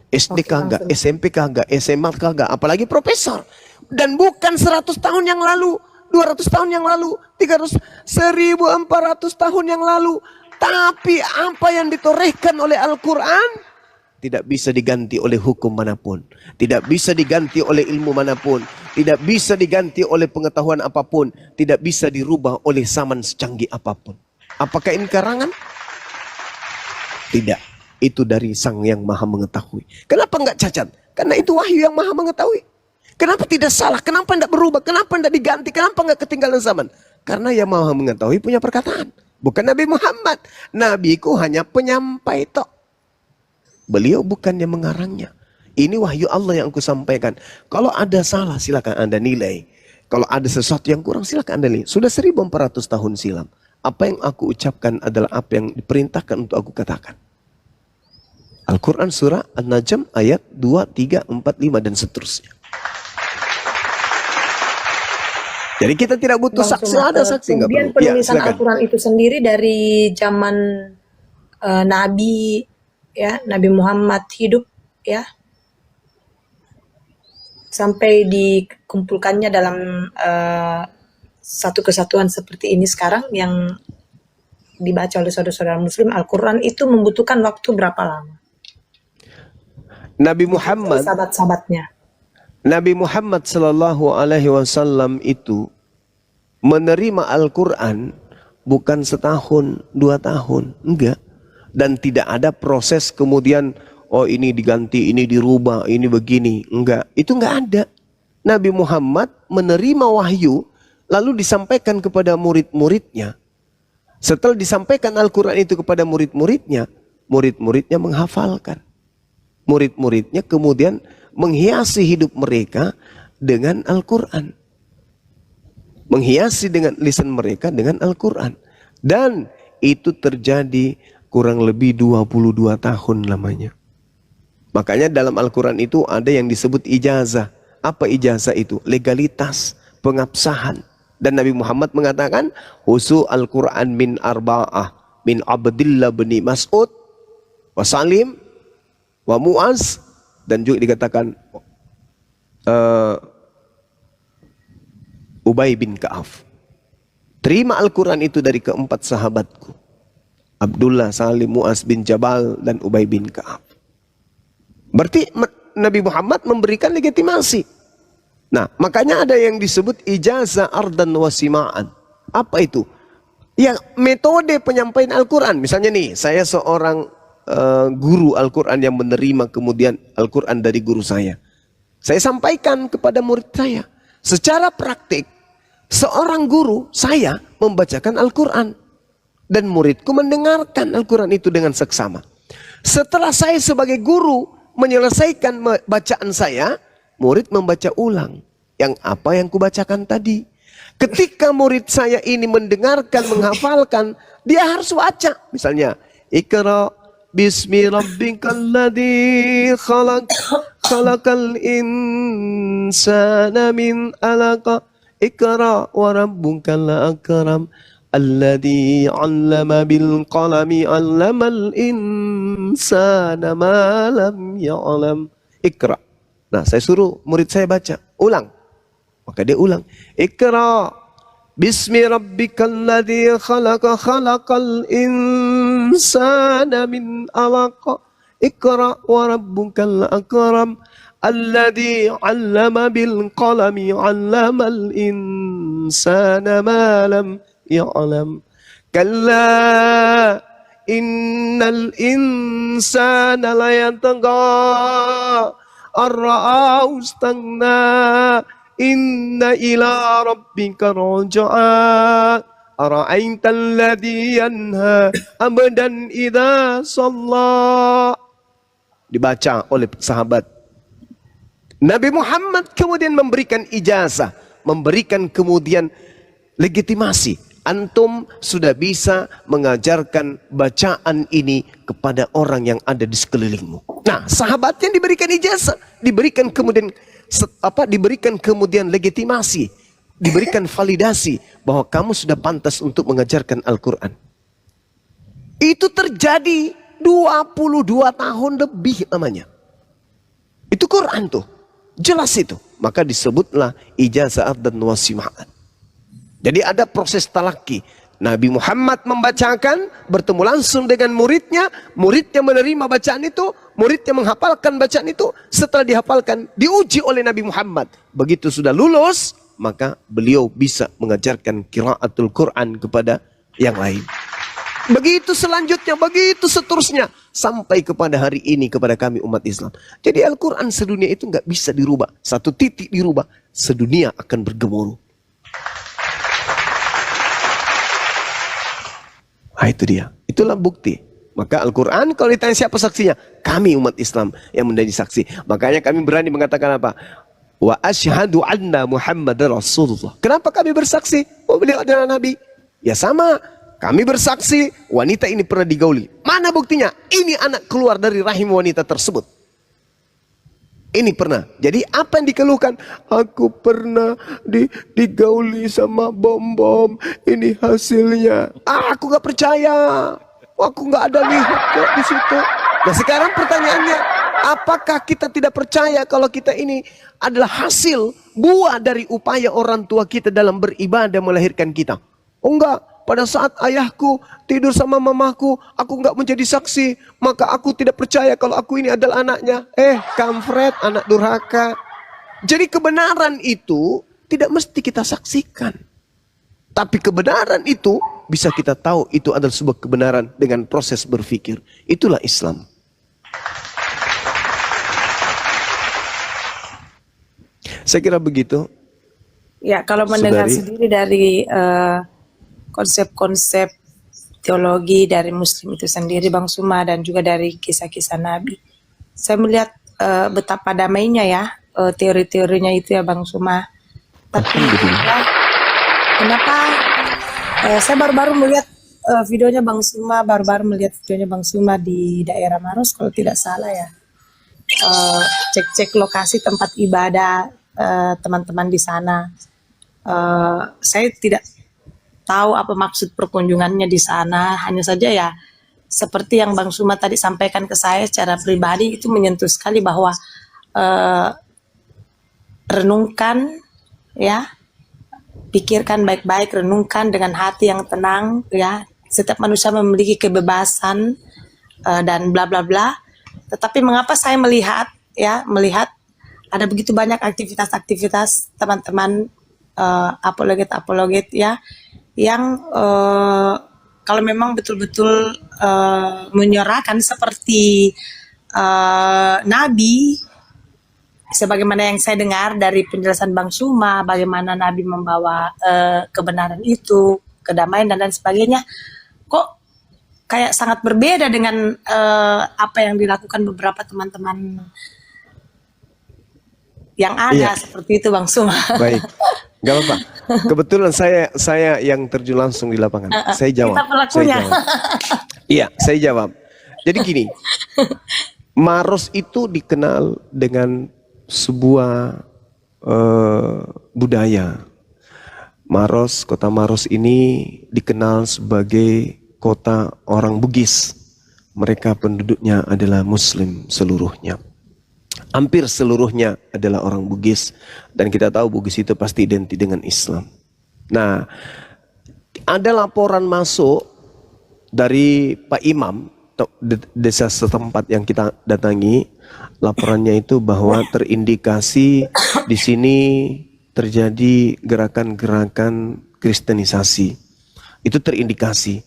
Speaker 1: SD kagak, SMP kagak, SMA kagak, apalagi profesor. Dan bukan 100 tahun yang lalu, 200 tahun yang lalu, 300, 1400 tahun yang lalu. Tapi apa yang ditorehkan oleh Al-Quran tidak bisa diganti oleh hukum manapun. Tidak bisa diganti oleh ilmu manapun. Tidak bisa diganti oleh pengetahuan apapun. Tidak bisa dirubah oleh zaman secanggih apapun. Apakah ini karangan? Tidak. Itu dari Sang yang Maha Mengetahui. Kenapa enggak cacat? Karena itu wahyu yang Maha Mengetahui. Kenapa tidak salah? Kenapa tidak berubah? Kenapa tidak diganti? Kenapa enggak ketinggalan zaman? Karena yang Maha Mengetahui punya perkataan. Bukan Nabi Muhammad. Nabiku hanya penyampai tok. Beliau bukannya mengarangnya. Ini wahyu Allah yang aku sampaikan. Kalau ada salah silakan Anda nilai. Kalau ada sesuatu yang kurang silakan Anda nilai. Sudah 1400 tahun silam. Apa yang aku ucapkan adalah apa yang diperintahkan untuk aku katakan. Al-Quran surah An-Najm ayat 2, 3, 4, 5 dan seterusnya. Jadi kita tidak butuh saksi, ada saksi nggak perlu.
Speaker 15: Kemudian penulisan
Speaker 1: Ya,
Speaker 15: Al-Quran itu sendiri dari zaman Nabi, ya, Nabi Muhammad hidup, ya, sampai dikumpulkannya dalam satu kesatuan seperti ini sekarang yang dibaca oleh saudara-saudara Muslim. Al-Quran itu membutuhkan waktu berapa lama?
Speaker 1: Nabi Muhammad,
Speaker 15: sahabat-sahabatnya.
Speaker 1: Nabi Muhammad Sallallahu Alaihi Wasallam itu menerima Al-Quran bukan setahun, 2 tahun, enggak. Dan tidak ada proses kemudian, oh ini diganti, ini dirubah, ini begini, enggak. Itu enggak ada. Nabi Muhammad menerima wahyu, lalu disampaikan kepada murid-muridnya. Setelah disampaikan Al-Quran itu kepada murid-muridnya, murid-muridnya menghafalkan. Murid-muridnya kemudian menghiasi hidup mereka dengan Al-Quran. Menghiasi dengan lisan mereka dengan Al-Quran. Dan itu terjadi kurang lebih 22 tahun lamanya. Makanya dalam Al-Quran itu ada yang disebut ijazah. Apa ijazah itu? Legalitas, pengabsahan. Dan Nabi Muhammad mengatakan, husu Al-Quran min arba'ah, min Abdillah bin Mas'ud, wa Salim, wa Mu'az, dan juga dikatakan Ubay bin Ka'af. Terima Al-Quran itu dari keempat sahabatku, Abdullah, Salim, Mu'az bin Jabal, dan Ubay bin Ka'af. Berarti Nabi Muhammad memberikan legitimasi. Nah, makanya ada yang disebut ijazah ardan wasima'an. Apa itu? Ya, metode penyampaian Al-Quran. Misalnya nih, saya seorang guru Al-Quran yang menerima kemudian Al-Quran dari guru saya. Saya sampaikan kepada murid saya. Secara praktik, seorang guru saya membacakan Al-Quran. Dan muridku mendengarkan Al-Quran itu dengan seksama. Setelah saya sebagai guru menyelesaikan bacaan saya, murid membaca ulang yang apa yang kubacakan tadi. Ketika murid saya ini mendengarkan, menghafalkan, dia harus baca. Misalnya, Iqra bismi rabbikal ladzi khalaq, khalaqal insana min 'alaq, Iqra wa rabbukal akram, alladzi 'allama bil qalami 'allamal insana ma lam ya'lam. Iqra. Nah, saya suruh murid saya baca, ulang. Maka dia ulang. Iqra bismi rabbikal ladzi khalaqa khalaqal insana min 'alaq. Iqra wa rabbukal akram alladzi 'allama bil qalami 'allamal insana ma lam ya'lam. Kalla innal insana la yatagha ar-ra'ahu istaghna inna ila rabbika raj'a ara'aita alladhi yanha abadan idza shalla. Dibaca oleh sahabat. Nabi Muhammad kemudian memberikan ijazah, memberikan kemudian legitimasi. Antum sudah bisa mengajarkan bacaan ini kepada orang yang ada di sekelilingmu. Nah, sahabatnya diberikan ijazah, diberikan kemudian legitimasi, diberikan validasi bahwa kamu sudah pantas untuk mengajarkan Al-Quran. Itu terjadi 22 tahun lebih namanya. Itu Quran tuh, jelas itu. Maka disebutlah ijazah dan wasimaat. Jadi ada proses talaki. Nabi Muhammad membacakan, bertemu langsung dengan muridnya, muridnya menerima bacaan itu, muridnya menghafalkan bacaan itu, setelah dihafalkan, diuji oleh Nabi Muhammad. Begitu sudah lulus, maka beliau bisa mengajarkan qiraatul Quran kepada yang lain. Begitu selanjutnya, begitu seterusnya, sampai kepada hari ini kepada kami umat Islam. Jadi Al-Quran sedunia itu nggak bisa dirubah. Satu titik dirubah, sedunia akan bergemuruh. Nah, itu dia. Itulah bukti. Maka Al-Quran kalau ditanya siapa saksinya? Kami umat Islam yang menjadi saksi. Makanya kami berani mengatakan apa? Wa asyhadu anna Muhammadar Rasulullah. Kenapa kami bersaksi? Oh, beliau adalah Nabi. Ya sama. Kami bersaksi wanita ini pernah digauli. Mana buktinya? Ini anak keluar dari rahim wanita tersebut. Ini pernah. Jadi apa yang dikeluhkan? Aku pernah digauli sama bom-bom. Ini hasilnya. Aku gak percaya. Aku gak ada lihat kok di situ. Nah, sekarang pertanyaannya, apakah kita tidak percaya kalau kita ini adalah hasil buah dari upaya orang tua kita dalam beribadah melahirkan kita? Oh enggak. Pada saat ayahku tidur sama mamaku, aku nggak menjadi saksi, maka aku tidak percaya kalau aku ini adalah anaknya. Kampret, anak durhaka. Jadi kebenaran itu tidak mesti kita saksikan. Tapi kebenaran itu bisa kita tahu itu adalah sebuah kebenaran dengan proses berpikir. Itulah Islam. Saya kira begitu.
Speaker 15: Ya, kalau mendengar sendiri dari konsep-konsep teologi dari Muslim itu sendiri, Bang Suma, dan juga dari kisah-kisah Nabi, saya melihat betapa damainya ya teori-teorinya itu ya, Bang Suma. Tapi ya, kenapa saya baru-baru melihat videonya Bang Suma, di daerah Maros kalau tidak salah ya, cek-cek lokasi tempat ibadah teman-teman di sana. Saya tidak tahu apa maksud perkunjungannya di sana, hanya saja ya seperti yang Bang Suma tadi sampaikan ke saya secara pribadi, itu menyentuh sekali bahwa renungkan ya, pikirkan baik-baik, renungkan dengan hati yang tenang ya. Setiap manusia memiliki kebebasan dan bla bla bla. Tetapi mengapa saya melihat ada begitu banyak aktivitas-aktivitas teman-teman apologet ya, yang kalau memang betul-betul menyuarakan seperti Nabi, sebagaimana yang saya dengar dari penjelasan Bang Suma, bagaimana Nabi membawa kebenaran itu, kedamaian dan lain sebagainya, kok kayak sangat berbeda dengan apa yang dilakukan beberapa teman-teman yang ada seperti itu, Bang Suma.
Speaker 1: Baik. Gak apa-apa. Kebetulan saya yang terjun langsung di lapangan. Saya jawab.
Speaker 15: Kita pelakunya.
Speaker 1: Iya, saya jawab. Jadi gini, Maros itu dikenal dengan sebuah budaya. Maros, kota Maros ini dikenal sebagai kota orang Bugis. Mereka penduduknya adalah Muslim seluruhnya. Hampir seluruhnya adalah orang Bugis, dan kita tahu Bugis itu pasti identik dengan Islam. Nah, ada laporan masuk dari Pak Imam desa setempat yang kita datangi. Laporannya itu bahwa terindikasi di sini terjadi gerakan-gerakan kristenisasi. Itu terindikasi.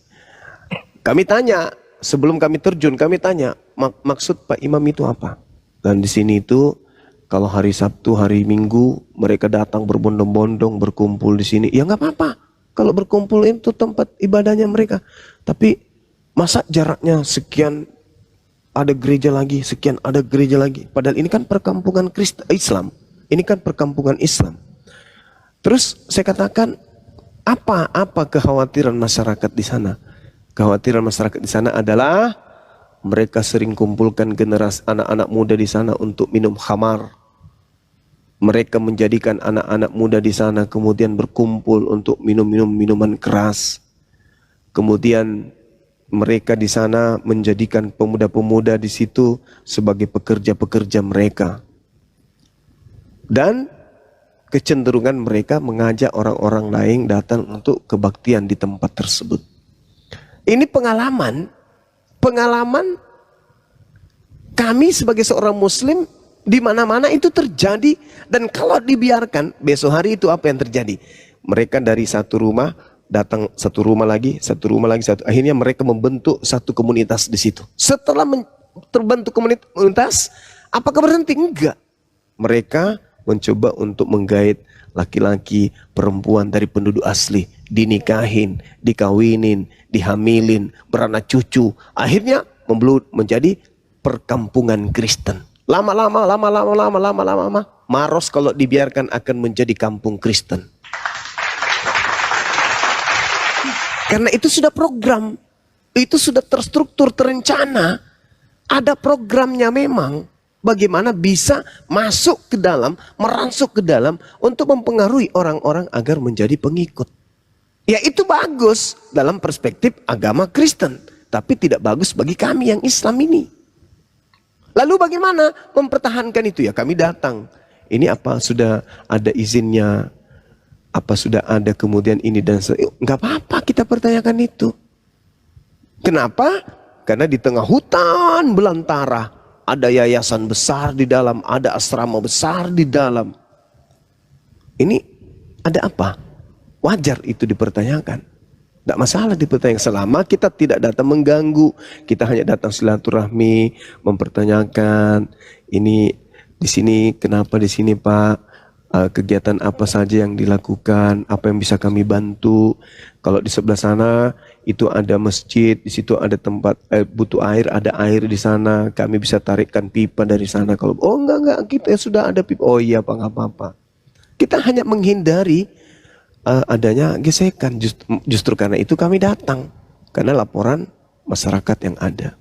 Speaker 1: Kami tanya, sebelum kami terjun, kami tanya, maksud Pak Imam itu apa? Dan di sini itu kalau hari Sabtu, hari Minggu mereka datang berbondong-bondong berkumpul di sini. Ya nggak apa-apa. Kalau berkumpul itu tempat ibadahnya mereka. Tapi masa jaraknya sekian ada gereja lagi, sekian ada gereja lagi. Padahal ini kan perkampungan Islam. Ini kan perkampungan Islam. Terus saya katakan, apa kekhawatiran masyarakat di sana? Kekhawatiran masyarakat di sana adalah mereka sering kumpulkan generasi anak-anak muda di sana untuk minum khamar. Mereka menjadikan anak-anak muda di sana kemudian berkumpul untuk minum minuman keras. Kemudian mereka di sana menjadikan pemuda-pemuda di situ sebagai pekerja-pekerja mereka. Dan kecenderungan mereka mengajak orang-orang lain datang untuk kebaktian di tempat tersebut. Ini pengalaman kami sebagai seorang muslim di mana-mana itu terjadi, dan kalau dibiarkan besok hari itu apa yang terjadi? Mereka dari satu rumah datang satu rumah lagi, akhirnya mereka membentuk satu komunitas di situ. Setelah terbentuk komunitas, apakah berhenti? Enggak. Mereka mencoba untuk menggait laki-laki, perempuan dari penduduk asli, dinikahin, dikawinin, dihamilin, beranak cucu. Akhirnya membelut menjadi perkampungan Kristen. Lama-lama, Maros kalau dibiarkan akan menjadi kampung Kristen. Karena itu sudah program, itu sudah terstruktur, terencana. Ada programnya memang. Bagaimana bisa masuk ke dalam, merangsuk ke dalam untuk mempengaruhi orang-orang agar menjadi pengikut. Ya itu bagus dalam perspektif agama Kristen. Tapi tidak bagus bagi kami yang Islam ini. Lalu bagaimana mempertahankan itu? Ya kami datang. Ini apa sudah ada izinnya? Apa sudah ada kemudian ini dan enggak apa-apa kita pertanyakan itu. Kenapa? Karena di tengah hutan belantara ada yayasan besar di dalam, ada asrama besar di dalam. Ini ada apa? Wajar itu dipertanyakan. Tidak masalah dipertanyakan selama kita tidak datang mengganggu. Kita hanya datang silaturahmi, mempertanyakan ini di sini kenapa di sini Pak? Kegiatan apa saja yang dilakukan, apa yang bisa kami bantu. Kalau di sebelah sana itu ada masjid, di situ ada tempat butuh air, ada air di sana, kami bisa tarikkan pipa dari sana. Kalau enggak kita sudah ada pipa. Oh iya Pak, nggak apa-apa. Kita hanya menghindari adanya gesekan. Justru karena itu kami datang, karena laporan masyarakat yang ada.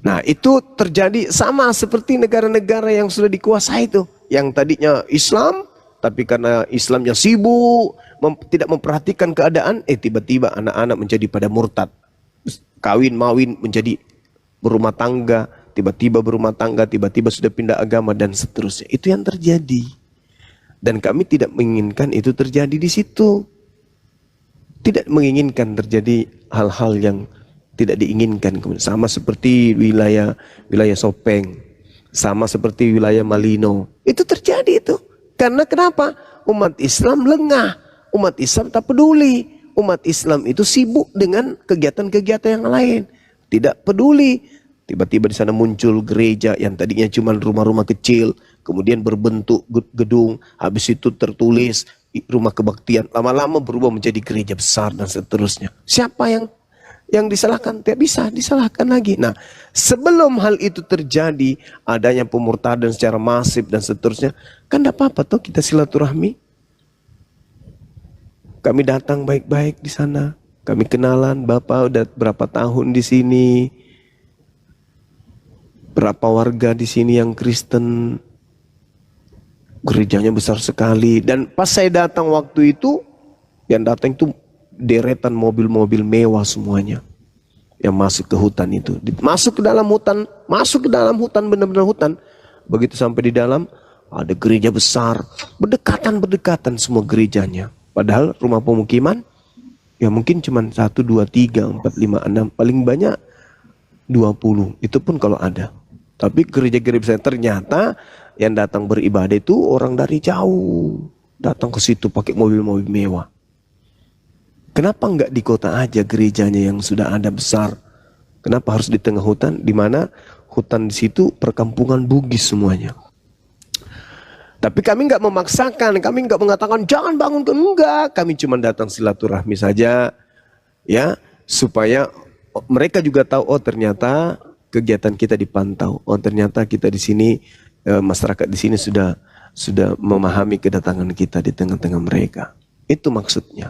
Speaker 1: Nah itu terjadi sama seperti negara-negara yang sudah dikuasai itu. Yang tadinya Islam, tapi karena Islamnya sibuk, tidak memperhatikan keadaan, tiba-tiba anak-anak menjadi pada murtad. Kawin-mawin menjadi berumah tangga, tiba-tiba sudah pindah agama dan seterusnya. Itu yang terjadi. Dan kami tidak menginginkan itu terjadi di situ. Tidak menginginkan terjadi hal-hal yang tidak diinginkan. Sama seperti wilayah Sopeng. Sama seperti wilayah Malino. Itu terjadi itu. Karena kenapa? Umat Islam lengah. Umat Islam tak peduli. Umat Islam itu sibuk dengan kegiatan-kegiatan yang lain. Tidak peduli. Tiba-tiba di sana muncul gereja yang tadinya cuma rumah-rumah kecil. Kemudian berbentuk gedung. Habis itu tertulis rumah kebaktian. Lama-lama berubah menjadi gereja besar dan seterusnya. Siapa yang disalahkan? Tidak bisa disalahkan lagi. Nah, sebelum hal itu terjadi, adanya pemurtadan secara masif dan seterusnya, kan tidak apa-apa toh kita silaturahmi. Kami datang baik-baik di sana. Kami kenalan, Bapak udah berapa tahun di sini. Berapa warga di sini yang Kristen. Gerejanya besar sekali. Dan pas saya datang waktu itu, yang datang itu deretan mobil-mobil mewah semuanya yang masuk ke hutan itu. Masuk ke dalam hutan benar-benar hutan. Begitu sampai di dalam, ada gereja besar, berdekatan semua gerejanya. Padahal rumah pemukiman ya mungkin cuma 1, 2, 3, 4, 5, 6, paling banyak 20. Itu pun kalau ada. Tapi gereja-gereja besar ternyata yang datang beribadah itu orang dari jauh, datang ke situ pakai mobil-mobil mewah. Kenapa nggak di kota aja gerejanya yang sudah ada besar? Kenapa harus di tengah hutan? Di mana hutan di situ perkampungan Bugis semuanya. Tapi kami nggak memaksakan, kami nggak mengatakan jangan bangun, enggak. Kami cuma datang silaturahmi saja, ya, supaya mereka juga tahu, oh ternyata kegiatan kita dipantau, oh ternyata kita di sini, masyarakat di sini sudah memahami kedatangan kita di tengah-tengah mereka. Itu maksudnya.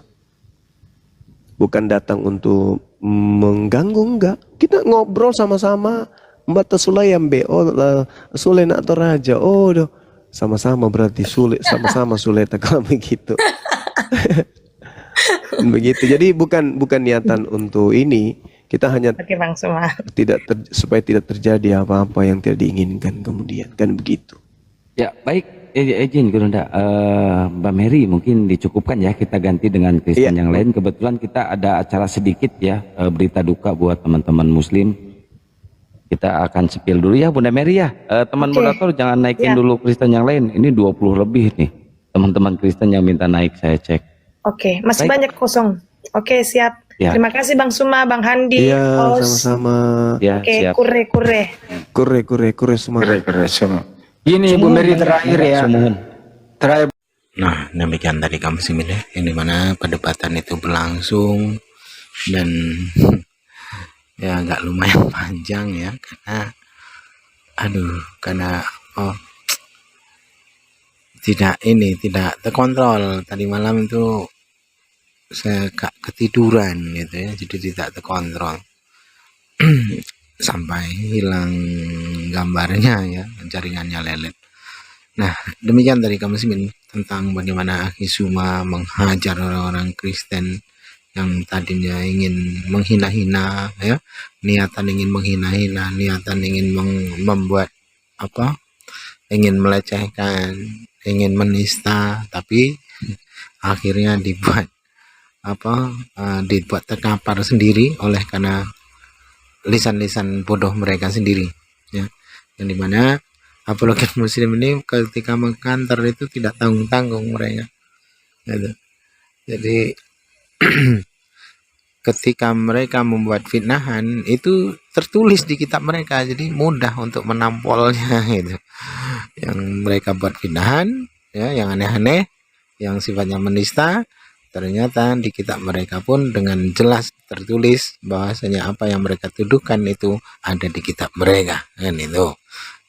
Speaker 1: Bukan datang untuk mengganggu, enggak. Kita ngobrol sama-sama. Mbak Sulayam be, oh Sule nak Toraja, oh doh. Sama-sama berarti sulit, sama-sama sulit kalau begitu. Begitu. Jadi bukan niatan untuk ini. Kita hanya
Speaker 15: Oke Bang Suma.
Speaker 1: supaya tidak terjadi apa-apa yang tidak diinginkan kemudian, kan begitu.
Speaker 9: Ya, baik. Izin Gurunda, Mbak Mary mungkin dicukupkan ya, kita ganti dengan Kristen yang lain. Kebetulan kita ada acara sedikit ya, berita duka buat teman-teman Muslim. Kita akan sepil dulu ya Bunda Mary ya. Teman moderator jangan naikin dulu Kristen yang lain. Ini 20 lebih nih teman-teman Kristen yang minta naik, saya cek.
Speaker 15: Oke, masih
Speaker 9: Baik.
Speaker 15: banyak kosong. Oke, siap.
Speaker 9: Ya.
Speaker 15: Terima kasih Bang Suma, Bang Handi.
Speaker 1: Iya,
Speaker 15: Os.
Speaker 1: sama-sama.
Speaker 9: Ya,
Speaker 15: Oke,
Speaker 9: siap.
Speaker 15: kure
Speaker 1: semua.
Speaker 10: Ini Ibu Mary terakhir ya. Terakhir.
Speaker 3: Nah, demikian tadi kamu ya, yang dimana perdebatan itu berlangsung dan ya agak lumayan panjang ya, karena tidak terkontrol. Tadi malam itu saya ketiduran gitu ya, jadi tidak terkontrol sampai hilang gambarnya ya, jaringannya lelet. Nah, demikian dari kami tentang bagaimana Akhi Suma menghajar orang-orang Kristen yang tadinya ingin menghina-hina ya, niatan ingin menghina-hina, niatan ingin membuat ingin melecehkan, ingin menista, tapi akhirnya dibuat terkapar sendiri oleh karena lisan-lisan bodoh mereka sendiri ya, yang dimana apologet Muslim ini ketika mengkantor itu tidak tanggung-tanggung mereka gitu. Jadi ketika mereka membuat fitnahan itu tertulis di kitab mereka, jadi mudah untuk menampolnya gitu. Yang mereka buat fitnahan ya, yang aneh-aneh, yang sifatnya menista, ternyata di kitab mereka pun dengan jelas tertulis bahwasanya apa yang mereka tuduhkan itu ada di kitab mereka kan itu.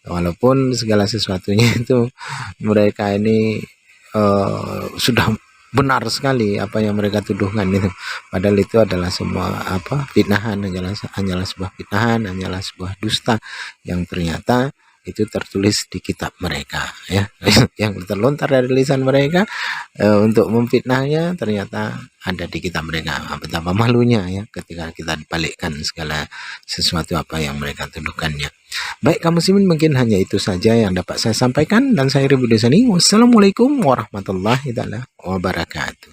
Speaker 3: Walaupun segala sesuatunya itu mereka ini sudah benar sekali apa yang mereka tuduhkan itu, padahal itu adalah semua fitnahan, hanyalah sebuah fitnahan, hanyalah sebuah dusta yang ternyata itu tertulis di kitab mereka ya. Yang terlontar dari lisan mereka untuk memfitnahnya ternyata ada di kitab mereka. Betapa malunya ya ketika kita dibalikkan segala sesuatu apa yang mereka tuduhkannya. Baik kaum muslimin, mungkin hanya itu saja yang dapat saya sampaikan, dan saya Ribu Desani. Wassalamualaikum warahmatullahi wabarakatuh.